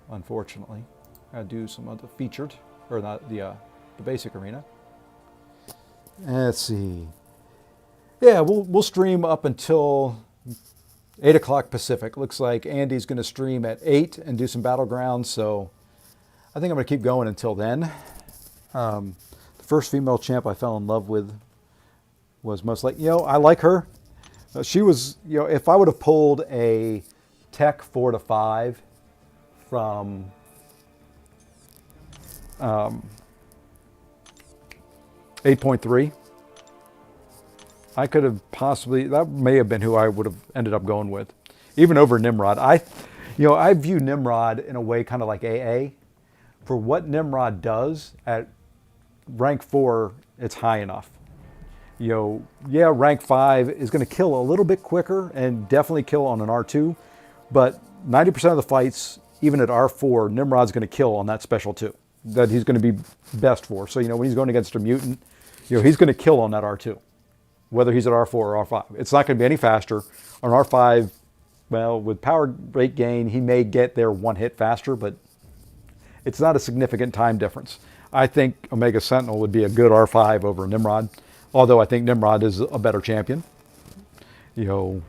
unfortunately. I got to do some of the featured, or not the basic arena. Let's see. Yeah, we'll stream up until 8 o'clock Pacific. Looks like Andy's going to stream at 8 and do some Battlegrounds, so I think I'm going to keep going until then. The first female champ I fell in love with was most like, you know, I like her. She was, you know, if I would have pulled a Tech 4 to 5 from um, 8.3, I could have possibly, that may have been who I would have ended up going with, even over Nimrod. I view Nimrod in a way kind of like AA. For what Nimrod does at rank 4, it's high enough. You know, yeah, rank 5 is going to kill a little bit quicker and definitely kill on an R2, but 90% of the fights, even at R4, Nimrod's going to kill on that special 2 that he's going to be best for. So, you know, when he's going against a mutant, you know, he's going to kill on that R2, whether he's at R4 or R5. It's not going to be any faster. On R5, well, with power rate gain, he may get there one hit faster, but it's not a significant time difference. I think Omega Sentinel would be a good R5 over Nimrod, although I think Nimrod is a better champion. You know,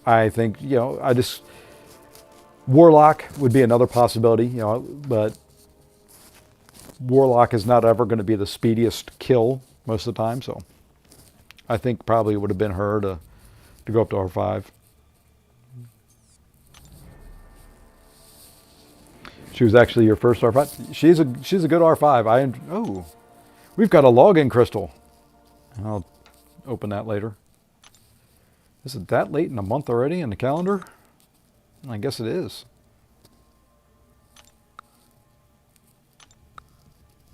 I think, you know, Warlock would be another possibility, you know, but Warlock is not ever going to be the speediest kill most of the time, so I think probably it would have been her to go up to R5. She was actually your first R5. She's a good R5. Oh, we've got a login crystal. I'll open that later. Is it that late in the month already in the calendar? I guess it is.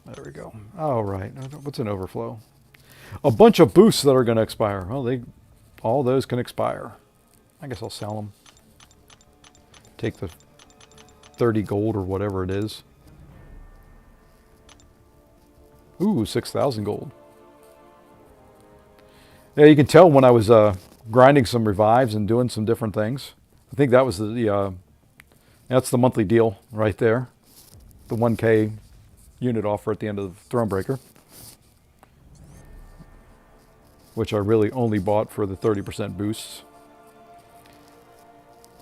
There we go. All right. What's an overflow? A bunch of boosts that are going to expire. Well, all those can expire. I guess I'll sell them. Take the 30 gold or whatever it is. Ooh, 6,000 gold. Yeah, you can tell when I was grinding some revives and doing some different things. I think that was that's the monthly deal right there. The 1K unit offer at the end of the Thronebreaker, which I really only bought for the 30% boosts.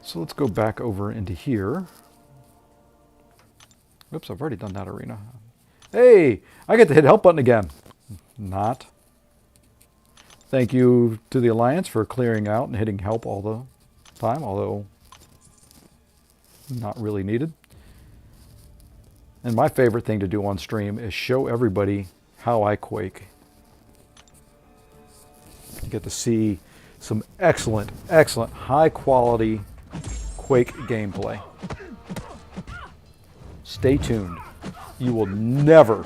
So let's go back over into here. Oops, I've already done that arena. Hey, I get to hit help button again. Not. Thank you to the Alliance for clearing out and hitting help all the time, although not really needed. And my favorite thing to do on stream is show everybody how I quake. You get to see some excellent, excellent, high quality Quake gameplay. Stay tuned. You will never,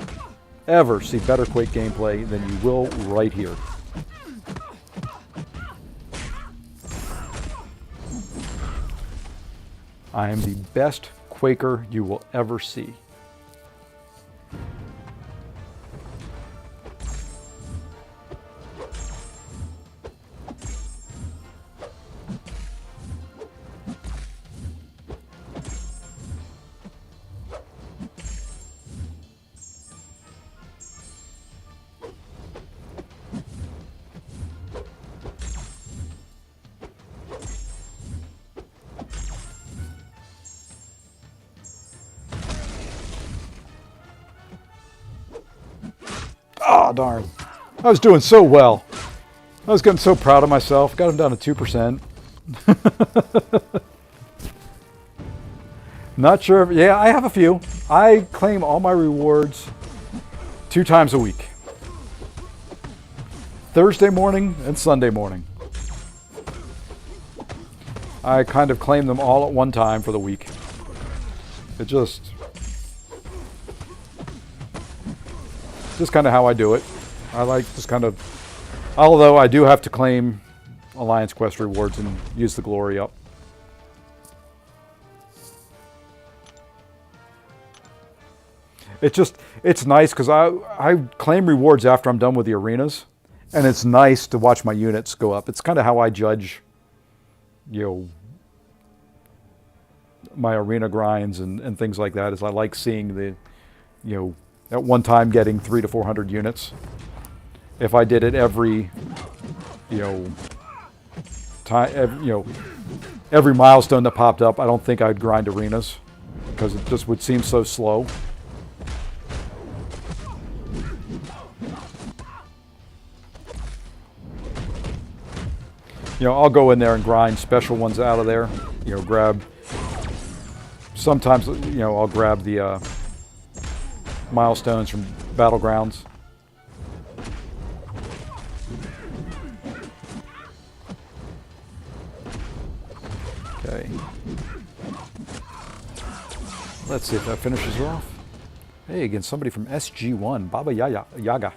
ever see better Quake gameplay than you will right here. I am the best Quaker you will ever see. Oh, darn. I was doing so well. I was getting so proud of myself. Got him down to 2%. Not sure. Yeah, I have a few. I claim all my rewards 2 times a week. Thursday morning and Sunday morning. I kind of claim them all at one time for the week. It just kind of how I do it. I like just kind of, although I do have to claim Alliance Quest rewards and use the glory up. It's nice because I claim rewards after I'm done with the arenas, and it's nice to watch my units go up. It's kind of how I judge, you know, my arena grinds and things like that. Is I like seeing the, you know, at one time getting 300 to 400 units. If I did it every, you know, every milestone that popped up, I don't think I'd grind arenas because it just would seem so slow. You know, I'll go in there and grind special ones out of there. You know, grab. Sometimes, you know, I'll grab the milestones from Battlegrounds. Okay. Let's see if that finishes her off. Hey, again, somebody from SG1, Baba Yaga.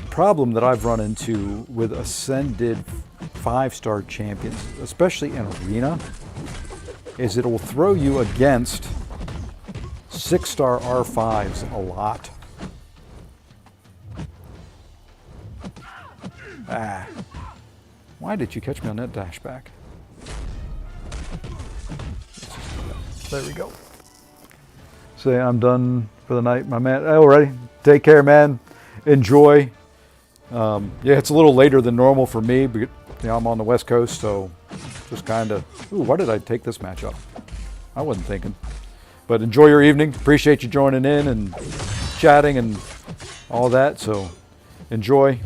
Problem that I've run into with Ascended 5-star champions, especially in Arena, is it will throw you against 6-star R5s a lot. Ah. Why did you catch me on that dashback? There we go. say I'm done for the night, my man. Alrighty, take care, man. Enjoy. Yeah, it's a little later than normal for me, but I'm on the West Coast, so just kind of. Ooh, why did I take this match up? I wasn't thinking. But enjoy your evening. Appreciate you joining in and chatting and all that. So enjoy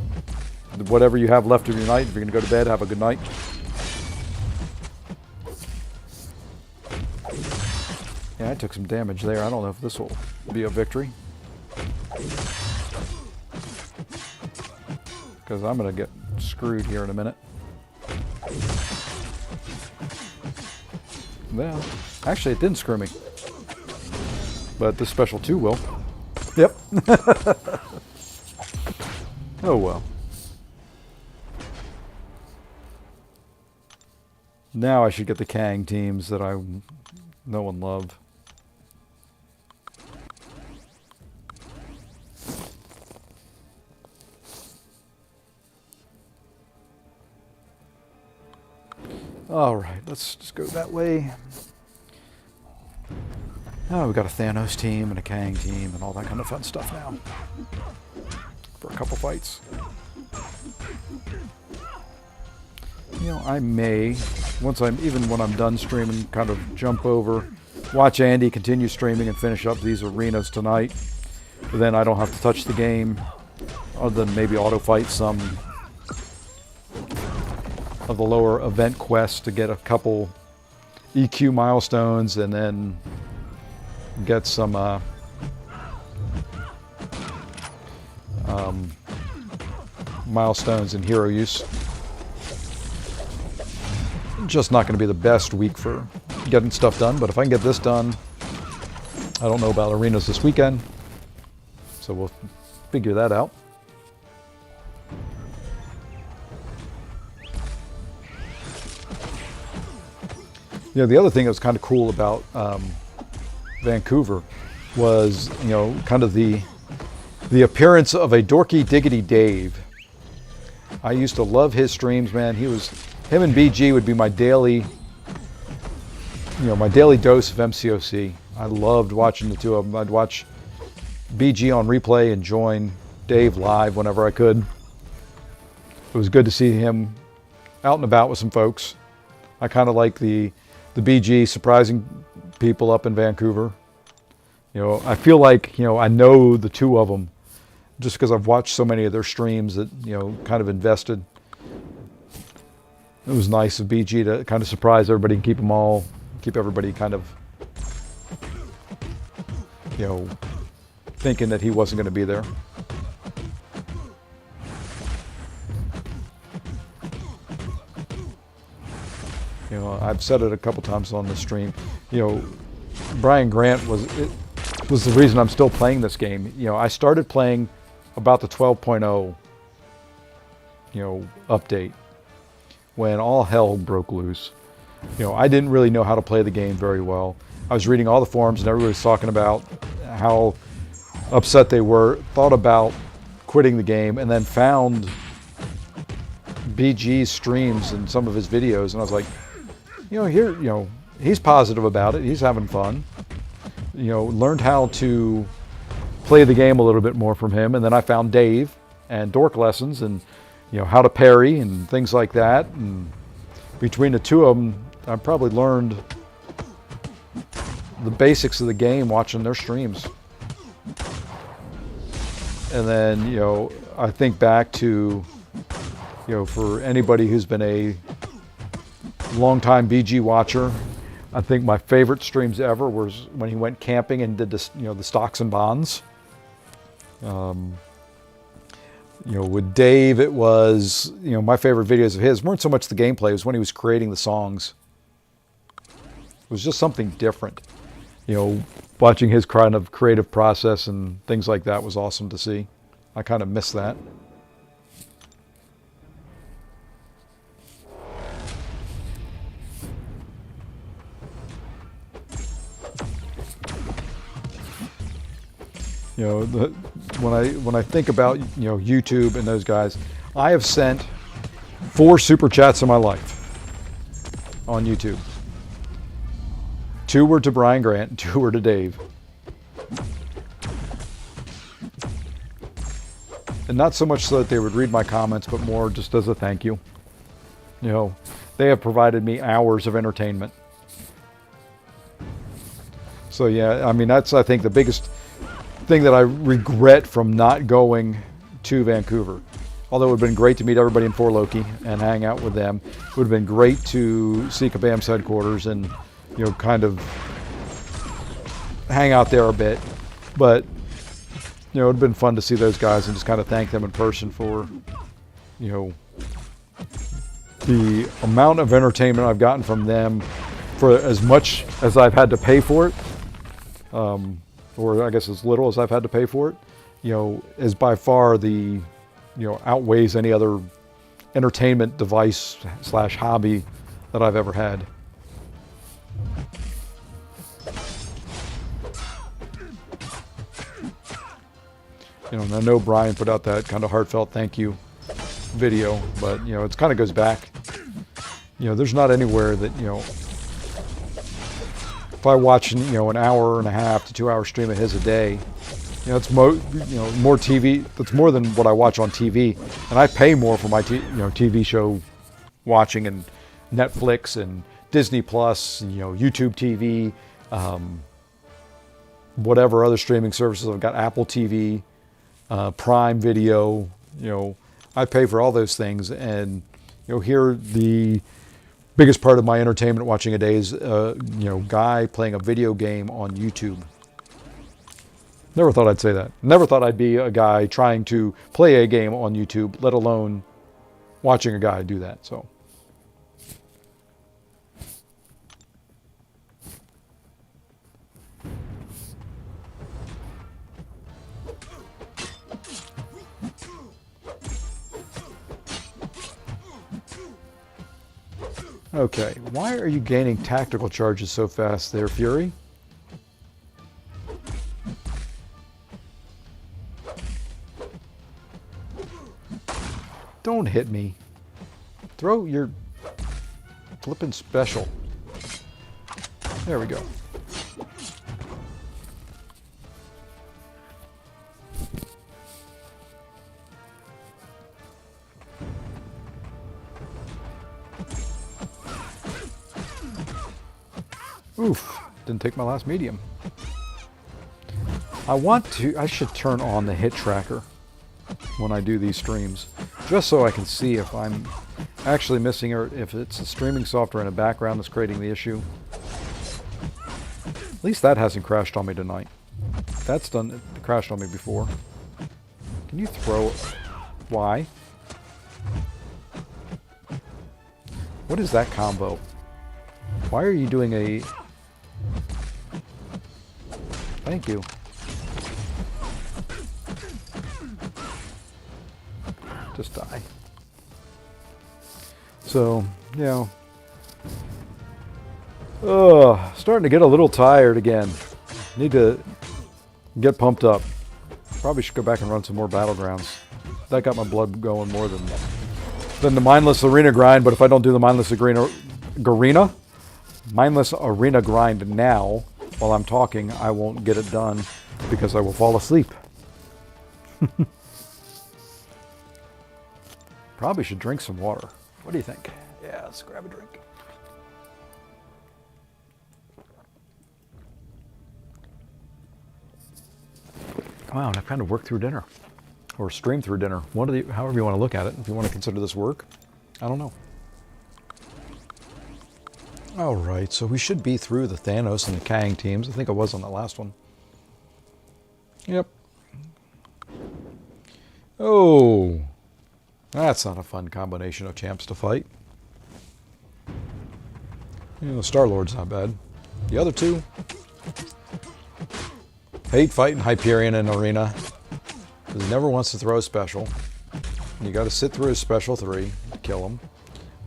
whatever you have left of your night. If you're going to go to bed, have a good night. Yeah, I took some damage there. I don't know if this will be a victory. Because I'm going to get screwed here in a minute. Well, actually it didn't screw me. But this special 2 will. Yep. Oh well. Now I should get the Kang teams that I know and love. All right, let's just go that way. Oh, we've got a Thanos team and a Kang team and all that kind of fun stuff now. For a couple fights. You know, I may, even when I'm done streaming, kind of jump over, watch Andy continue streaming and finish up these arenas tonight. But then I don't have to touch the game, other than maybe auto fight some of the lower event quests to get a couple EQ milestones and then get some milestones in hero use. Just not going to be the best week for getting stuff done, but if I can get this done, I don't know about arenas this weekend, so we'll figure that out. You know, the other thing that was kind of cool about Vancouver was, you know, kind of the appearance of a dorky diggity Dave. I used to love his streams, man. Him and BG would be my daily dose of MCOC. I loved watching the two of them. I'd watch BG on replay and join Dave live whenever I could. It was good to see him out and about with some folks. I kind of like the BG surprising people up in Vancouver. You know, I feel like, you know, I know the two of them just because I've watched so many of their streams that, you know, kind of invested. It was nice of BG to kind of surprise everybody and keep everybody kind of, you know, thinking that he wasn't going to be there. You know, I've said it a couple times on the stream. You know, Brian Grant was the reason I'm still playing this game. You know, I started playing about the 12.0, you know, update when all hell broke loose. You know, I didn't really know how to play the game very well. I was reading all the forums and everybody was talking about how upset they were, thought about quitting the game, and then found BG's streams and some of his videos, and I was like, he's positive about it. He's having fun. You know, learned how to play the game a little bit more from him. And then I found Dave and Dork Lessons and, you know, how to parry and things like that. And between the two of them, I probably learned the basics of the game watching their streams. And then, you know, I think back to, you know, for anybody who's been a longtime BG watcher, I think my favorite streams ever was when he went camping and did this, you know, the stocks and bonds. You know, with Dave, it was, you know, my favorite videos of his weren't so much the gameplay, it was when he was creating the songs. It was just something different. You know, watching his kind of creative process and things like that was awesome to see. I kind of miss that. You know, when I think about, you know, YouTube and those guys, I have sent 4 super chats in my life on YouTube. 2 were to Brian Grant, and 2 were to Dave. And not so much so that they would read my comments, but more just as a thank you. You know, they have provided me hours of entertainment. So yeah, I mean, that's, I think, the biggest thing that I regret from not going to Vancouver. Although it would have been great to meet everybody in Fort Loki and hang out with them. It would have been great to see Kabam's headquarters and, you know, kind of hang out there a bit. But, you know, it would have been fun to see those guys and just kind of thank them in person for, you know, the amount of entertainment I've gotten from them for as much as I've had to pay for it, or I guess as little as I've had to pay for it, you know, is by far the, you know, outweighs any other entertainment device / hobby that I've ever had. You know, and I know Brian put out that kind of heartfelt thank you video, but, you know, it kind of goes back. You know, there's not anywhere that, you know, if I watch, you know, an hour and a half to 2 hour stream of his a day, you know, it's more TV. That's more than what I watch on TV, and I pay more for my TV show watching and Netflix and Disney Plus, you know, YouTube TV, whatever other streaming services I've got, Apple TV, Prime Video. You know, I pay for all those things, and, you know, here the biggest part of my entertainment watching a day is you know, guy playing a video game on YouTube. Never thought I'd say that. Never thought I'd be a guy trying to play a game on YouTube, let alone watching a guy do that. So. Okay, why are you gaining tactical charges so fast there, Fury? Don't hit me. Throw your flippin' special. There we go. Oof, didn't take my last medium. I should turn on the hit tracker when I do these streams, just so I can see if I'm actually missing or if it's a streaming software in the background that's creating the issue. At least that hasn't crashed on me tonight. That's crashed on me before. Can you throw? Why? What is that combo? Why are you doing a... Thank you. Just die. So, you know, starting to get a little tired again. Need to get pumped up. Probably should go back and run some more Battlegrounds. That got my blood going more than the mindless arena grind. But if I don't do the mindless arena grind now, while I'm talking, I won't get it done because I will fall asleep. Probably should drink some water. What do you think? Yeah, let's grab a drink. Wow, and I've kind of worked through dinner. Or streamed through dinner. However you want to look at it. If you want to consider this work. I don't know. Alright, so we should be through the Thanos and the Kang teams. I think I was on the last one. Yep. Oh, that's not a fun combination of champs to fight. You know, Star-Lord's not bad. The other two, hate fighting Hyperion in Arena, because he never wants to throw a special. You got to sit through his special 3 to kill him.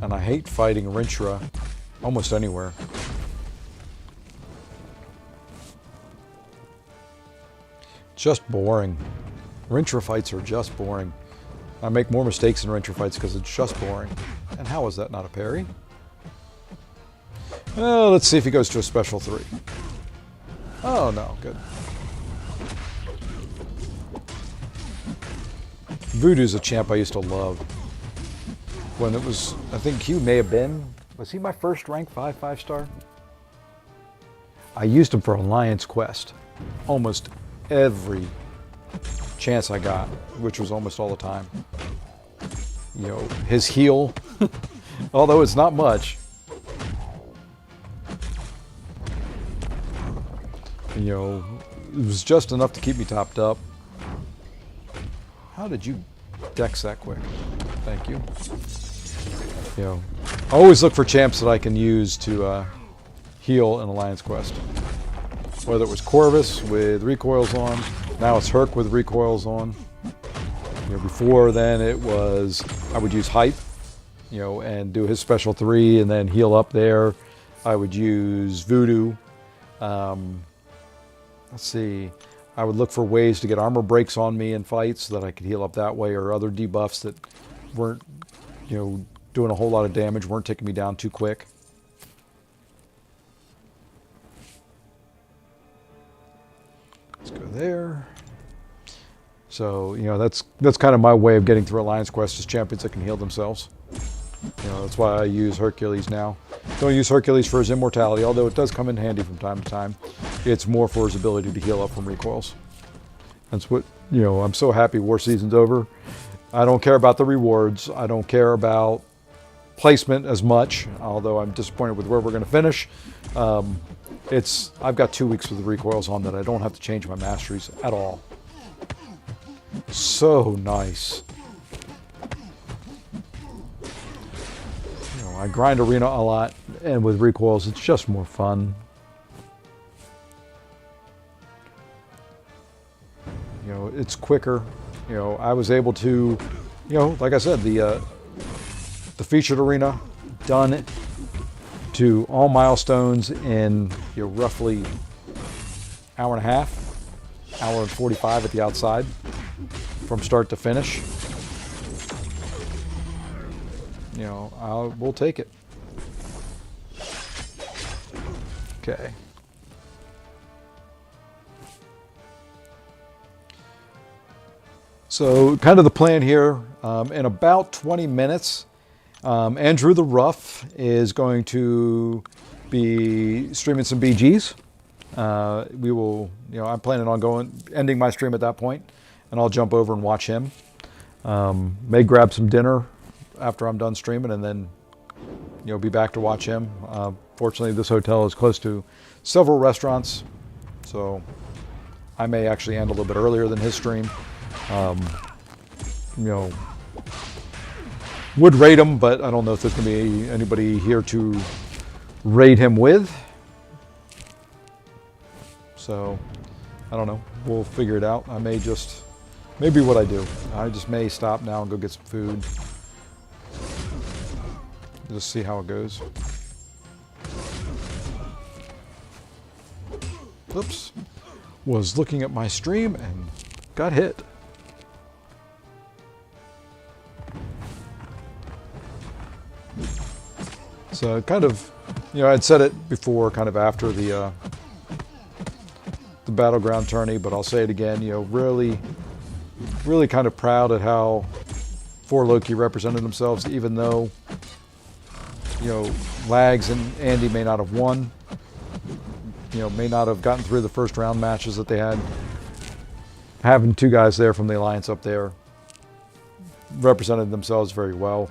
And I hate fighting Rinchra almost anywhere. Just boring. Rinchra fights are just boring. I make more mistakes in Rinchra fights because it's just boring. And how is that not a parry? Well, let's see if he goes to a special 3. Oh no, good. Voodoo's a champ I used to love. When it was, I think Hugh may have been, was he my first rank 5 star? I used him for Alliance Quest almost every chance I got, which was almost all the time. You know, his heal, although it's not much, you know, it was just enough to keep me topped up. How did you dex that quick? Thank you. You know, I always look for champs that I can use to heal in Alliance Quest. Whether it was Corvus with recoils on, now it's Herc with recoils on. You know, before then it was, I would use Hype, you know, and do his special 3 and then heal up there. I would use Voodoo. Let's see, I would look for ways to get armor breaks on me in fights so that I could heal up that way, or other debuffs that weren't, you know, doing a whole lot of damage, weren't taking me down too quick. Let's go there. So, you know, that's kind of my way of getting through Alliance Quest, is champions that can heal themselves. You know, that's why I use Hercules now. Don't use Hercules for his immortality, although it does come in handy from time to time. It's more for his ability to heal up from recoils. That's what, you know, I'm so happy war season's over. I don't care about the rewards. I don't care about placement as much, although I'm disappointed with where we're going to finish. I've got 2 weeks with the recoils on that I don't have to change my masteries at all. So nice. You know, I grind arena a lot, and with recoils it's just more fun. You know, it's quicker. You know, I was able to, you know, like I said, the featured arena done to all milestones in, you know, roughly hour and a half, hour and 45 at the outside, from start to finish. You know, we'll take it. Okay. So kind of the plan here, in about 20 minutes, Andrew the Rough is going to be streaming some BGs. We will, you know, I'm planning on ending my stream at that point, and I'll jump over and watch him. May grab some dinner after I'm done streaming, and then, you know, be back to watch him. Fortunately, this hotel is close to several restaurants, so I may actually end a little bit earlier than his stream. You know, would raid him, but I don't know if there's going to be anybody here to raid him with. So, I don't know. We'll figure it out. I may just, maybe what I do. I just may stop now and go get some food. Just see how it goes. Oops. Was looking at my stream and got hit. So kind of, you know, I'd said it before, kind of after the Battleground tourney, but I'll say it again, you know, really kind of proud at how 4Loki represented themselves, even though, you know, Lags and Andy may not have won, you know, may not have gotten through the first round matches that they had. Having 2 guys there from the Alliance up there represented themselves very well.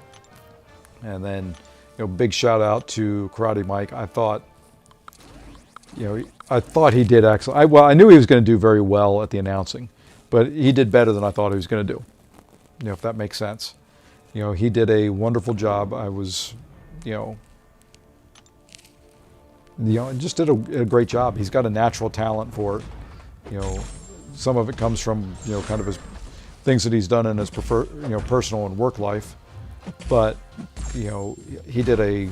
And then, you know, big shout out to Karate Mike. I thought, you know, he did excellent. Well, I knew he was going to do very well at the announcing, but he did better than I thought he was going to do. You know, if that makes sense. You know, he did a wonderful job. I was, you know, just did a great job. He's got a natural talent for it. You know, some of it comes from, you know, kind of his things that he's done in his personal and work life. But, you know, he did a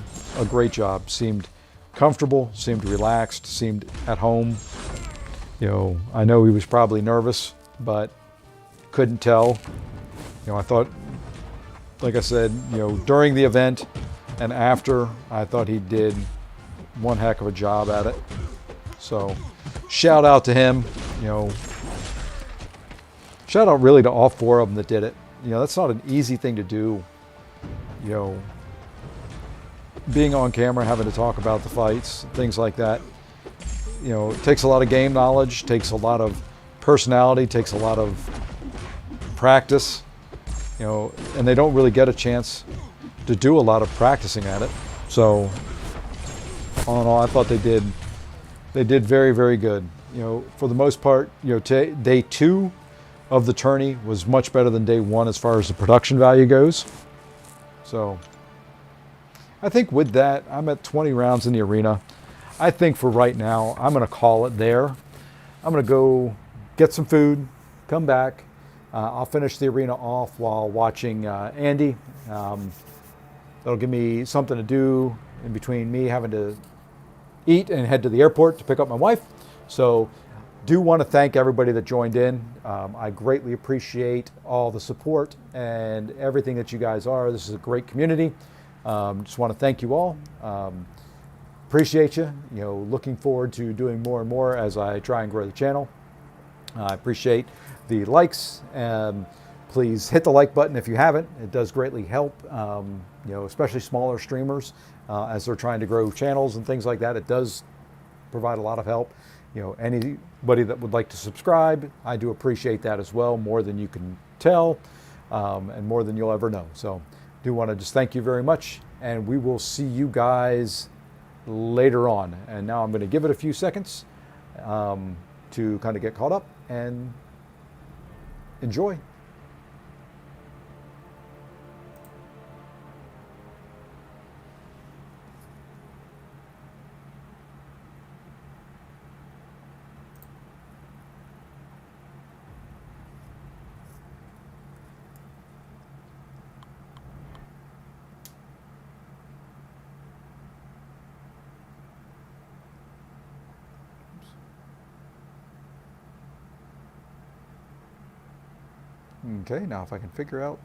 great job. Seemed comfortable, seemed relaxed, seemed at home. You know, I know he was probably nervous, but couldn't tell. You know, I thought, like I said, you know, during the event and after, I thought he did one heck of a job at it. So, shout out to him. You know, shout out really to all 4 of them that did it. that's not an easy thing to do. You know, being on camera, having to talk about the fights, things like that. It takes a lot of game knowledge, takes a lot of personality, takes a lot of practice. And they don't really get a chance to do a lot of practicing at it. So, all in all, I thought they did very, very good. For the most part, day 2 of the tourney was much better than day 1 as far as the production value goes. So, I think with that, I'm at 20 rounds in the arena. I think for right now, I'm going to call it there. I'm going to go get some food, come back. I'll finish the arena off while watching Andy. That'll give me something to do in between me having to eat and head to the airport to pick up my wife. So do want to thank everybody that joined in. I greatly appreciate all the support and everything that you guys are. This is a great community. Just want to thank you all. Appreciate you. Looking forward to doing more and more as I try and grow the channel. I appreciate the likes. Please hit the like button if you haven't. It does greatly help, especially smaller streamers as they're trying to grow channels and things like that. It does provide a lot of help. Anybody that would like to subscribe, I do appreciate that as well, more than you can tell and more than you'll ever know. So do want to just thank you very much, and we will see you guys later on. And now I'm going to give it a few seconds to kind of get caught up and enjoy. Okay, now if I can figure out